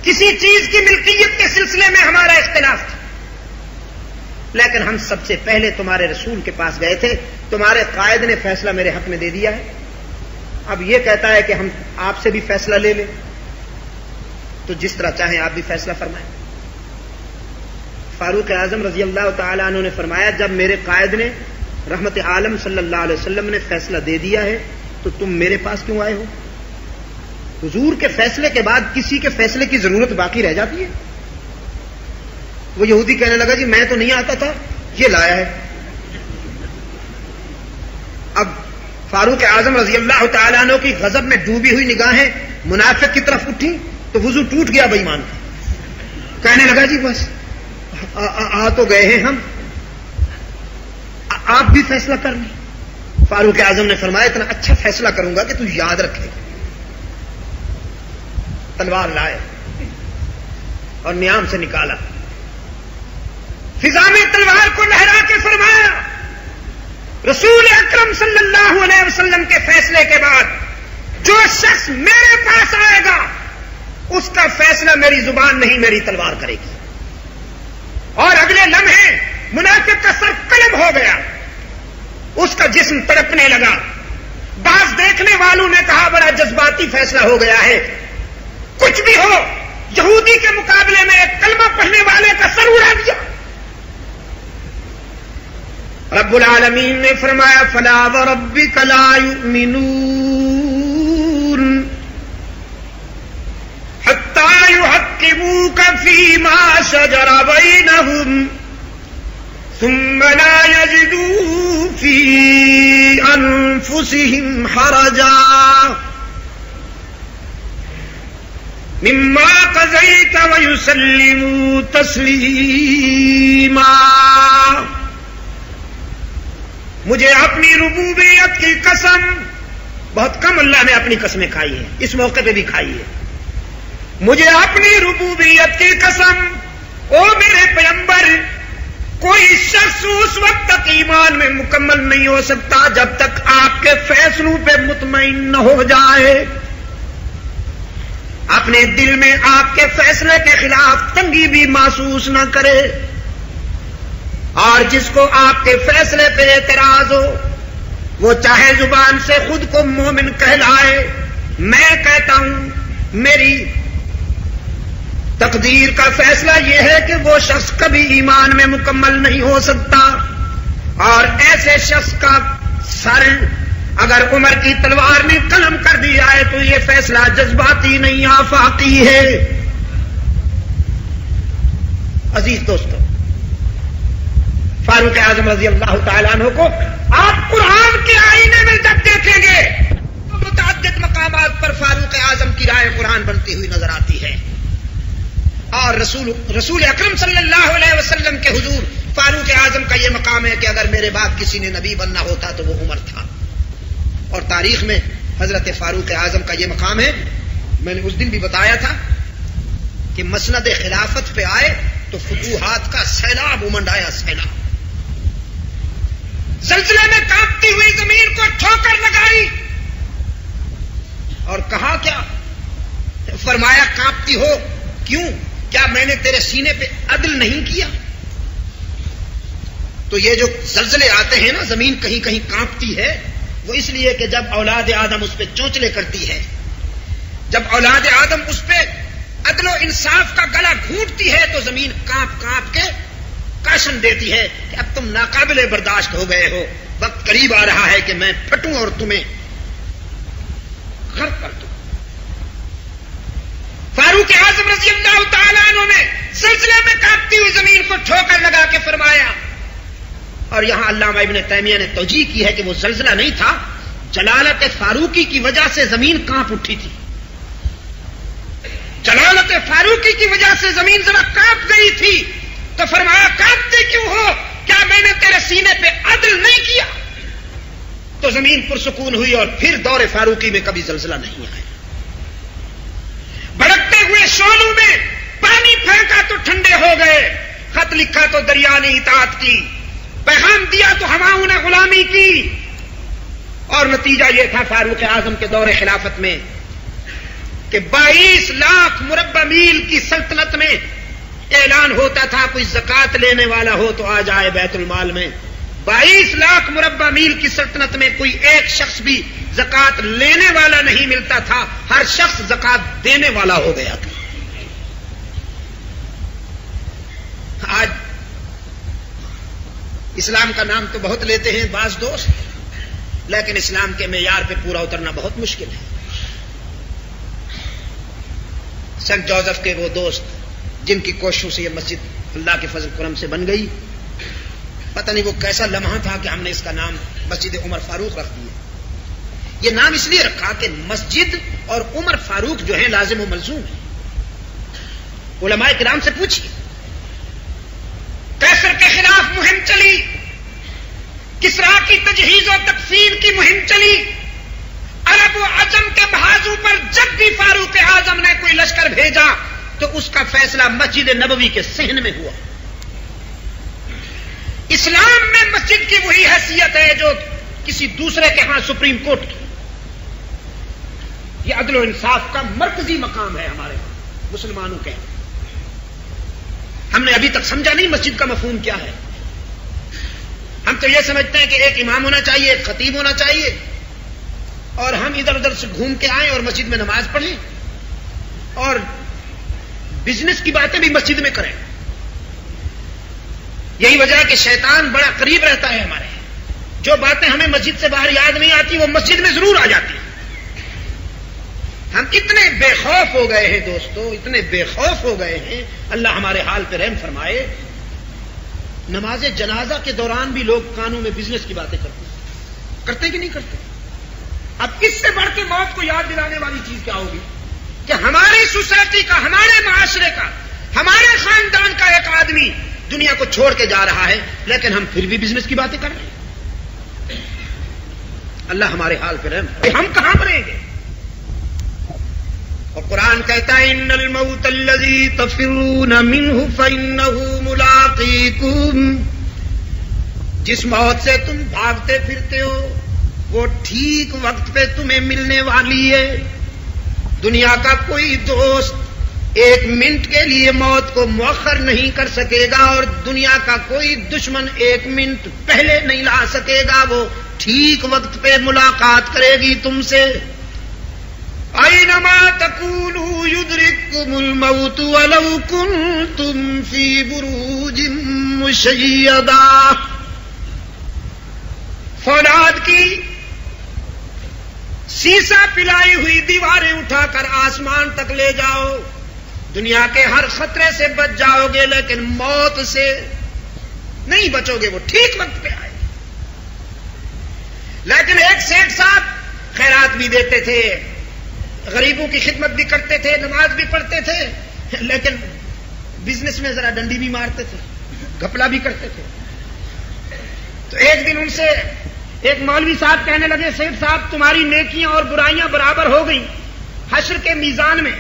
A: کسی چیز کی ملکیت کے سلسلے میں ہمارا اختلاف تھا، لیکن ہم سب سے پہلے تمہارے رسول کے پاس گئے تھے، تمہارے قائد نے فیصلہ میرے حق میں دے دیا ہے، اب یہ کہتا ہے کہ ہم آپ سے بھی فیصلہ لے لیں، تو جس طرح چاہیں آپ بھی فیصلہ فرمائیں۔ فاروق اعظم رضی اللہ تعالیٰ عنہ نے فرمایا جب میرے قائد نے رحمت عالم صلی اللہ علیہ وسلم نے فیصلہ دے دیا ہے تو تم میرے پاس کیوں آئے ہو؟ حضور کے فیصلے کے بعد کسی کے فیصلے کی ضرورت باقی رہ جاتی ہے؟ وہ یہودی کہنے لگا جی میں تو نہیں آتا تھا، یہ لایا ہے۔ اب فاروق اعظم رضی اللہ تعالیٰ عنہ کی غضب میں ڈوبی ہوئی نگاہیں منافق کی طرف اٹھی تو وضو ٹوٹ گیا بے ایمان کا، کہنے لگا جی بس آ تو گئے ہیں ہم، آپ بھی فیصلہ کر لیں۔ فاروق اعظم نے فرمایا اتنا اچھا فیصلہ کروں گا کہ تو یاد رکھے۔ تلوار لائے اور نیام سے نکالا، فضا میں تلوار کو لہرا کے فرمایا رسول اکرم صلی اللہ علیہ وسلم کے فیصلے کے بعد جو شخص میرے پاس آئے گا اس کا فیصلہ میری زبان نہیں میری تلوار کرے گی۔ اور اگلے لمحے منافق کا سر قلم ہو گیا، اس کا جسم تڑپنے لگا۔ بعض دیکھنے والوں نے کہا بڑا جذباتی فیصلہ ہو گیا ہے، کچھ بھی ہو یہودی کے مقابلے میں ایک کلمہ پڑھنے والے کا سر اڑا دیا۔ رب العالمین نے فرمایا فلا وربک لا یؤمنون حتی یحکموک فیما شجر بینہم ثم لا یجدوا فی انفسہم حرجا مما قضیت ویسلموا تسلیما۔ مجھے اپنی ربوبیت کی قسم، بہت کم اللہ نے اپنی قسمیں کھائی ہیں، اس موقع پہ بھی کھائی ہے، مجھے اپنی ربوبیت کی قسم او میرے پیغمبر کوئی شخص اس وقت تک ایمان میں مکمل نہیں ہو سکتا جب تک آپ کے فیصلوں پہ مطمئن نہ ہو جائے، اپنے دل میں آپ کے فیصلے کے خلاف تنگی بھی محسوس نہ کرے، اور جس کو آپ کے فیصلے پہ اعتراض ہو وہ چاہے زبان سے خود کو مومن کہلائے۔ میں کہتا ہوں میری تقدیر کا فیصلہ یہ ہے کہ وہ شخص کبھی ایمان میں مکمل نہیں ہو سکتا، اور ایسے شخص کا سر اگر عمر کی تلوار نے قلم کر دی جائے تو یہ فیصلہ جذباتی نہیں آفاقی ہے۔ عزیز دوستو، فاروق اعظم رضی اللہ تعالیٰ عنہ کو آپ قرآن کے آئینے میں جب دیکھیں گے تو متعدد مقامات پر فاروق اعظم کی رائے قرآن چٹان بنتی ہوئی نظر آتی ہے. اور رسول اکرم صلی اللہ علیہ وسلم کے حضور فاروق اعظم کا یہ مقام ہے کہ اگر میرے بعد کسی نے نبی بننا ہوتا تو وہ عمر تھا. اور تاریخ میں حضرت فاروق اعظم کا یہ مقام ہے. میں نے اس دن بھی بتایا تھا کہ مسند خلافت پہ آئے تو فتوحات کا سیلاب امنڈ آیا. سیلاب زلزلے میں کانپتی ہوئی زمین کو ٹھوکر لگائی اور کہا کیا؟ فرمایا کانپتی ہو کیوں؟ کیا میں نے تیرے سینے پہ عدل نہیں کیا؟ تو یہ جو زلزلے آتے ہیں نا، زمین کہیں کہیں کانپتی ہے، وہ اس لیے کہ جب اولاد آدم اس پہ چونچلے کرتی ہے، جب اولاد آدم اس پہ عدل و انصاف کا گلا گھونٹتی ہے تو زمین کانپ کانپ کے کاشن دیتی ہے کہ اب تم ناقابل برداشت ہو گئے ہو، وقت قریب آ رہا ہے کہ میں پھٹوں اور تمہیں غرق کر دوں. فاروق اعظم رضی اللہ تعالیٰ عنہ نے زلزلے میں کانپتی ہوئی زمین کو ٹھوکر لگا کے فرمایا. اور یہاں علامہ ابن تیمیہ نے توجیہ کی ہے کہ وہ زلزلہ نہیں تھا، جلالت فاروقی کی وجہ سے زمین کانپ اٹھی تھی. جلالت فاروقی کی وجہ سے زمین ذرا کانپ گئی تھی تو فرمایا کانپتے کیوں ہو؟ کیا میں نے تیرے سینے پہ عدل نہیں کیا؟ تو زمین پرسکون ہوئی اور پھر دور فاروقی میں کبھی زلزلہ نہیں آیا. بھڑکتے ہوئے شعلوں میں پانی پھینکا تو ٹھنڈے ہو گئے، خط لکھا تو دریا نے اطاعت کی، پیغام دیا تو ہواؤں نے غلامی کی. اور نتیجہ یہ تھا فاروق اعظم کے دور خلافت میں کہ 22 لاکھ مربع میل کی سلطنت میں اعلان ہوتا تھا کوئی زکوٰۃ لینے والا ہو تو آ جائے بیت المال میں. 22 لاکھ مربع میل کی سلطنت میں کوئی ایک شخص بھی زکوٰۃ لینے والا نہیں ملتا تھا، ہر شخص زکوٰۃ دینے والا ہو گیا تھا. آج اسلام کا نام تو بہت لیتے ہیں بعض دوست، لیکن اسلام کے معیار پہ پورا اترنا بہت مشکل ہے. سینٹ جوزف کے وہ دوست جن کی کوششوں سے یہ مسجد اللہ کے فضل کرم سے بن گئی، پتہ نہیں وہ کیسا لمحہ تھا کہ ہم نے اس کا نام مسجد عمر فاروق رکھ دیا. یہ نام اس لیے رکھا کہ مسجد اور عمر فاروق جو ہیں لازم و ملزوم ہیں. علماء کرام سے پوچھیے، قیصر کے خلاف مہم چلی، کسرا کی تجہیز و تکفیر کی مہم چلی، عرب و عجم کے بازو پر جب بھی فاروق اعظم نے کوئی لشکر بھیجا تو اس کا فیصلہ مسجد نبوی کے صحن میں ہوا. اسلام میں مسجد کی وہی حیثیت ہے جو کسی دوسرے کے ہاں سپریم کورٹ کی. یہ عدل و انصاف کا مرکزی مقام ہے ہمارے مسلمانوں کے. ہم نے ابھی تک سمجھا نہیں مسجد کا مفہوم کیا ہے. ہم تو یہ سمجھتے ہیں کہ ایک امام ہونا چاہیے، ایک خطیب ہونا چاہیے، اور ہم ادھر ادھر سے گھوم کے آئیں اور مسجد میں نماز پڑھیں اور بزنس کی باتیں بھی مسجد میں کریں. یہی وجہ ہے کہ شیطان بڑا قریب رہتا ہے ہمارے. جو باتیں ہمیں مسجد سے باہر یاد نہیں آتی وہ مسجد میں ضرور آ جاتی ہیں. ہم اتنے بے خوف ہو گئے ہیں دوستو، اتنے بے خوف ہو گئے ہیں، اللہ ہمارے حال پہ رحم فرمائے. نماز جنازہ کے دوران بھی لوگ کانوں میں بزنس کی باتیں کرتے ہیں کہ نہیں کرتے؟ اب اس سے بڑھ کے موت کو یاد دلانے والی چیز کیا ہوگی کہ ہماری سوسائٹی کا، ہمارے معاشرے کا، ہمارے خاندان کا ایک آدمی دنیا کو چھوڑ کے جا رہا ہے لیکن ہم پھر بھی بزنس کی باتیں کر رہے ہیں. اللہ ہمارے حال پہ رحم. ہم کہاں مریں گے؟ اور قرآن کہتا ہے ان الموت الذی تفرون منہ فانہ ملاقیکم. جس موت سے تم بھاگتے پھرتے ہو وہ ٹھیک وقت پہ تمہیں ملنے والی ہے. دنیا کا کوئی دوست ایک منٹ کے لیے موت کو مؤخر نہیں کر سکے گا اور دنیا کا کوئی دشمن ایک منٹ پہلے نہیں لا سکے گا. وہ ٹھیک وقت پہ ملاقات کرے گی تم سے. اینما تکونوا یدرککم الموت ولو کنتم فی بروج مشیدہ. فولاد کی سیسا پلائی ہوئی دیواریں اٹھا کر آسمان تک لے جاؤ، دنیا کے ہر خطرے سے بچ جاؤ گے لیکن موت سے نہیں بچو گے. وہ ٹھیک وقت پہ آئے. لیکن ایک سیٹ صاحب خیرات بھی دیتے تھے، غریبوں کی خدمت بھی کرتے تھے، نماز بھی پڑھتے تھے، لیکن بزنس میں ذرا ڈنڈی بھی مارتے تھے، گھپلا بھی کرتے تھے۔ تو ایک دن ان سے ایک مولوی صاحب کہنے لگے، سید صاحب تمہاری نیکیاں اور برائیاں برابر ہو گئی حشر کے میزان میں،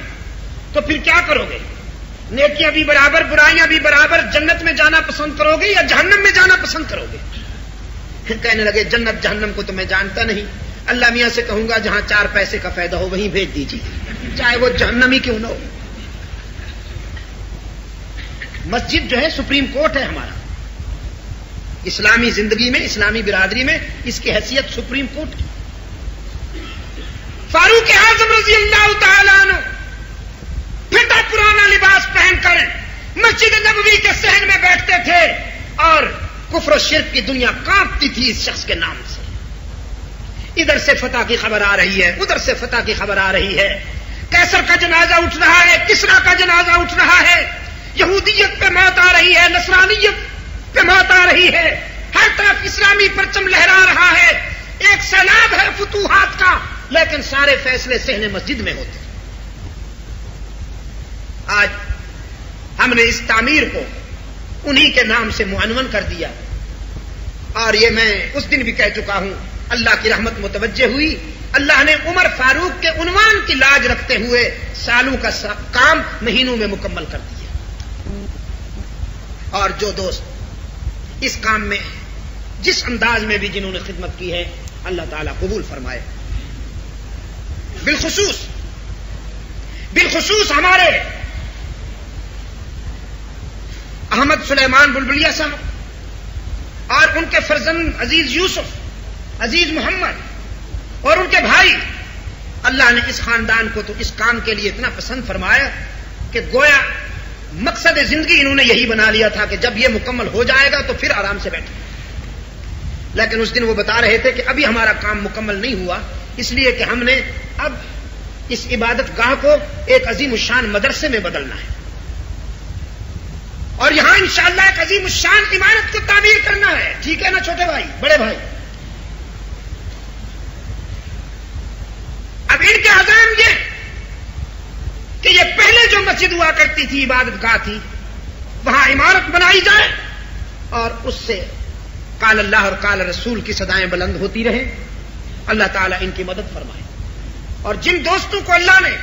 A: تو پھر کیا کرو گے؟ نیکیاں بھی برابر برائیاں بھی برابر، جنت میں جانا پسند کرو گے یا جہنم میں جانا پسند کرو گے؟ کہنے لگے جنت جہنم کو تو میں جانتا نہیں، اللہ میاں سے کہوں گا جہاں 4 پیسے کا فائدہ ہو وہیں بھیج دیجیے، چاہے وہ جہنم ہی کیوں نہ ہو۔ مسجد جو ہے سپریم کورٹ ہے ہمارا، اسلامی زندگی میں، اسلامی برادری میں اس کی حیثیت سپریم کورٹ کی۔ فاروق اعظم رضی اللہ تعالیٰ عنہ پھٹا پرانا لباس پہن کر مسجد نبوی کے صحن میں بیٹھتے تھے اور کفر و شرک کی دنیا کانپتی تھی اس شخص کے نام سے۔ ادھر سے فتح کی خبر آ رہی ہے، ادھر سے فتح کی خبر آ رہی ہے، کیسر کا جنازہ اٹھ رہا ہے، کسرا کا جنازہ اٹھ رہا ہے، یہودیت پہ موت آ رہی ہے، نصرانیت پہ موت آ رہی ہے، ہر طرف اسلامی پرچم لہرا رہا ہے، ایک سیلاب ہے فتوحات کا، لیکن سارے فیصلے صحن مسجد میں ہوتے۔ آج ہم نے اس تعمیر کو انہی کے نام سے معنون کر دیا، اور یہ میں اس دن بھی کہہ چکا ہوں، اللہ کی رحمت متوجہ ہوئی، اللہ نے عمر فاروق کے عنوان کی لاج رکھتے ہوئے سالوں کا کام مہینوں میں مکمل کر دیا۔ اور جو دوست اس کام میں جس انداز میں بھی جنہوں نے خدمت کی ہے، اللہ تعالیٰ قبول فرمائے۔ بالخصوص ہمارے احمد سلیمان بلبلیہ صاحب اور ان کے فرزند عزیز یوسف، عزیز محمد اور ان کے بھائی، اللہ نے اس خاندان کو تو اس کام کے لیے اتنا پسند فرمایا کہ گویا مقصد زندگی انہوں نے یہی بنا لیا تھا کہ جب یہ مکمل ہو جائے گا تو پھر آرام سے بیٹھے۔ لیکن اس دن وہ بتا رہے تھے کہ ابھی ہمارا کام مکمل نہیں ہوا، اس لیے کہ ہم نے اب اس عبادت گاہ کو ایک عظیم الشان مدرسے میں بدلنا ہے، اور یہاں انشاءاللہ ایک عظیم الشان عمارت کو تعمیر کرنا ہے۔ ٹھیک ہے نا چھوٹے بھائی، بڑے بھائی؟ اب ان کے عزائم یہ کہ یہ پہلے جو مسجد ہوا کرتی تھی، عبادت گاہ تھی، وہاں عمارت بنائی جائے اور اس سے قال اللہ اور قال رسول کی صدائیں بلند ہوتی رہیں۔ اللہ تعالیٰ ان کی مدد فرمائے، اور جن دوستوں کو اللہ نے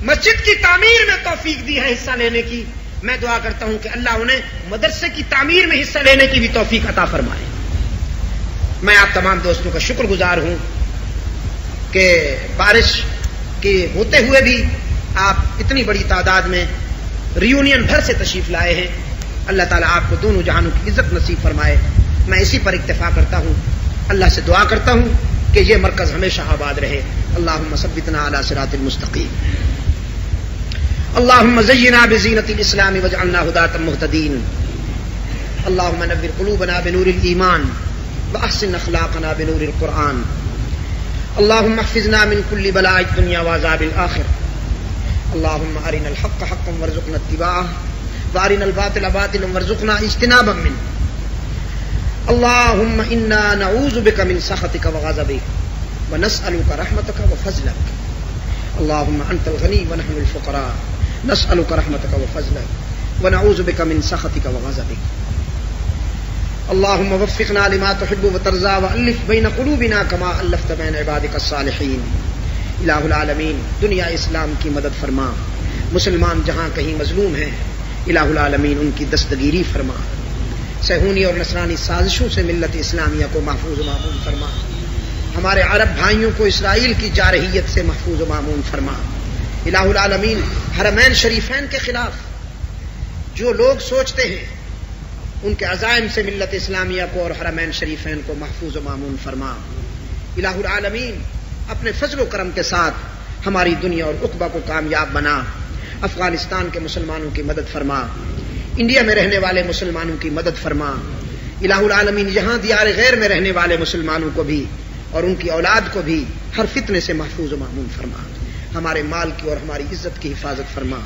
A: مسجد کی تعمیر میں توفیق دی ہے حصہ لینے کی، میں دعا کرتا ہوں کہ اللہ انہیں مدرسے کی تعمیر میں حصہ لینے کی بھی توفیق عطا فرمائے۔ میں آپ تمام دوستوں کا شکر گزار ہوں کہ بارش کے ہوتے ہوئے بھی آپ اتنی بڑی تعداد میں ریونین بھر سے تشریف لائے ہیں۔ اللہ تعالیٰ آپ کو دونوں جہانوں کی عزت نصیب فرمائے۔ میں اسی پر اکتفا کرتا ہوں، اللہ سے دعا کرتا ہوں کہ یہ مرکز ہمیشہ آباد رہے۔ اللہم ثبتنا علی صراط المستقیم، اللہم زینا بزینۃ الاسلام واجعلنا ہداۃ مہتدین، اللہم نور قلوبنا بنور الایمان واحسن اخلاقنا بنور القرآن، اللہم احفظنا من کل بلاء الدنیا وعذاب الآخرہ، اللہم ارنا الحق حقا وارزقنا اتباعہ وارنا الباطل باطلا وارزقنا اجتنابا منہ، اللہم انا نعوذ بک من سخطک وغضبک ونسألک رحمتک وفضلک، اللہم انت الغنی ونحن الفقراء نسألک رحمتک وفضلک ونعوذ بک من سخطک وغضبک، اللہم وفقنا لما تحب وترضى والف بین قلوبنا کما الفت بین عبادک الصالحین۔ الہ العالمین دنیا اسلام کی مدد فرما، مسلمان جہاں کہیں مظلوم ہیں الہ العالمین ان کی دستگیری فرما، صہیونی اور نصرانی سازشوں سے ملت اسلامیہ کو محفوظ و معمون فرما، ہمارے عرب بھائیوں کو اسرائیل کی جارحیت سے محفوظ و معمون فرما۔ الہ العالمین حرمین شریفین کے خلاف جو لوگ سوچتے ہیں ان کے عزائم سے ملت اسلامیہ کو اور حرمین شریفین کو محفوظ و معمون فرما۔ الہ العالمین اپنے فضل و کرم کے ساتھ ہماری دنیا اور عقبہ کو کامیاب بنا، افغانستان کے مسلمانوں کی مدد فرما، انڈیا میں رہنے والے مسلمانوں کی مدد فرما، الہ العالمین یہاں دیار غیر میں رہنے والے مسلمانوں کو بھی اور ان کی اولاد کو بھی ہر فتنے سے محفوظ و معمون فرما، ہمارے مال کی اور ہماری عزت کی حفاظت فرما۔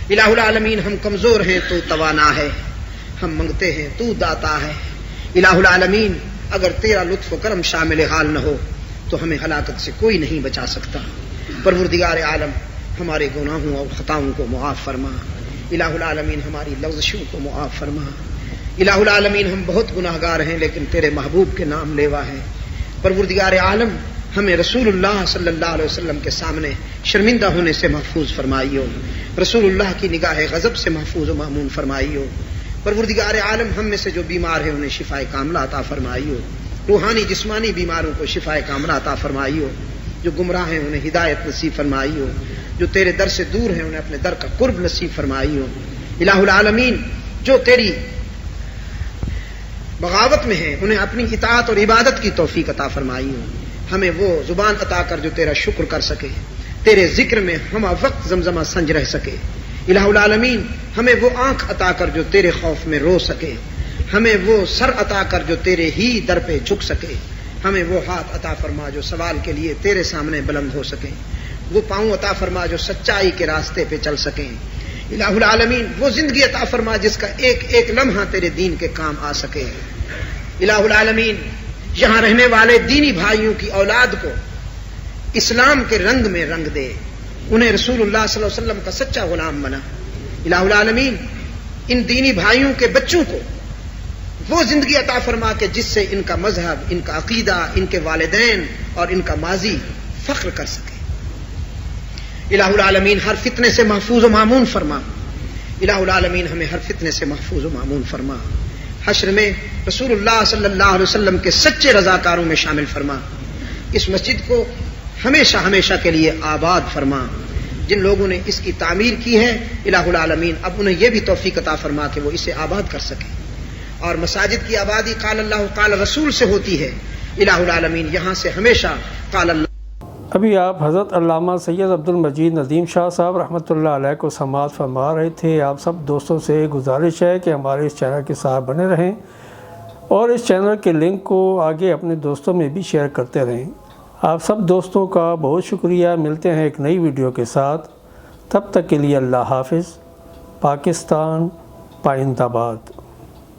A: الہ العالمین ہم کمزور ہیں تو توانا ہے، ہم منگتے ہیں تو داتا ہے۔ الہ العالمین اگر تیرا لطف و کرم شامل حال نہ ہو تو ہمیں ہلاکت سے کوئی نہیں بچا سکتا۔ پروردگار عالم ہمارے گناہوں اور خطاؤں کو معاف فرما، الہ العالمین ہماری لغزشوں کو معاف فرما، الہ العالمین ہم بہت گناہگار ہیں لیکن تیرے محبوب کے نام لیوا ہیں، پروردگار عالم ہمیں رسول اللہ صلی اللہ علیہ وسلم کے سامنے شرمندہ ہونے سے محفوظ فرمائیو، رسول اللہ کی نگاہ غضب سے محفوظ و مامون فرمائیو، پروردگار عالم ہم میں سے جو بیمار ہیں انہیں شفاء کاملہ عطا فرمائیو، روحانی جسمانی بیماروں کو شفاء کاملہ عطا فرمائیو، جو گمراہ ہیں انہیں ہدایت نصیب فرمائیو، جو تیرے در سے دور ہیں انہیں اپنے در کا قرب نصیب فرمائیو، الہ العالمین جو تیری بغاوت میں ہیں انہیں اپنی اطاعت اور عبادت کی توفیق عطا فرمائیو، ہمیں وہ زبان عطا کر جو تیرا شکر کر سکے، تیرے ذکر میں ہم وقت زمزمہ سنج رہ سکے، الہ العالمین ہمیں وہ آنکھ عطا کر جو تیرے خوف میں رو سکے، ہمیں وہ سر عطا کر جو تیرے ہی در پہ جھک سکے، ہمیں وہ ہاتھ عطا فرما جو سوال کے لیے تیرے سامنے بلند ہو سکیں، وہ پاؤں عطا فرما جو سچائی کے راستے پہ چل سکیں، الہ العالمین وہ زندگی عطا فرما جس کا ایک ایک لمحہ تیرے دین کے کام آ سکے، الہ العالمین یہاں رہنے والے دینی بھائیوں کی اولاد کو اسلام کے رنگ میں رنگ دے، انہیں رسول اللہ صلی اللہ علیہ وسلم کا سچا غلام بنا، الہ العالمین ان دینی بھائیوں کے بچوں کو وہ زندگی عطا فرما کہ جس سے ان کا مذہب، ان کا عقیدہ، ان کے والدین اور ان کا ماضی فخر کر سکے، الہ العالمین ہر فتنے سے محفوظ و مامون فرما، الہ العالمین ہمیں ہر فتنے سے محفوظ و مامون فرما، حشر میں رسول اللہ صلی اللہ علیہ وسلم کے سچے رضاکاروں میں شامل فرما، اس مسجد کو ہمیشہ ہمیشہ کے لیے آباد فرما، جن لوگوں نے اس کی تعمیر کی ہے الہ العالمین اب انہیں یہ بھی توفیق عطا فرما کہ وہ اسے آباد کر سکیں، اور مساجد کی آبادی قال اللہ قال رسول سے ہوتی ہے، الہ العالمین یہاں سے ہمیشہ قال اللہ۔
B: ابھی آپ حضرت علامہ سید عبد المجید ندیم شاہ صاحب رحمۃ اللہ علیہ کو سماعت فرما رہے تھے۔ آپ سب دوستوں سے گزارش ہے کہ ہمارے اس چینل کے ساتھ بنے رہیں اور اس چینل کے لنک کو آگے اپنے دوستوں میں بھی شیئر کرتے رہیں۔ آپ سب دوستوں کا بہت شکریہ، ملتے ہیں ایک نئی ویڈیو کے ساتھ، تب تک کے لیے اللہ حافظ۔ پاکستان پائندہ باد۔